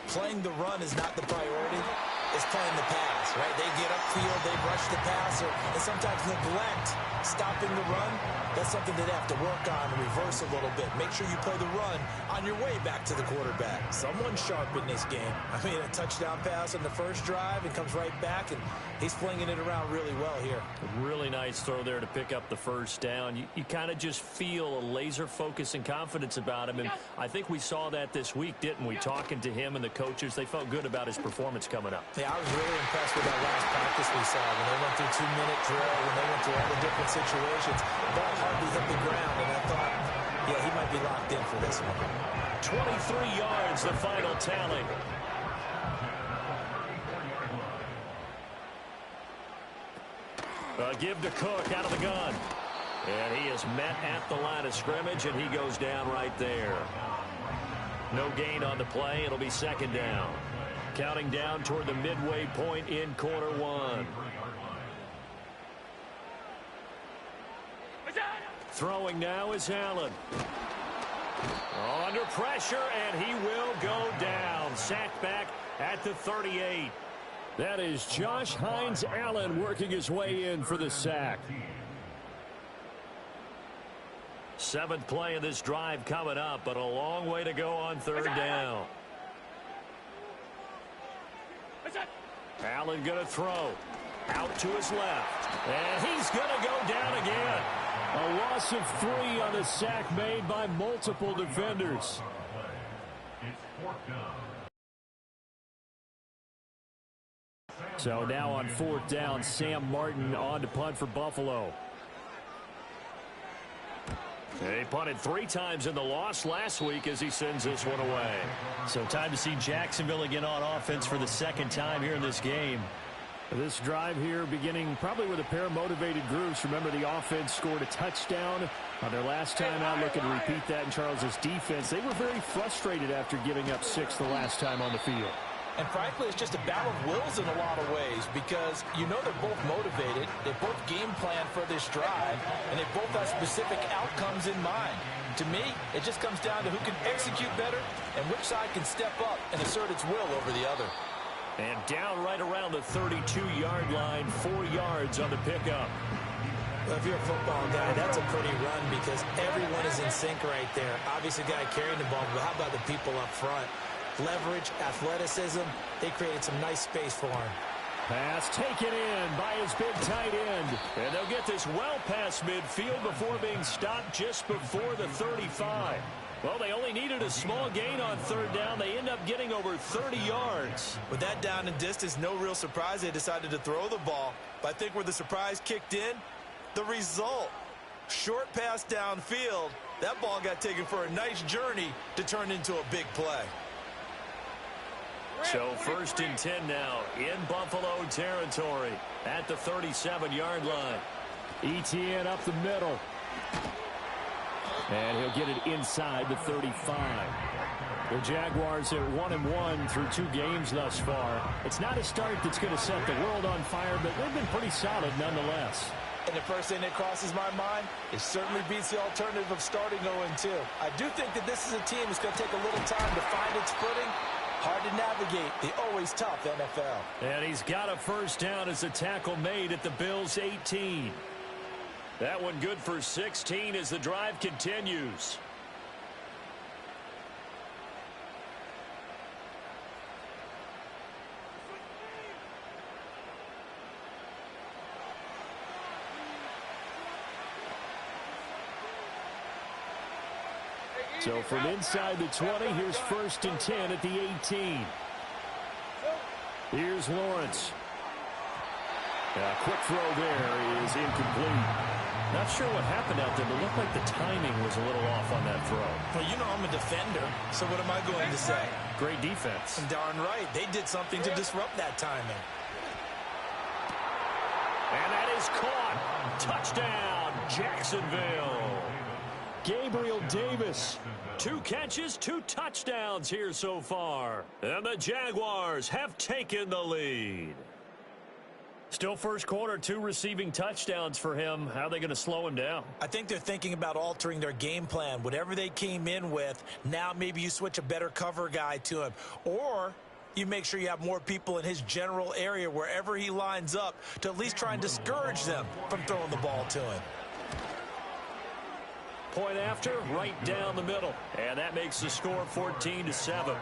Speaker 11: playing the run is not the priority. It's playing the pass, right? They get upfield, they rush the passer, and sometimes neglect stopping the run. That's something they'd have to work on and reverse a little bit. Make sure you play the run on your way back to the quarterback. Someone's sharp in this game. I mean, a touchdown pass on the first drive and comes right back, and he's flinging it around really well here.
Speaker 10: Really nice throw there to pick up the first down. You kind of just feel a laser focus and confidence about him, and I think we saw that this week, didn't we? Talking to him and the coaches, they felt good about his performance coming up.
Speaker 11: Yeah, I was really impressed with that last practice we saw when they went through 2-minute drill, when they went through all the different situations. The ball hardly hit the ground, and I thought, yeah, he might be locked in for this one.
Speaker 10: 23 yards, the final tally. Give to Cook out of the gun. And he is met at the line of scrimmage, and he goes down right there. No gain on the play. It'll be second down. Counting down toward the midway point in quarter one. Throwing now is Allen. Under pressure, and he will go down. Sacked back at the 38.
Speaker 12: That is Josh Hines Allen working his way in for the sack.
Speaker 10: 7th play of this drive coming up, but a long way to go on third down. Allen going to throw. Out to his left. And he's going to go down again.
Speaker 12: A loss of 3 on a sack made by multiple defenders. So now on 4th down, Sam Martin on to punt for Buffalo.
Speaker 10: He punted 3 times in the loss last week as he sends this one away.
Speaker 14: So time to see Jacksonville again on offense for the second time here in this game.
Speaker 12: This drive here beginning probably with a pair of motivated groups. Remember, the offense scored a touchdown on their last time out. Looking to repeat that in Charles's defense. They were very frustrated after giving up 6 the last time on the field.
Speaker 13: And frankly, it's just a battle of wills in a lot of ways because you know they're both motivated, they both game plan for this drive, and they both have specific outcomes in mind. To me, it just comes down to who can execute better and which side can step up and assert its will over the other.
Speaker 10: And down right around the 32-yard line, 4 yards on the pickup.
Speaker 11: Well, if you're a football guy, that's a pretty run because everyone is in sync right there. Obviously, the guy carrying the ball, but how about the people up front? Leverage, athleticism, they created some nice space for him.
Speaker 12: Pass taken in by his big tight end.
Speaker 10: And they'll get this well past midfield before being stopped just before the 35. Well, they only needed a small gain on third down. They end up getting over 30 yards.
Speaker 11: With that down and distance, no real surprise they decided to throw the ball. But I think where the surprise kicked in, the result. Short pass downfield. That ball got taken for a nice journey to turn into a big play.
Speaker 10: So 1st and 10 now in Buffalo territory at the 37-yard line.
Speaker 12: ETN up the middle. And he'll get it inside the 35. The Jaguars are 1-1 through 2 games thus far. It's not a start that's going to set the world on fire, but they've been pretty solid nonetheless.
Speaker 11: And the first thing that crosses my mind, it certainly beats the alternative of starting 0-2. I do think that this is a team that's going to take a little time to find its footing. Hard to navigate the always tough NFL.
Speaker 10: And he's got a first down as a tackle made at the Bills' 18. That one good for 16 as the drive continues.
Speaker 12: So from inside the 20, here's 1st and 10 at the 18. Here's Lawrence. A quick throw there is incomplete.
Speaker 10: Not sure what happened out there, but it looked like the timing was a little off on that throw.
Speaker 11: Well, you know I'm a defender, so what am I going to say?
Speaker 10: Great defense.
Speaker 11: Darn right. They did something to disrupt that timing.
Speaker 10: And that is caught. Touchdown, Jacksonville.
Speaker 12: Gabriel Davis.
Speaker 10: 2 catches, 2 touchdowns here so far. And the Jaguars have taken the lead. Still first quarter, 2 receiving touchdowns for him. How are they going to slow him down?
Speaker 11: I think they're thinking about altering their game plan. Whatever they came in with, now maybe you switch a better cover guy to him. Or you make sure you have more people in his general area wherever he lines up to at least try and discourage them from throwing the ball to him.
Speaker 10: Point after, right down the middle. And that makes the score 14-7.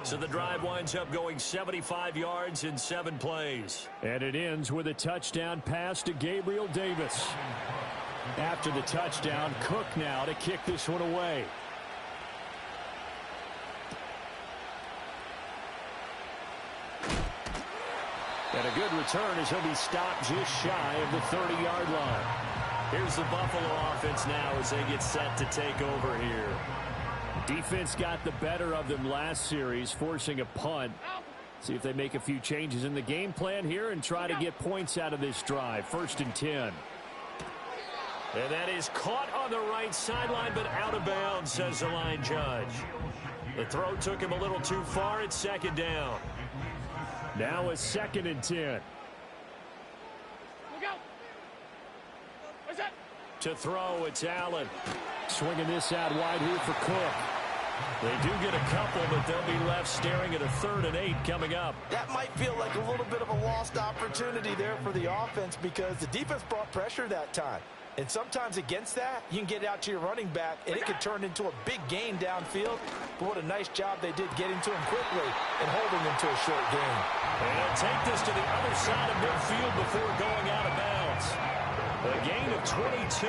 Speaker 10: So the drive winds up going 75 yards in 7 plays.
Speaker 12: And it ends with a touchdown pass to Gabriel Davis. After the touchdown, Cook now to kick this one away. And a good return as he'll be stopped just shy of the 30-yard line.
Speaker 10: Here's the Buffalo offense now as they get set to take over here.
Speaker 12: Defense got the better of them last series, forcing a punt. See if they make a few changes in the game plan here and try to get points out of this drive. 1st and 10.
Speaker 10: And that is caught on the right sideline, but out of bounds, says the line judge. The throw took him a little too far. It's 2nd down.
Speaker 12: Now a 2nd and 10.
Speaker 10: To throw, it's Allen.
Speaker 12: Swinging this out wide here for Cook.
Speaker 10: They do get a couple, but they'll be left staring at a 3rd and 8 coming up.
Speaker 11: That might feel like a little bit of a lost opportunity there for the offense because the defense brought pressure that time. And sometimes against that, you can get it out to your running back, and it could turn into a big gain downfield. But what a nice job they did getting to him quickly and holding him to a short gain.
Speaker 10: And he'll take this to the other side of midfield before going out of bounds. A gain of 22.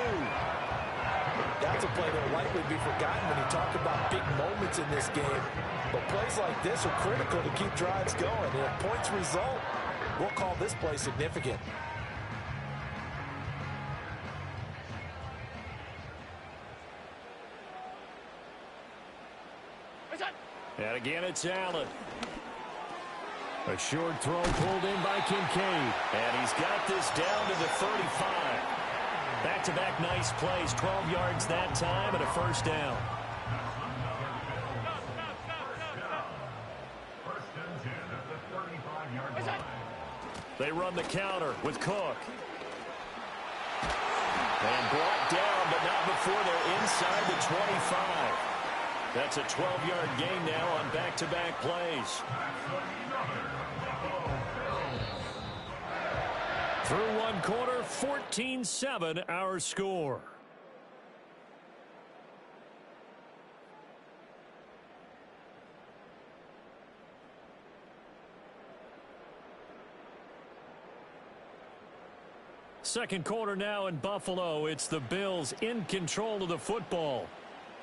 Speaker 11: That's a play that will likely be forgotten when you talk about big moments in this game. But plays like this are critical to keep drives going. And if points result, we'll call this play significant.
Speaker 10: And again, it's Allen.
Speaker 12: A short throw pulled in by Kincaid.
Speaker 10: And he's got this down to the 35. Back-to-back nice plays, 12 yards that time, and a 1st down. They run the counter with Cook. And brought down, but not before they're inside the 25. That's a 12-yard gain now on back-to-back plays.
Speaker 12: Through 1 quarter, 14-7 our score. Second quarter now in Buffalo. It's the Bills in control of the football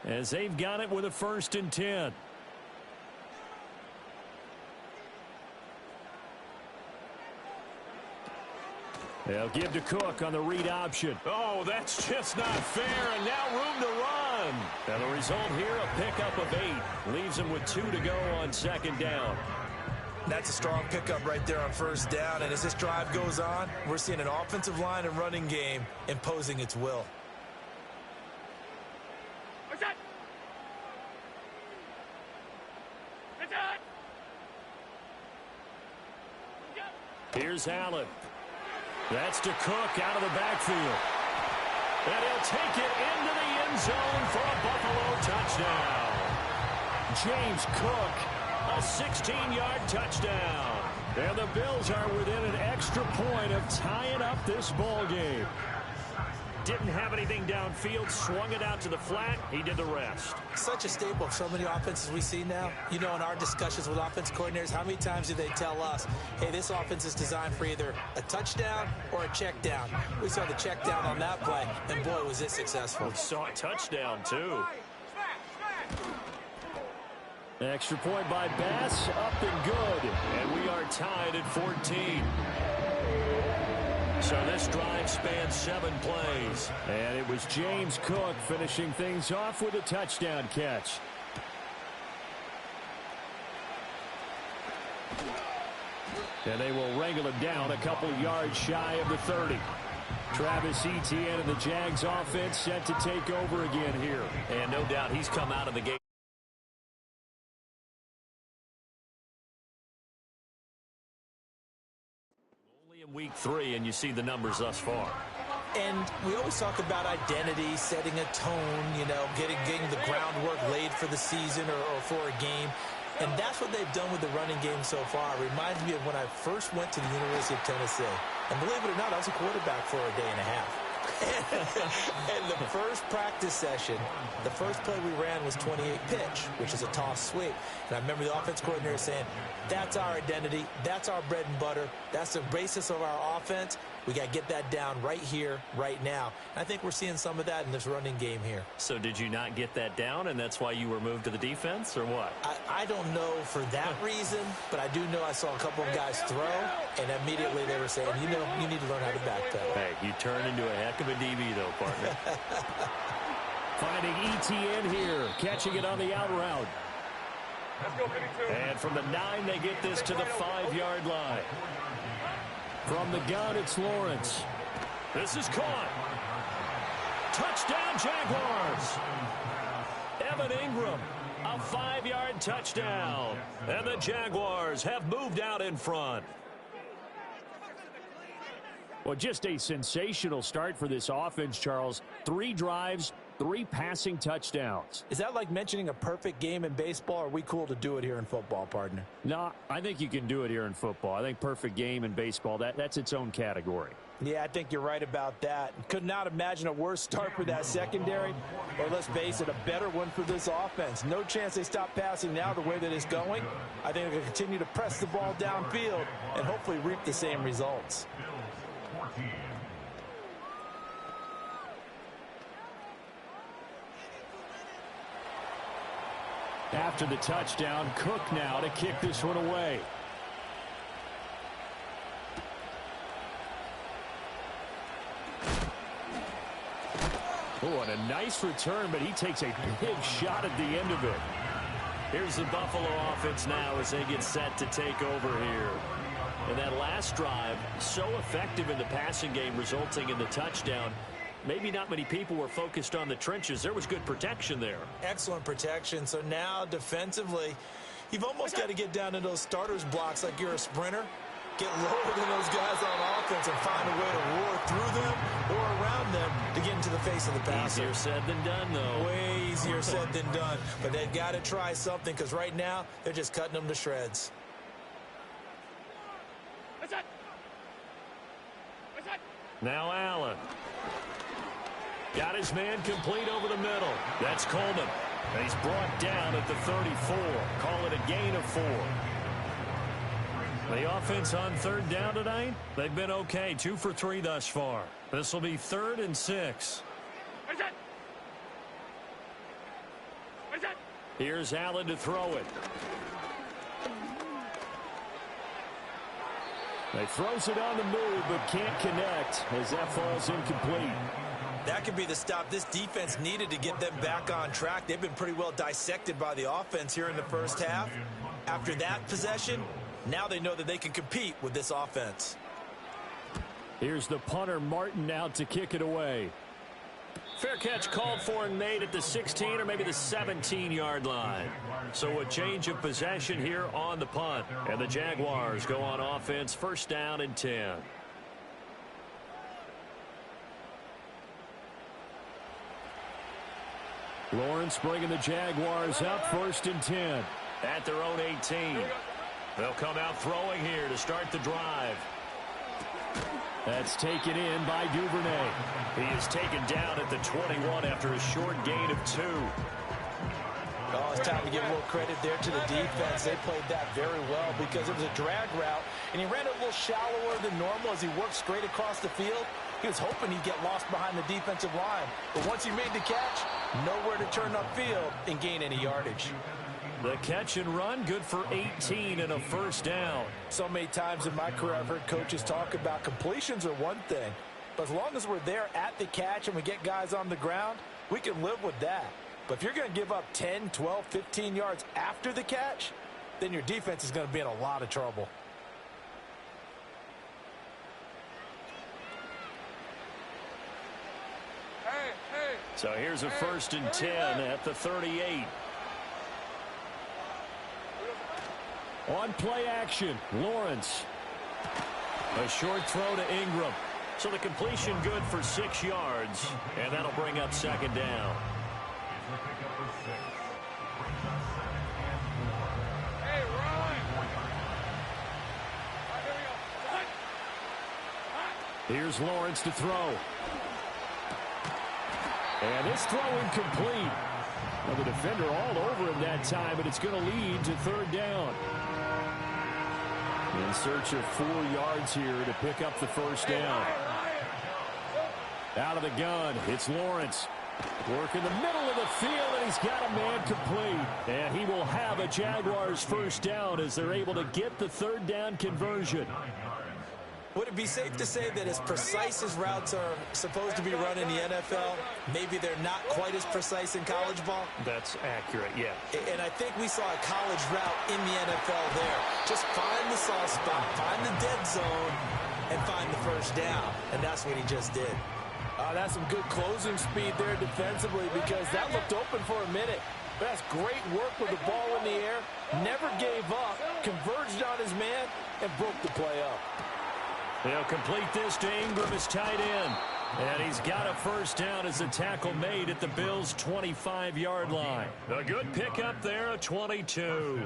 Speaker 12: as they've got it with a 1st and 10. They'll give to Cook on the read option.
Speaker 10: Oh, that's just not fair, and now room to run. And the result here, a pickup of 8. Leaves them with 2 to go on 2nd down.
Speaker 11: That's a strong pickup right there on 1st down. And as this drive goes on, we're seeing an offensive line and running game imposing its will.
Speaker 10: Here's Allen. That's to Cook out of the backfield. And he'll take it into the end zone for a Buffalo touchdown. James Cook, a 16-yard touchdown. And the Bills are within an extra point of tying up this ball game. Didn't have anything downfield, swung it out to the flat. He did the rest.
Speaker 11: Such a staple of so many offenses we see now. You know, in our discussions with offense coordinators, how many times do they tell us, hey, this offense is designed for either a touchdown or a check down. We saw the check down on that play, and boy, was it successful.
Speaker 10: We saw a touchdown, too. Extra point by Bass, up and good. And we are tied at 14. So this drive spans 7 plays.
Speaker 12: And it was James Cook finishing things off with a touchdown catch. And they will wrangle him down a couple yards shy of the 30. Travis Etienne and the Jags offense set to take over again here.
Speaker 10: And no doubt he's come out of the game. Week 3, and you see the numbers thus far.
Speaker 11: And we always talk about identity, setting a tone, you know, getting the groundwork laid for the season or for a game. And that's what they've done with the running game so far. It reminds me of when I first went to the University of Tennessee. And believe it or not, I was a quarterback for a day and a half. And the first practice session, the first play we ran was 28 pitch, which is a toss sweep. And I remember the offense coordinator saying, that's our identity, that's our bread and butter, that's the basis of our offense. We got to get that down right here, right now. And I think we're seeing some of that in this running game here.
Speaker 14: So did you not get that down, and that's why you were moved to the defense, or what?
Speaker 11: I don't know for that reason, but I do know I saw a couple of guys throw, and immediately they were saying, you know, you need to learn how to backpedal.
Speaker 14: Hey, you turn into a heck of a DB, though, partner.
Speaker 12: Finding Etienne here, catching it on the out route.
Speaker 10: And from the 9, they get this to the 5-yard line.
Speaker 12: From the gun, it's Lawrence.
Speaker 10: This is caught. Touchdown, Jaguars. Evan Ingram, a 5-yard touchdown. And the Jaguars have moved out in front.
Speaker 12: Well, just a sensational start for this offense, Charles. 3 drives, 3 passing touchdowns.
Speaker 13: Is that like mentioning a perfect game in baseball, or are we cool to do it here in football, partner?
Speaker 12: No, I think you can do it here in football. I think perfect game in baseball, that's its own category.
Speaker 13: Yeah, I think you're right about that. Could not imagine a worse start for that secondary, or let's face it, a better one for this offense. No chance they stop passing now the way that it's going. I think they'll continue to press the ball downfield and hopefully reap the same results.
Speaker 12: After the touchdown, Cook now to kick this one away. Oh, and a nice return, but he takes a big shot at the end of it.
Speaker 10: Here's the Buffalo offense now as they get set to take over here. And that last drive, so effective in the passing game, resulting in the touchdown. Maybe not many people were focused on the trenches. There was good protection there.
Speaker 11: Excellent protection. So now defensively, you've almost got to get down to those starters blocks like you're a sprinter. Get lower than those guys on offense and find a way to roar through them or around them to get into the face of the passer.
Speaker 10: Easier said than done, though.
Speaker 11: Way easier said than done. But they've got to try something, because right now they're just cutting them to shreds.
Speaker 10: Now Allen. Got his man complete over the middle. That's Coleman. And he's brought down at the 34. Call it a gain of 4. The offense on 3rd down tonight, they've been okay. 2 for 3 thus far. This will be 3rd and 6. Here's Allen to throw it.
Speaker 12: He throws it on the move, but can't connect as that falls incomplete.
Speaker 11: That could be the stop this defense needed to get them back on track. They've been pretty well dissected by the offense here in the first half. After that possession, now they know that they can compete with this offense.
Speaker 12: Here's the punter, Martin, out to kick it away.
Speaker 10: Fair catch called for and made at the 16 or maybe the 17-yard line. So a change of possession here on the punt. And the Jaguars go on offense, first down and 10.
Speaker 12: Lawrence bringing the Jaguars up, first and 10.
Speaker 10: At their own 18. They'll come out throwing here to start the drive.
Speaker 12: That's taken in by Duvernay.
Speaker 10: He is taken down at the 21 after a short gain of 2.
Speaker 11: Oh, it's time to give a little credit there to the defense. They played that very well because it was a drag route, and he ran it a little shallower than normal as he worked straight across the field. He was hoping he'd get lost behind the defensive line. But once he made the catch, nowhere to turn upfield and gain any yardage.
Speaker 10: The catch and run, good for 18 and a first down.
Speaker 11: So many times in my career I've heard coaches talk about completions are one thing, but as long as we're there at the catch and we get guys on the ground, we can live with that. But if you're going to give up 10, 12, 15 yards after the catch, then your defense is going to be in a lot of trouble.
Speaker 10: So here's a first and 10 at the 38.
Speaker 12: On play action, Lawrence.
Speaker 10: A short throw to Ingram. So the completion good for 6 yards, and that'll bring up second down.
Speaker 12: Here's Lawrence to throw. And this throw incomplete. Well, the defender all over him that time, but it's going to lead to third down. In search of 4 yards here to pick up the first down. Out of the gun, it's Lawrence. Work in the middle of the field, and he's got a man complete. And he will have a Jaguars first down as they're able to get the third down conversion.
Speaker 11: Would it be safe to say that as precise as routes are supposed to be run in the NFL, maybe they're not quite as precise in college ball?
Speaker 10: That's accurate, yeah.
Speaker 11: And I think we saw a college route in the NFL there. Just find the soft spot, find the dead zone, and find the first down. And that's what he just did.
Speaker 13: That's some good closing speed there defensively because that looked open for a minute. But that's great work with the ball in the air. Never gave up, converged on his man, and broke the play up.
Speaker 10: They'll complete this to Ingram as tight end. And he's got a first down as the tackle made at the Bills' 25-yard line. A good pickup there, a 22.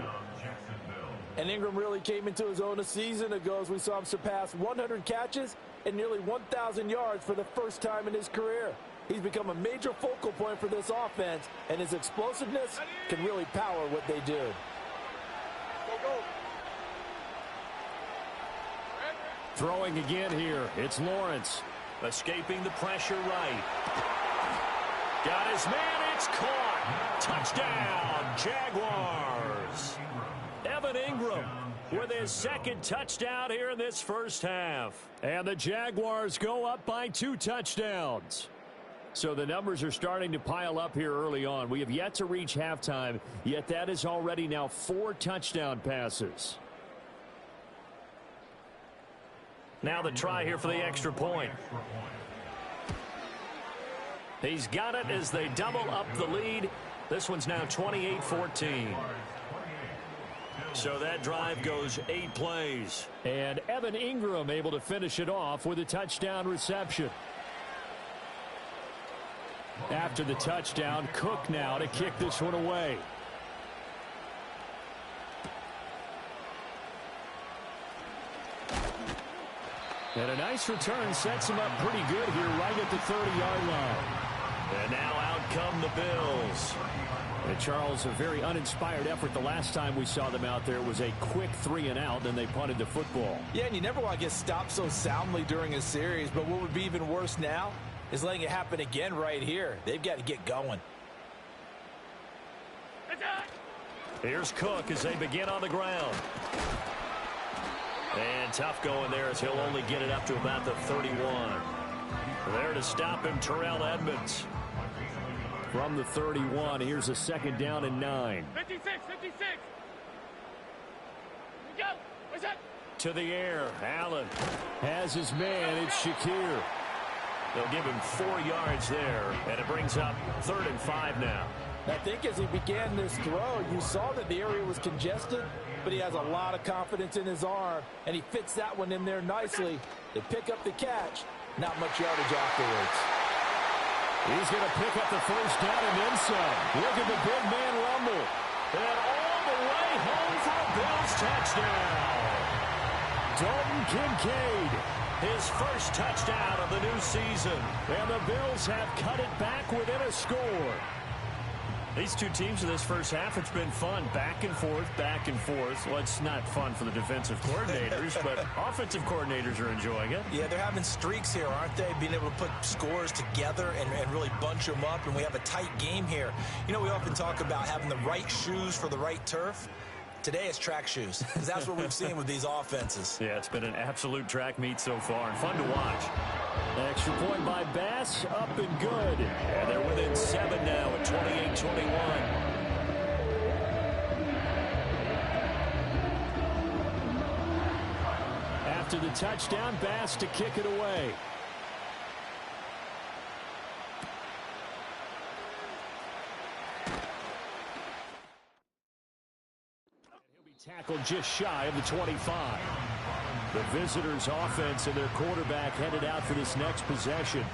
Speaker 13: And Ingram really came into his own a season ago as we saw him surpass 100 catches and nearly 1,000 yards for the first time in his career. He's become a major focal point for this offense, and his explosiveness can really power what they do.
Speaker 12: Throwing again here, it's Lawrence.
Speaker 10: Escaping the pressure right. Got his man, it's caught. Touchdown, Jaguars. Evan Ingram with his second touchdown here in this first half.
Speaker 12: And the Jaguars go up by 2 touchdowns. So the numbers are starting to pile up here early on. We have yet to reach halftime, yet that is already now 4 touchdown passes.
Speaker 10: Now the try here for the extra point. He's got it as they double up the lead. This one's now 28-14. So that drive goes 8 plays.
Speaker 12: And Evan Ingram able to finish it off with a touchdown reception. After the touchdown, Cook now to kick this one away. And a nice return sets him up pretty good here right at the 30-yard line.
Speaker 10: And now out come the Bills.
Speaker 12: And Charles, a very uninspired effort. The last time we saw them out there was a quick 3 and out, and they punted the football.
Speaker 11: Yeah, and you never want to get stopped so soundly during a series, but what would be even worse now is letting it happen again right here. They've got to get going.
Speaker 10: Here's Cook as they begin on the ground. And tough going there as he'll only get it up to about the 31. There to stop him, Terrell Edmonds.
Speaker 12: From the 31, here's a second down and 9.
Speaker 5: 56. Go. What's that?
Speaker 10: To the air, Allen.
Speaker 12: Has his man, it's Shakir.
Speaker 10: They'll give him 4 yards there, and it brings up 3rd and 5 now.
Speaker 13: I think as he began this throw, you saw that the area was congested, but he has a lot of confidence in his arm, and he fits that one in there nicely. They pick up the catch, not much yardage afterwards.
Speaker 12: He's going to pick up the first down and then some. Look at the big man rumble. And all the way home for a Bills touchdown. Dalton Kincaid,
Speaker 10: his first touchdown of the new season.
Speaker 12: And the Bills have cut it back within a score.
Speaker 14: These two teams in this first half, it's been fun. Back and forth, back and forth. Well, it's not fun for the defensive coordinators, but offensive coordinators are enjoying it.
Speaker 11: Yeah, they're having streaks here, aren't they? Being able to put scores together and really bunch them up, and we have a tight game here. You know, we often talk about having the right shoes for the right turf. Today it's track shoes, because that's what we've seen with these offenses.
Speaker 14: Yeah, it's been an absolute track meet so far, and fun to watch.
Speaker 12: Extra point by Bass, up and good.
Speaker 10: And they're within 7 now at 28-21.
Speaker 12: After the touchdown, Bass to kick it away. Tackled just shy of the 25. The visitors' offense and their quarterback headed out for this next possession.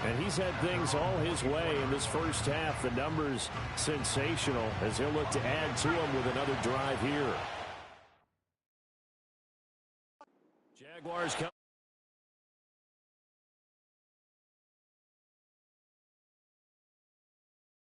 Speaker 12: And he's had things all his way in this first half. The numbers sensational as he'll look to add to them with another drive here. Jaguars come.